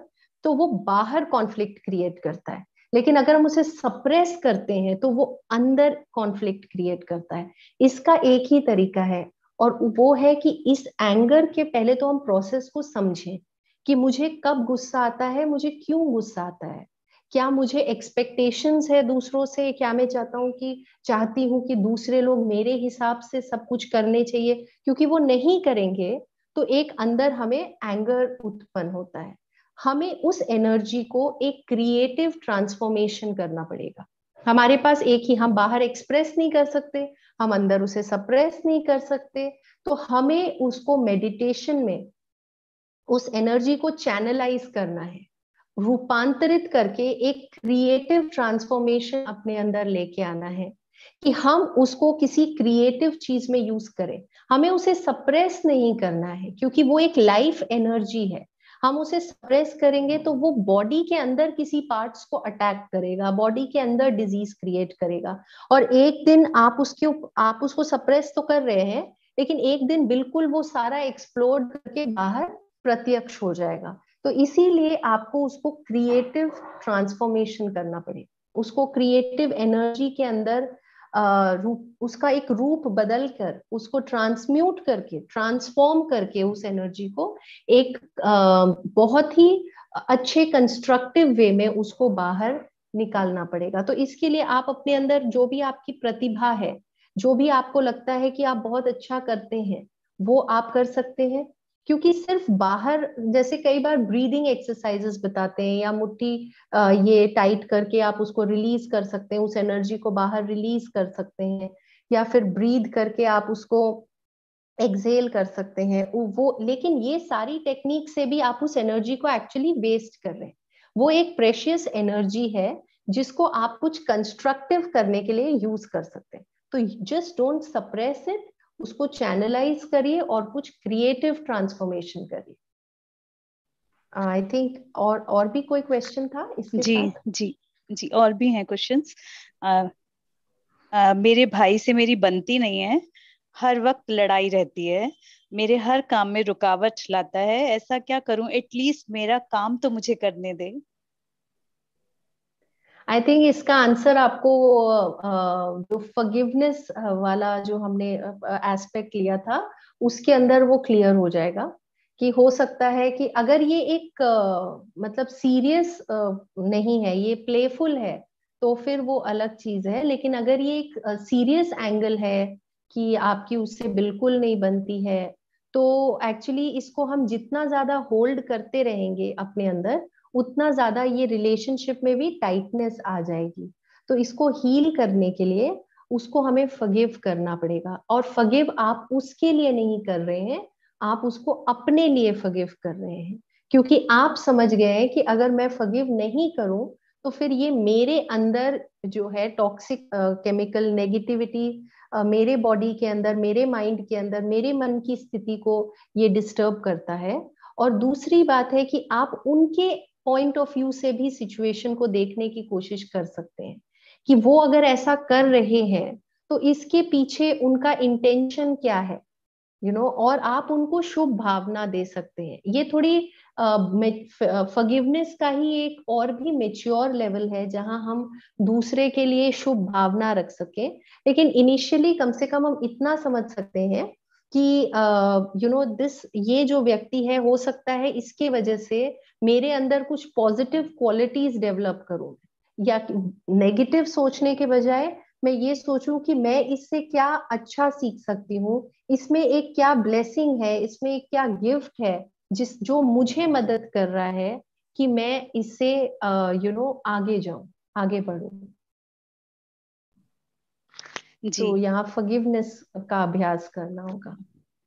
तो वो बाहर कॉन्फ्लिक्ट क्रिएट करता है। लेकिन अगर हम उसे सप्रेस करते हैं तो वो अंदर कॉन्फ्लिक्ट क्रिएट करता है। इसका एक ही तरीका है, और वो है कि इस एंगर के पहले तो हम प्रोसेस को समझें कि मुझे कब गुस्सा आता है, मुझे क्यों गुस्सा आता है, क्या मुझे एक्सपेक्टेशंस है दूसरों से, क्या मैं चाहती हूँ कि दूसरे लोग मेरे हिसाब से सब कुछ करने चाहिए, क्योंकि वो नहीं करेंगे तो एक अंदर हमें एंगर उत्पन्न होता है। हमें उस एनर्जी को एक क्रिएटिव ट्रांसफॉर्मेशन करना पड़ेगा। हमारे पास एक ही, हम बाहर एक्सप्रेस नहीं कर सकते, हम अंदर उसे सप्रेस नहीं कर सकते, तो हमें उसको मेडिटेशन में उस एनर्जी को चैनलाइज करना है, रूपांतरित करके एक क्रिएटिव ट्रांसफॉर्मेशन अपने अंदर लेके आना है कि हम उसको किसी क्रिएटिव चीज में यूज करें। हमें उसे सप्रेस नहीं करना है, क्योंकि वो एक लाइफ एनर्जी है। हम उसे सप्रेस करेंगे तो वो बॉडी के अंदर किसी पार्ट्स को अटैक करेगा, बॉडी के अंदर डिजीज क्रिएट करेगा, और एक दिन आप उसको सप्रेस तो कर रहे हैं, लेकिन एक दिन बिल्कुल वो सारा एक्सप्लोड करके बाहर प्रत्यक्ष हो जाएगा। तो इसीलिए आपको उसको क्रिएटिव ट्रांसफॉर्मेशन करना पड़ेगा, उसको क्रिएटिव एनर्जी के अंदर उसका एक रूप बदल कर, उसको ट्रांसम्यूट करके, ट्रांसफॉर्म करके उस एनर्जी को एक बहुत ही अच्छे कंस्ट्रक्टिव वे में उसको बाहर निकालना पड़ेगा। तो इसके लिए आप अपने अंदर जो भी आपकी प्रतिभा है, जो भी आपको लगता है कि आप बहुत अच्छा करते हैं, वो आप कर सकते हैं। क्योंकि सिर्फ बाहर, जैसे कई बार ब्रीदिंग एक्सरसाइजेस बताते हैं, या मुट्ठी ये टाइट करके आप उसको रिलीज कर सकते हैं, उस एनर्जी को बाहर रिलीज कर सकते हैं, या फिर ब्रीद करके आप उसको एक्सेल कर सकते हैं वो। लेकिन ये सारी टेक्निक से भी आप उस एनर्जी को एक्चुअली वेस्ट कर रहे हैं। वो एक प्रेशियस एनर्जी है जिसको आप कुछ कंस्ट्रक्टिव करने के लिए यूज कर सकते हैं। तो जस्ट डोंट सप्रेस इट, उसको चैनलाइज करिए और कुछ क्रिएटिव ट्रांसफॉर्मेशन करिए। आई थिंक और भी कोई क्वेश्चन था इसके जी साथ? जी जी, और भी हैं क्वेश्चंस। मेरे भाई से मेरी बनती नहीं है, हर वक्त लड़ाई रहती है, मेरे हर काम में रुकावट लाता है, ऐसा क्या करूं, एटलीस्ट मेरा काम तो मुझे करने दे। आई थिंक इसका आंसर आपको जो फॉरगिवनेस वाला जो हमने एस्पेक्ट लिया था, उसके अंदर वो क्लियर हो जाएगा। कि हो सकता है कि अगर ये एक मतलब सीरियस नहीं है, ये प्लेफुल है, तो फिर वो अलग चीज है। लेकिन अगर ये एक सीरियस एंगल है कि आपकी उससे बिल्कुल नहीं बनती है, तो एक्चुअली इसको हम जितना ज्यादा होल्ड करते रहेंगे अपने अंदर, उतना ज्यादा ये रिलेशनशिप में भी टाइटनेस आ जाएगी। तो इसको हील करने के लिए उसको हमें फॉरगिव करना पड़ेगा। और फॉरगिव आप उसके लिए नहीं कर रहे हैं, आप उसको अपने लिए फॉरगिव कर रहे हैं, क्योंकि आप समझ गए हैं कि अगर मैं फॉरगिव नहीं करूं तो फिर ये मेरे अंदर जो है टॉक्सिक केमिकल नेगेटिविटी, मेरे बॉडी के अंदर, मेरे माइंड के अंदर, मेरे मन की स्थिति को ये डिस्टर्ब करता है। और दूसरी बात है कि आप उनके पॉइंट ऑफ व्यू से भी सिचुएशन को देखने की कोशिश कर सकते हैं कि वो अगर ऐसा कर रहे हैं तो इसके पीछे उनका इंटेंशन क्या है, और आप उनको शुभ भावना दे सकते हैं। ये थोड़ी फॉरगिवनेस का ही एक और भी मेच्योर लेवल है, जहां हम दूसरे के लिए शुभ भावना रख सकें। लेकिन इनिशियली कम से कम हम इतना समझ सकते हैं कि ये जो व्यक्ति है, हो सकता है इसके वजह से मेरे अंदर कुछ पॉजिटिव क्वालिटीज डेवलप करूं, या नेगेटिव सोचने के बजाय मैं ये सोचूं कि मैं इससे क्या अच्छा सीख सकती हूँ, इसमें एक क्या ब्लेसिंग है, इसमें एक क्या गिफ्ट है जो मुझे मदद कर रहा है कि मैं इससे आगे जाऊं, आगे बढ़ूं। जी तो यहाँ फॉरगिवनेस का अभ्यास करना होगा।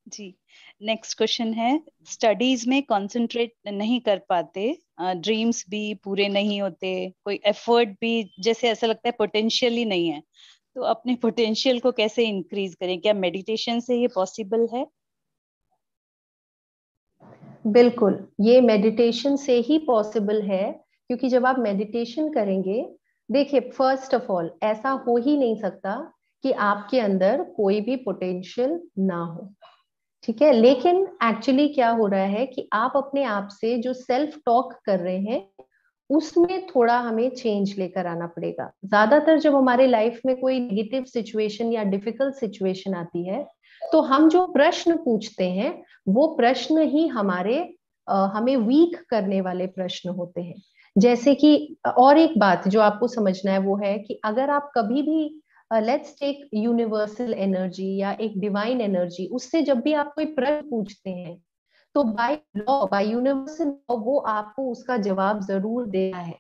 जी। नेक्स्ट क्वेश्चन है, स्टडीज में कंसंट्रेट नहीं कर पाते, ड्रीम्स भी पूरे नहीं होते, कोई एफर्ट भी जैसे ऐसा लगता है पोटेंशियल ही नहीं है, तो अपने पोटेंशियल को कैसे इंक्रीज करें? क्या मेडिटेशन से ये पॉसिबल है? बिल्कुल, ये मेडिटेशन से ही पॉसिबल है, क्योंकि जब आप मेडिटेशन करेंगे, देखिए फर्स्ट ऑफ ऑल ऐसा हो ही नहीं सकता कि आपके अंदर कोई भी पोटेंशियल ना हो, ठीक है। लेकिन एक्चुअली क्या हो रहा है कि आप अपने आप से जो सेल्फ टॉक कर रहे हैं उसमें थोड़ा हमें चेंज लेकर आना पड़ेगा। ज्यादातर जब हमारे लाइफ में कोई नेगेटिव सिचुएशन या डिफिकल्ट सिचुएशन आती है, तो हम जो प्रश्न पूछते हैं वो प्रश्न ही हमें वीक करने वाले प्रश्न होते हैं। जैसे कि और एक बात जो आपको समझना है वो है कि अगर आप कभी भी लेट्स टेक यूनिवर्सल एनर्जी या एक डिवाइन एनर्जी, उससे जब भी आप कोई प्रश्न पूछते हैं तो by law, bye universal law, वो आपको उसका जवाब जरूर देना है,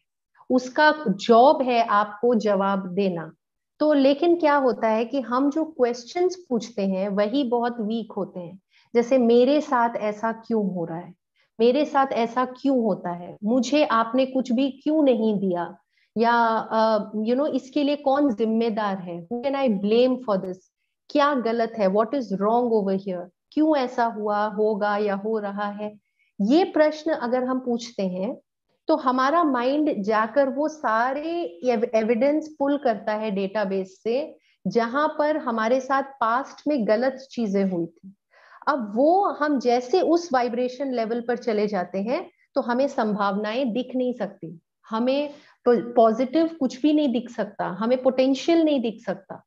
उसका जॉब है आपको जवाब देना। तो लेकिन क्या होता है कि हम जो क्वेश्चंस पूछते हैं वही बहुत वीक होते हैं। जैसे मेरे साथ ऐसा क्यों हो रहा है, मेरे साथ ऐसा क्यों होता है, मुझे आपने कुछ भी क्यों नहीं दिया, या इसके लिए कौन जिम्मेदार है, who can I blame for this, क्या गलत है, what is wrong over here, क्यों ऐसा हुआ, होगा या हो रहा है। ये प्रश्न अगर हम पूछते हैं तो हमारा माइंड जाकर वो सारे एविडेंस पुल करता है डेटाबेस से, जहां पर हमारे साथ पास्ट में गलत चीजें हुई थी। अब वो हम जैसे उस वाइब्रेशन लेवल पर चले जाते हैं तो हमें संभावनाएं दिख नहीं सकती, हमें पॉजिटिव कुछ भी नहीं दिख सकता, हमें पोटेंशियल नहीं दिख सकता।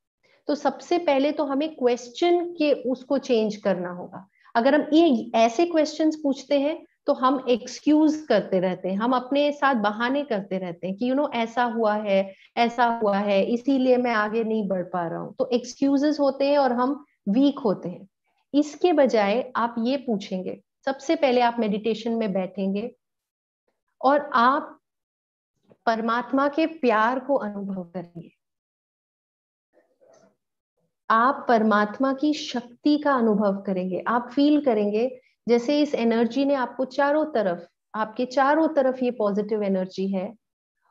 तो सबसे पहले तो हमें क्वेश्चन के उसको चेंज करना होगा। अगर हम ये ऐसे क्वेश्चंस पूछते हैं तो हम एक्सक्यूज करते रहते हैं, हम अपने साथ बहाने करते रहते हैं कि ऐसा हुआ है इसीलिए मैं आगे नहीं बढ़ पा रहा हूं, तो एक्सक्यूजेस होते हैं और हम वीक होते हैं। इसके बजाय आप ये पूछेंगे, सबसे पहले आप मेडिटेशन में बैठेंगे और आप परमात्मा के प्यार को अनुभव करेंगे, आप परमात्मा की शक्ति का अनुभव करेंगे, आप फील करेंगे जैसे इस एनर्जी ने आपको आपके चारों तरफ ये पॉजिटिव एनर्जी है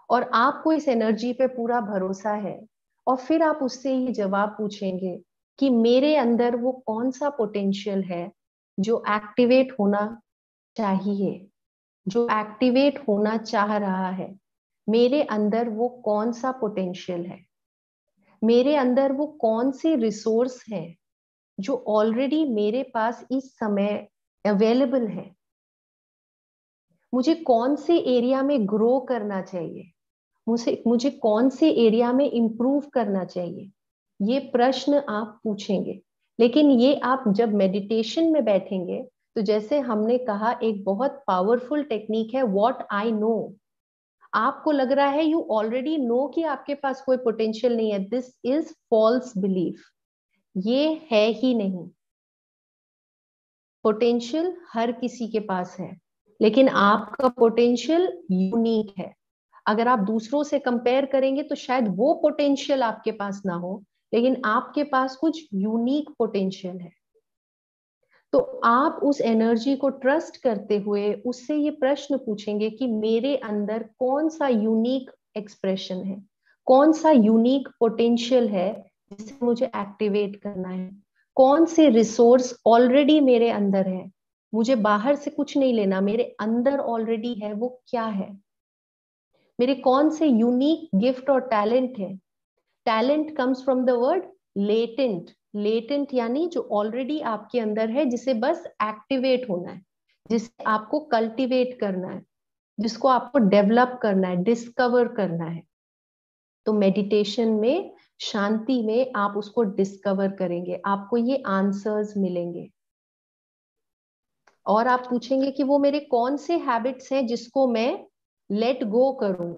और आपको इस एनर्जी पे पूरा भरोसा है। और फिर आप उससे ये जवाब पूछेंगे कि मेरे अंदर वो कौन सा पोटेंशियल है जो एक्टिवेट होना चाहिए, जो एक्टिवेट होना चाह रहा है, मेरे अंदर वो कौन सा पोटेंशियल है, मेरे अंदर वो कौन से रिसोर्स हैं जो ऑलरेडी मेरे पास इस समय अवेलेबल है, मुझे कौन से एरिया में ग्रो करना चाहिए, मुझे कौन से एरिया में इंप्रूव करना चाहिए। ये प्रश्न आप पूछेंगे। लेकिन ये आप जब मेडिटेशन में बैठेंगे तो जैसे हमने कहा, एक बहुत पावरफुल टेक्निक है व्हाट आई नो। आपको लग रहा है यू ऑलरेडी नो कि आपके पास कोई पोटेंशियल नहीं है, दिस इज फॉल्स बिलीफ, ये है ही नहीं। पोटेंशियल हर किसी के पास है, लेकिन आपका पोटेंशियल यूनिक है। अगर आप दूसरों से कंपेयर करेंगे तो शायद वो पोटेंशियल आपके पास ना हो, लेकिन आपके पास कुछ यूनिक पोटेंशियल है। तो आप उस एनर्जी को ट्रस्ट करते हुए उससे ये प्रश्न पूछेंगे कि मेरे अंदर कौन सा यूनिक एक्सप्रेशन है, कौन सा यूनिक पोटेंशियल है जिसे मुझे एक्टिवेट करना है, कौन से रिसोर्स ऑलरेडी मेरे अंदर है, मुझे बाहर से कुछ नहीं लेना, मेरे अंदर ऑलरेडी है, वो क्या है, मेरे कौन से यूनिक गिफ्ट और टैलेंट है। Talent comes from the word latent, latent यानी जो ऑलरेडी आपके अंदर है, जिसे बस एक्टिवेट होना है, जिसे आपको कल्टीवेट करना है, जिसको आपको डेवलप करना है, डिस्कवर करना है। तो मेडिटेशन में, शांति में आप उसको डिस्कवर करेंगे, आपको ये आंसर्स मिलेंगे। और आप पूछेंगे कि वो मेरे कौन से हैबिट्स हैं जिसको मैं लेट गो करूं,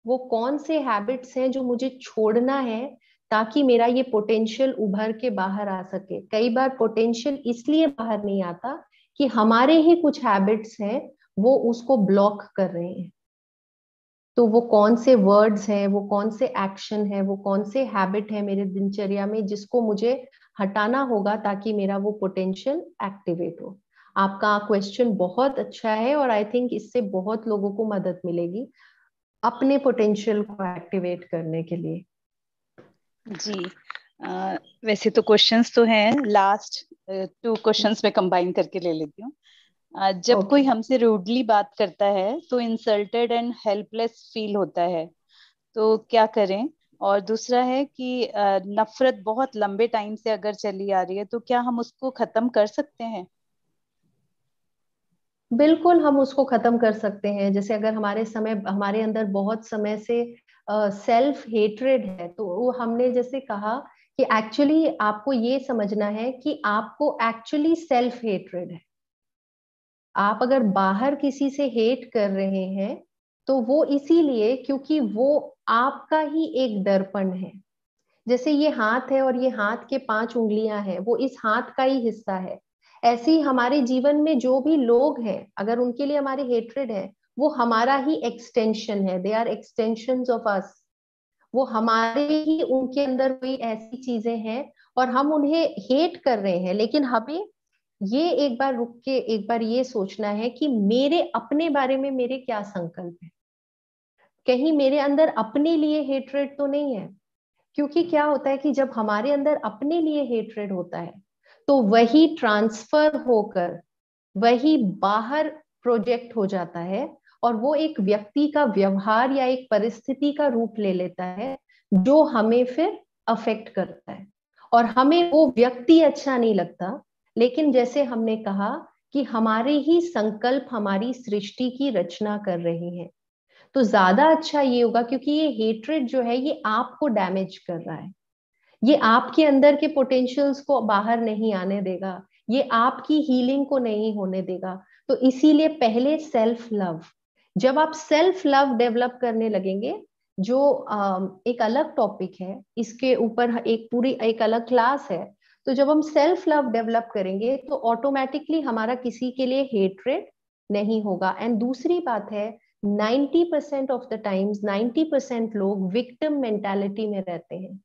वो कौन से हैबिट्स हैं जो मुझे छोड़ना है ताकि मेरा ये पोटेंशियल उभर के बाहर आ सके। कई बार पोटेंशियल इसलिए बाहर नहीं आता कि हमारे ही कुछ हैबिट्स हैं वो उसको ब्लॉक कर रहे हैं। तो वो कौन से वर्ड्स हैं, वो कौन से एक्शन है, वो कौन से हैबिट है मेरे दिनचर्या में जिसको मुझे हटाना होगा ताकि मेरा वो पोटेंशियल एक्टिवेट हो। आपका क्वेश्चन बहुत अच्छा है और आई थिंक इससे बहुत लोगों को मदद मिलेगी अपने पोटेंशियल को एक्टिवेट करने के लिए। जी, वैसे तो क्वेश्चंस तो हैं, लास्ट 2 क्वेश्चंस में कंबाइन करके ले लेती हूँ। जब कोई हमसे रूडली बात करता है तो इंसल्टेड एंड हेल्पलेस फील होता है, तो क्या करें? और दूसरा है कि नफरत बहुत लंबे टाइम से अगर चली आ रही है तो क्या हम उसको खत्म कर सकते हैं? बिल्कुल हम उसको खत्म कर सकते हैं। जैसे अगर हमारे अंदर बहुत समय से सेल्फ हेट्रेड है, तो वो हमने जैसे कहा कि एक्चुअली आपको ये समझना है कि आपको एक्चुअली सेल्फ हेट्रेड है। आप अगर बाहर किसी से हेट कर रहे हैं तो वो इसीलिए क्योंकि वो आपका ही एक दर्पण है। जैसे ये हाथ है और ये हाथ के 5 उंगलियां हैं, वो इस हाथ का ही हिस्सा है। ऐसे ही हमारे जीवन में जो भी लोग हैं, अगर उनके लिए हमारे हेट्रेड है, वो हमारा ही एक्सटेंशन है। They are extensions of us. वो हमारे ही उनके अंदर कोई ऐसी चीजें हैं और हम उन्हें हेट कर रहे हैं। लेकिन हमें ये एक बार रुक के एक बार ये सोचना है कि मेरे अपने बारे में मेरे क्या संकल्प है। कहीं मेरे अंदर अपने लिए हेट्रेड तो नहीं है? क्योंकि क्या होता है कि जब हमारे अंदर अपने लिए हेट्रेड होता है तो वही ट्रांसफर होकर वही बाहर प्रोजेक्ट हो जाता है और वो एक व्यक्ति का व्यवहार या एक परिस्थिति का रूप ले लेता है जो हमें फिर अफेक्ट करता है। और हमें वो व्यक्ति अच्छा नहीं लगता, लेकिन जैसे हमने कहा कि हमारे ही संकल्प हमारी सृष्टि की रचना कर रहे हैं, तो ज्यादा अच्छा ये होगा। क्योंकि ये हेट्रेड जो है ये आपको डैमेज कर रहा है, ये आपके अंदर के पोटेंशियल्स को बाहर नहीं आने देगा, ये आपकी हीलिंग को नहीं होने देगा। तो इसीलिए पहले सेल्फ लव। जब आप सेल्फ लव डेवलप करने लगेंगे, जो एक अलग टॉपिक है, इसके ऊपर एक अलग क्लास है। तो जब हम सेल्फ लव डेवलप करेंगे तो ऑटोमेटिकली हमारा किसी के लिए हेट्रेड नहीं होगा। एंड दूसरी बात है, 90% ऑफ द टाइम्स 90% लोग विक्टिम मेंटालिटी में रहते हैं।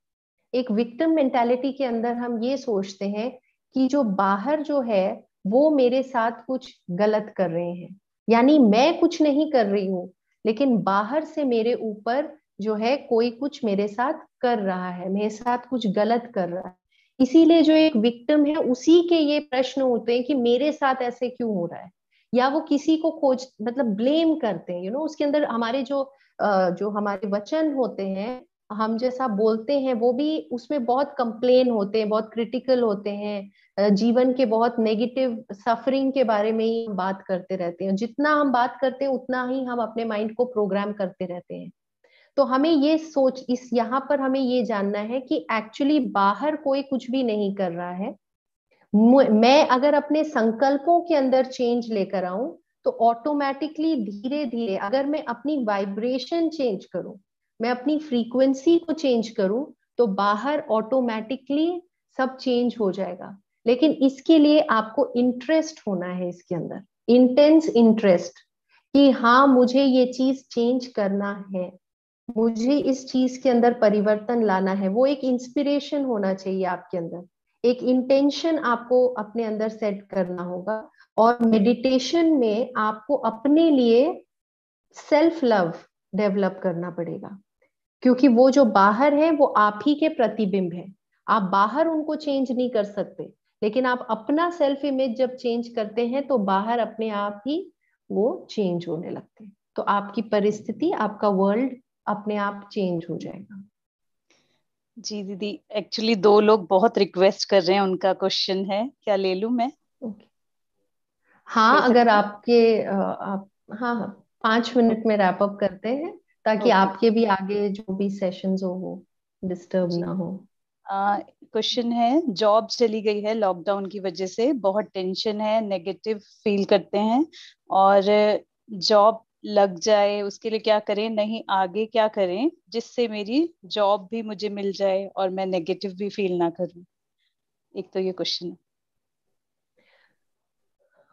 एक विक्टिम मेंटालिटी के अंदर हम ये सोचते हैं कि जो बाहर जो है वो मेरे साथ कुछ गलत कर रहे हैं, यानी मैं कुछ नहीं कर रही हूँ, लेकिन बाहर से मेरे ऊपर जो है कोई कुछ मेरे साथ कर रहा है, मेरे साथ कुछ गलत कर रहा है। इसीलिए जो एक विक्टिम है उसी के ये प्रश्न होते हैं कि मेरे साथ ऐसे क्यों हो रहा है, या वो किसी को खोज मतलब ब्लेम करते हैं। उसके अंदर हमारे जो हमारे वचन होते हैं, हम जैसा बोलते हैं वो भी उसमें बहुत कंप्लेन होते हैं, बहुत क्रिटिकल होते हैं। जीवन के बहुत नेगेटिव सफरिंग के बारे में ही हम बात करते रहते हैं। जितना हम बात करते हैं उतना ही हम अपने माइंड को प्रोग्राम करते रहते हैं। तो हमें ये सोच इस यहाँ पर हमें ये जानना है कि एक्चुअली बाहर कोई कुछ भी नहीं कर रहा है। मैं अगर अपने संकल्पों के अंदर चेंज लेकर आऊं तो ऑटोमेटिकली धीरे धीरे अगर मैं अपनी वाइब्रेशन चेंज करूं, मैं अपनी फ्रीक्वेंसी को चेंज करूं, तो बाहर ऑटोमेटिकली सब चेंज हो जाएगा। लेकिन इसके लिए आपको इंटरेस्ट होना है इसके अंदर, इंटेंस इंटरेस्ट, कि हाँ मुझे ये चीज चेंज करना है, मुझे इस चीज के अंदर परिवर्तन लाना है। वो एक इंस्पिरेशन होना चाहिए आपके अंदर, एक इंटेंशन आपको अपने अंदर सेट करना होगा। और मेडिटेशन में आपको अपने लिए सेल्फ लव डेवलप करना पड़ेगा, क्योंकि वो जो बाहर है वो आप ही के प्रतिबिंब है। आप बाहर उनको चेंज नहीं कर सकते, लेकिन आप अपना सेल्फ इमेज जब चेंज करते हैं तो बाहर अपने आप ही वो चेंज होने लगते हैं। तो आपकी परिस्थिति, आपका वर्ल्ड अपने आप चेंज हो जाएगा। जी दीदी, एक्चुअली 2 लोग बहुत रिक्वेस्ट कर रहे हैं, उनका क्वेश्चन है, क्या ले लूं मैं? ओके, हाँ ले अगर सकती हूँ? आपके आप, हाँ हाँ, 5 मिनट में रैप अप करते हैं ताकि ओके। आपके भी आगे जो भी सेशंस हो वो डिस्टर्ब जी, ना हो। क्वेश्चन है, जॉब चली गई है लॉकडाउन की वजह से, बहुत टेंशन है, नेगेटिव फील करते हैं, और जॉब लग जाए उसके लिए क्या करें, नहीं आगे क्या करें जिससे मेरी जॉब भी मुझे मिल जाए और मैं नेगेटिव भी फील ना करूं? एक तो ये क्वेश्चन है।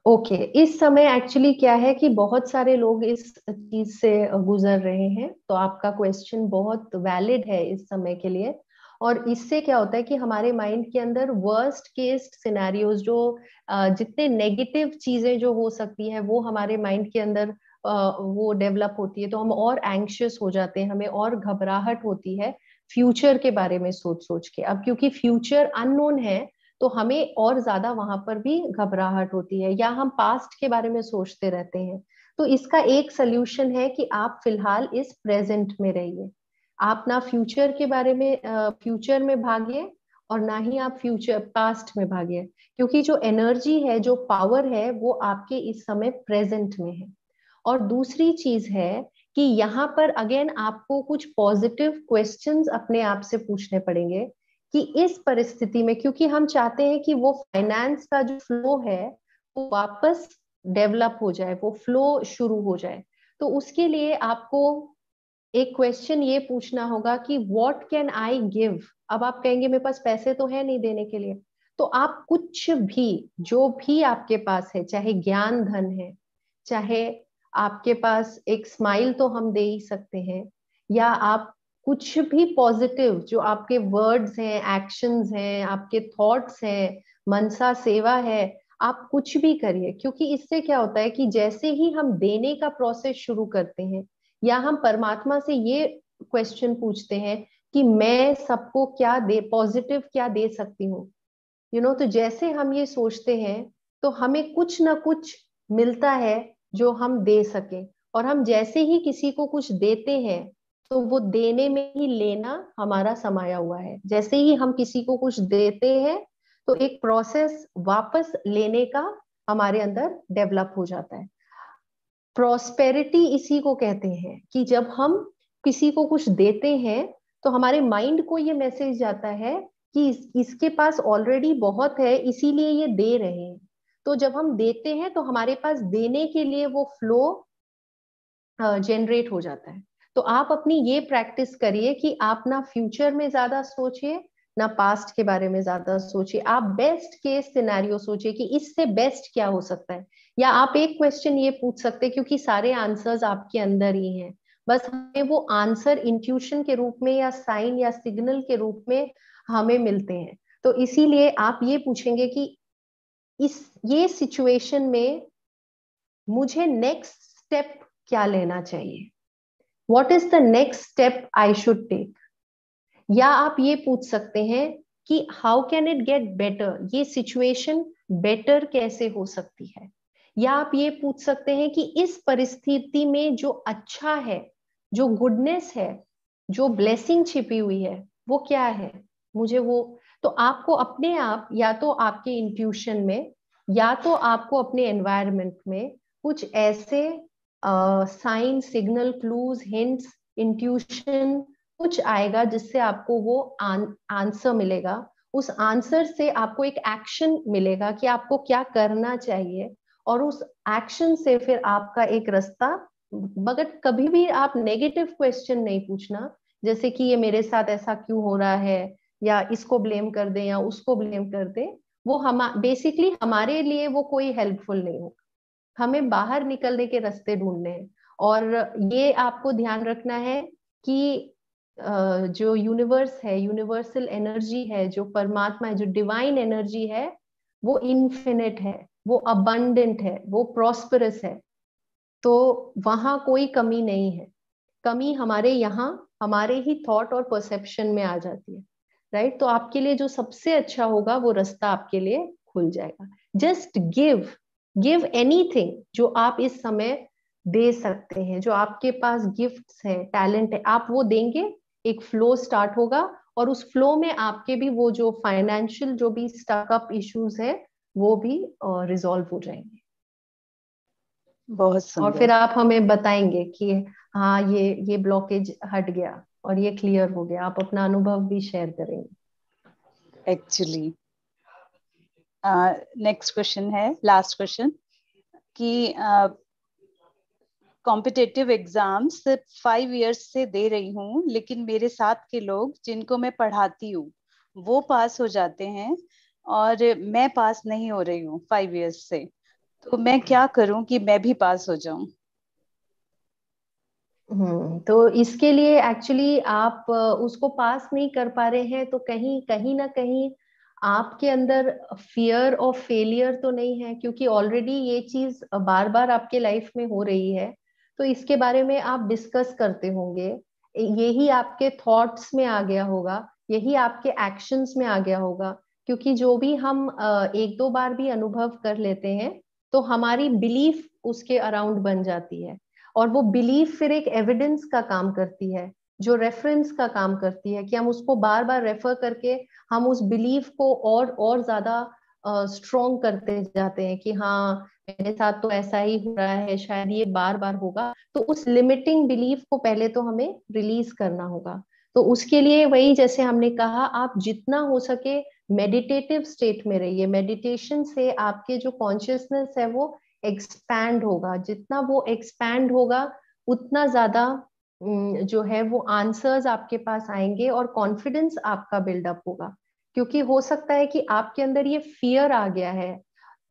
ओके इस समय एक्चुअली क्या है कि बहुत सारे लोग इस चीज से गुजर रहे हैं, तो आपका क्वेश्चन बहुत वैलिड है इस समय के लिए। और इससे क्या होता है कि हमारे माइंड के अंदर वर्स्ट केस सिनेरियोज जो जितने नेगेटिव चीजें जो हो सकती हैं वो हमारे माइंड के अंदर वो डेवलप होती है, तो हम और एंग्शियस हो जाते हैं, हमें और घबराहट होती है फ्यूचर के बारे में सोच सोच के। अब क्योंकि फ्यूचर अननोन है तो हमें और ज्यादा वहां पर भी घबराहट होती है, या हम पास्ट के बारे में सोचते रहते हैं। तो इसका एक सोल्यूशन है कि आप फिलहाल इस प्रेजेंट में रहिए। आप ना फ्यूचर के बारे में फ्यूचर में भागिए और ना ही आप फ्यूचर पास्ट में भागिए, क्योंकि जो एनर्जी है, जो पावर है, वो आपके इस समय प्रेजेंट में है। और दूसरी चीज है कि यहाँ पर अगेन आपको कुछ पॉजिटिव क्वेश्चंस अपने आप से पूछने पड़ेंगे कि इस परिस्थिति में, क्योंकि हम चाहते हैं कि वो फाइनेंस का जो फ्लो है वो वापस डेवलप हो जाए, वो फ्लो शुरू हो जाए। तो उसके लिए आपको एक क्वेश्चन ये पूछना होगा कि व्हाट कैन आई गिव। अब आप कहेंगे मेरे पास पैसे तो है नहीं देने के लिए, तो आप कुछ भी, जो भी आपके पास है, चाहे ज्ञान धन है, चाहे आपके पास एक स्माइल तो हम दे ही सकते हैं, या आप कुछ भी पॉजिटिव जो आपके वर्ड्स हैं, एक्शंस हैं, आपके थॉट्स हैं, मनसा सेवा है, आप कुछ भी करिए। क्योंकि इससे क्या होता है कि जैसे ही हम देने का प्रोसेस शुरू करते हैं, या हम परमात्मा से ये क्वेश्चन पूछते हैं कि मैं सबको क्या दे, पॉजिटिव क्या दे सकती हूँ, तो जैसे हम ये सोचते हैं तो हमें कुछ ना कुछ मिलता है जो हम दे सके। और हम जैसे ही किसी को कुछ देते हैं तो वो देने में ही लेना हमारा समाया हुआ है। जैसे ही हम किसी को कुछ देते हैं तो एक प्रोसेस वापस लेने का हमारे अंदर डेवलप हो जाता है। प्रॉस्पेरिटी इसी को कहते हैं कि जब हम किसी को कुछ देते हैं तो हमारे माइंड को ये मैसेज जाता है कि इसके पास ऑलरेडी बहुत है, इसीलिए ये दे रहे हैं। तो जब हम देते हैं तो हमारे पास देने के लिए वो फ्लो जनरेट हो जाता है। तो आप अपनी ये प्रैक्टिस करिए कि आप ना फ्यूचर में ज्यादा सोचिए, ना पास्ट के बारे में ज्यादा सोचिए। आप बेस्ट केस सिनेरियो सोचिए कि इससे बेस्ट क्या हो सकता है। या आप एक क्वेश्चन ये पूछ सकते हैं, क्योंकि सारे आंसर्स आपके अंदर ही हैं, बस हमें वो आंसर इंट्यूशन के रूप में या साइन या सिग्नल के रूप में हमें मिलते हैं। तो इसीलिए आप ये पूछेंगे कि ये सिचुएशन में मुझे नेक्स्ट स्टेप क्या लेना चाहिए, what is the next step I should take. या आप ये पूछ सकते हैं कि how can it get better, ये सिचुएशन बेटर कैसे हो सकती है। या आप ये पूछ सकते हैं कि इस परिस्थिति में जो अच्छा है, जो गुडनेस है, जो ब्लेसिंग छिपी हुई है, वो क्या है, मुझे वो। तो आपको अपने आप, या तो आपके इंट्यूशन में, या तो आपको अपने एनवायरनमेंट में कुछ ऐसे sign, signal, clues, hints, intuition कुछ आएगा जिससे आपको वो आंसर मिलेगा। उस आंसर से आपको एक एक्शन मिलेगा कि आपको क्या करना चाहिए, और उस एक्शन से फिर आपका एक रास्ता। मगर कभी भी आप नेगेटिव क्वेश्चन नहीं पूछना, जैसे कि ये मेरे साथ ऐसा क्यों हो रहा है, या इसको ब्लेम कर दे या उसको ब्लेम कर दे। वो हम बेसिकली हमारे लिए वो कोई हेल्पफुल नहीं होगा। हमें बाहर निकलने के रास्ते ढूंढने हैं। और ये आपको ध्यान रखना है कि जो यूनिवर्स है, यूनिवर्सल एनर्जी है, जो परमात्मा है, जो डिवाइन एनर्जी है, वो इन्फिनिट है, वो अबंडेंट है, वो प्रॉस्परस है। तो वहां कोई कमी नहीं है। कमी हमारे यहाँ, हमारे ही थॉट और परसेप्शन में आ जाती है, राइट। तो आपके लिए जो सबसे अच्छा होगा वो रास्ता आपके लिए खुल जाएगा। जस्ट गिव एनीथिंग जो आप इस समय दे सकते हैं, जो आपके पास गिफ्ट्स है, टैलेंट है, आप वो देंगे, एक फ्लो स्टार्ट होगा। और उस फ्लो में आपके भी वो जो फाइनेंशियल जो भी स्टकअप इश्यूज है वो भी रिजॉल्व हो जाएंगे। बहुत और फिर सुंदर। आप हमें बताएंगे कि हाँ ये ब्लॉकेज हट गया और ये क्लियर हो गया। आप अपना अनुभव भी शेयर करेंगे। एक्चुअली नेक्स्ट क्वेश्चन है, लास्ट क्वेश्चन, कि कॉम्पिटिटिव एग्जाम सिर्फ 5 इयर्स से दे रही हूँ, लेकिन मेरे साथ के लोग जिनको मैं पढ़ाती हूँ वो पास हो जाते हैं और मैं पास नहीं हो रही हूँ 5 इयर्स से। तो मैं क्या करूं कि मैं भी पास हो जाऊं? तो इसके लिए एक्चुअली आप उसको पास नहीं कर पा रहे हैं, तो कहीं कहीं ना कहीं आपके अंदर फियर ऑफ फेलियर तो नहीं है, क्योंकि ऑलरेडी ये चीज बार बार आपके लाइफ में हो रही है। तो इसके बारे में आप डिस्कस करते होंगे, यही आपके थॉट्स में आ गया होगा, यही आपके एक्शंस में आ गया होगा। क्योंकि जो भी हम एक दो बार भी अनुभव कर लेते हैं, तो हमारी बिलीफ उसके अराउंड बन जाती है, और वो बिलीफ फिर एक एविडेंस का काम करती है, जो रेफरेंस का काम करती है, कि हम उसको बार बार रेफर करके हम उस बिलीफ को और ज्यादा स्ट्रॉन्ग करते जाते हैं कि हाँ, मेरे साथ तो ऐसा ही हो रहा है, शायद ये बार बार होगा। तो उस लिमिटिंग बिलीफ को पहले तो हमें रिलीज करना होगा। तो उसके लिए वही, जैसे हमने कहा, आप जितना हो सके मेडिटेटिव स्टेट में रहिए। मेडिटेशन से आपके जो कॉन्शियसनेस है वो एक्सपैंड होगा। जितना वो एक्सपैंड होगा, उतना ज्यादा जो है वो आंसर्स आपके पास आएंगे और कॉन्फिडेंस आपका बिल्डअप होगा। क्योंकि हो सकता है कि आपके अंदर ये फियर आ गया है,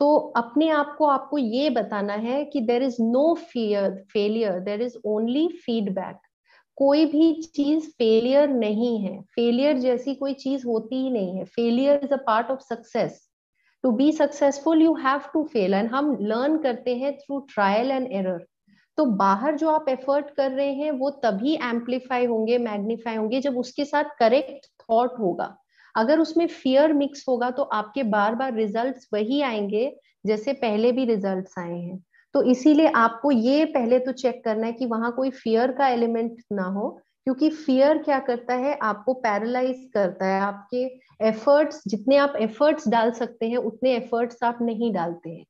तो अपने आप को आपको ये बताना है कि there is no fear failure, there is only feedback. कोई भी चीज फेलियर नहीं है, फेलियर जैसी कोई चीज होती ही नहीं है। Failure is a part of success. To be successful you have to fail, and हम लर्न करते हैं थ्रू ट्रायल एंड एरर। तो बाहर जो आप एफर्ट कर रहे हैं वो तभी एम्पलीफाई होंगे, मैग्नीफाई होंगे, जब उसके साथ करेक्ट थॉट होगा। अगर उसमें फियर मिक्स होगा तो आपके बार बार रिजल्ट्स वही आएंगे जैसे पहले भी रिजल्ट्स आए हैं। तो इसीलिए आपको ये पहले तो चेक करना है कि वहां कोई फियर का एलिमेंट ना हो। क्योंकि फियर क्या करता है, आपको पैरालाइज करता है। आपके एफर्ट्स, जितने आप एफर्ट्स डाल सकते हैं उतने एफर्ट्स आप नहीं डालते हैं।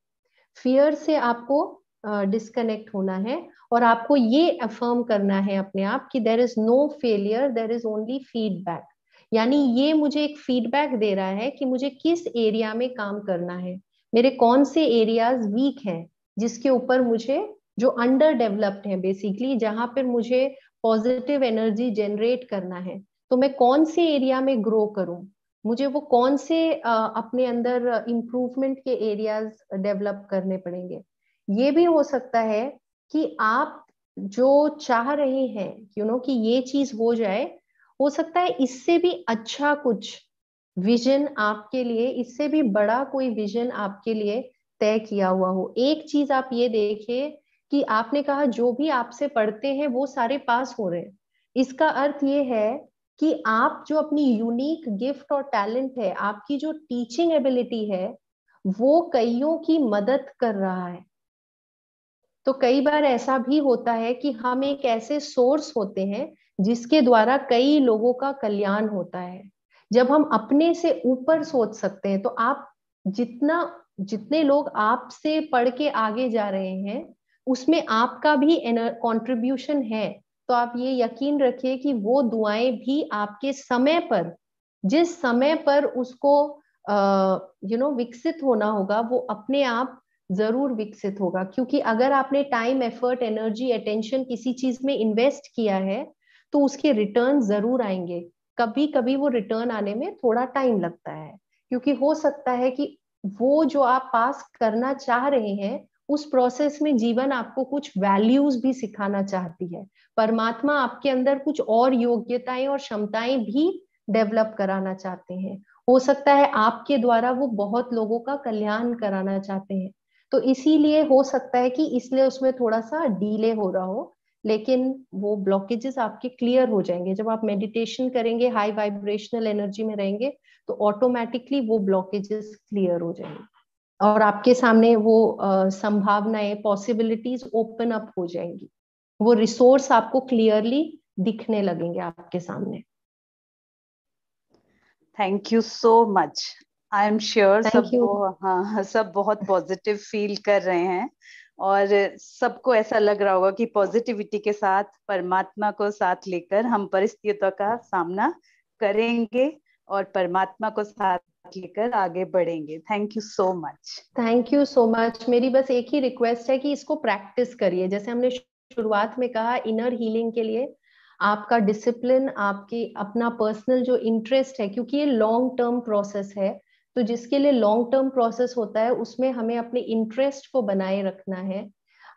फियर से आपको डिस्कनेक्ट होना है, और आपको ये अफर्म करना है अपने आप कि there is no failure, there is only feedback. यानी ये मुझे एक फीडबैक दे रहा है कि मुझे किस एरिया में काम करना है, मेरे कौन से एरियाज वीक हैं, जिसके ऊपर मुझे, जो अंडर डेवलप्ड है बेसिकली, जहां पर मुझे पॉजिटिव एनर्जी जनरेट करना है, तो मैं कौन से एरिया में ग्रो करूं, मुझे वो कौन से अपने अंदर इम्प्रूवमेंट के एरियाज डेवलप करने पड़ेंगे। ये भी हो सकता है कि आप जो चाह रहे हैं कि ये चीज हो जाए, हो सकता है इससे भी अच्छा कुछ विजन आपके लिए, इससे भी बड़ा कोई विजन आपके लिए तय किया हुआ हो। एक चीज आप ये देखिए कि आपने कहा जो भी आपसे पढ़ते हैं वो सारे पास हो रहे हैं। इसका अर्थ ये है कि आप जो अपनी यूनिक गिफ्ट और टैलेंट है, आपकी जो टीचिंग एबिलिटी है, वो कईयों की मदद कर रहा है। तो कई बार ऐसा भी होता है कि हम एक ऐसे सोर्स होते हैं जिसके द्वारा कई लोगों का कल्याण होता है। जब हम अपने से ऊपर सोच सकते हैं, तो आप जितने लोग आपसे पढ़ के आगे जा रहे हैं, उसमें आपका भी कंट्रीब्यूशन है। तो आप ये यकीन रखिए कि वो दुआएं भी आपके समय पर, जिस समय पर उसको विकसित होना होगा, वो अपने आप जरूर विकसित होगा। क्योंकि अगर आपने टाइम, एफर्ट, एनर्जी, अटेंशन किसी चीज में इन्वेस्ट किया है, तो उसके रिटर्न जरूर आएंगे। कभी कभी वो रिटर्न आने में थोड़ा टाइम लगता है, क्योंकि हो सकता है कि वो जो आप पास करना चाह रहे हैं, उस प्रोसेस में जीवन आपको कुछ वैल्यूज भी सिखाना चाहती है। परमात्मा आपके अंदर कुछ और योग्यताएं और क्षमताएं भी डेवलप कराना चाहते हैं। हो सकता है आपके द्वारा वो बहुत लोगों का कल्याण कराना चाहते हैं। तो इसीलिए हो सकता है कि इसलिए उसमें थोड़ा सा डिले हो रहा हो, लेकिन वो ब्लॉकेजेस आपके क्लियर हो जाएंगे। जब आप मेडिटेशन करेंगे, हाई वाइब्रेशनल एनर्जी में रहेंगे, तो ऑटोमेटिकली वो ब्लॉकेजेस क्लियर हो जाएंगे, और आपके सामने वो संभावनाएं, पॉसिबिलिटीज ओपन अप हो जाएंगी। वो रिसोर्स आपको क्लियरली दिखने लगेंगे आपके सामने। Thank you so much. I am sure सब बहुत पॉजिटिव फील कर रहे हैं, और सबको ऐसा लग रहा होगा कि पॉजिटिविटी के साथ, परमात्मा को साथ लेकर हम परिस्थितियों का सामना करेंगे और परमात्मा को साथ लेकर आगे बढ़ेंगे। Thank you so much. Thank you so much. मेरी बस एक ही रिक्वेस्ट है कि इसको प्रैक्टिस करिए। जैसे हमने शुरुआत में कहा, इनर हीलिंग के लिए आपका डिसिप्लिन, आपकी अपना पर्सनल जो इंटरेस्ट है, क्योंकि ये लॉन्ग टर्म प्रोसेस है, तो जिसके लिए लॉन्ग टर्म प्रोसेस होता है, उसमें हमें अपने इंटरेस्ट को बनाए रखना है।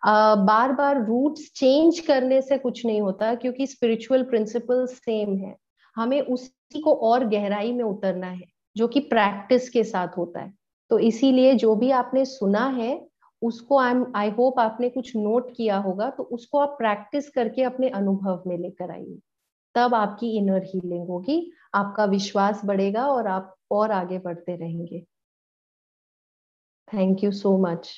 बार बार रूट्स चेंज करने से कुछ नहीं होता, क्योंकि स्पिरिचुअल प्रिंसिपल सेम है। हमें उसी को और गहराई में उतरना है, जो कि प्रैक्टिस के साथ होता है। तो इसीलिए जो भी आपने सुना है उसको आई होप आपने कुछ नोट किया होगा, तो उसको आप प्रैक्टिस करके अपने अनुभव में लेकर आइए, तब आपकी इनर हीलिंग होगी, आपका विश्वास बढ़ेगा और आप और आगे बढ़ते रहेंगे। Thank you so much.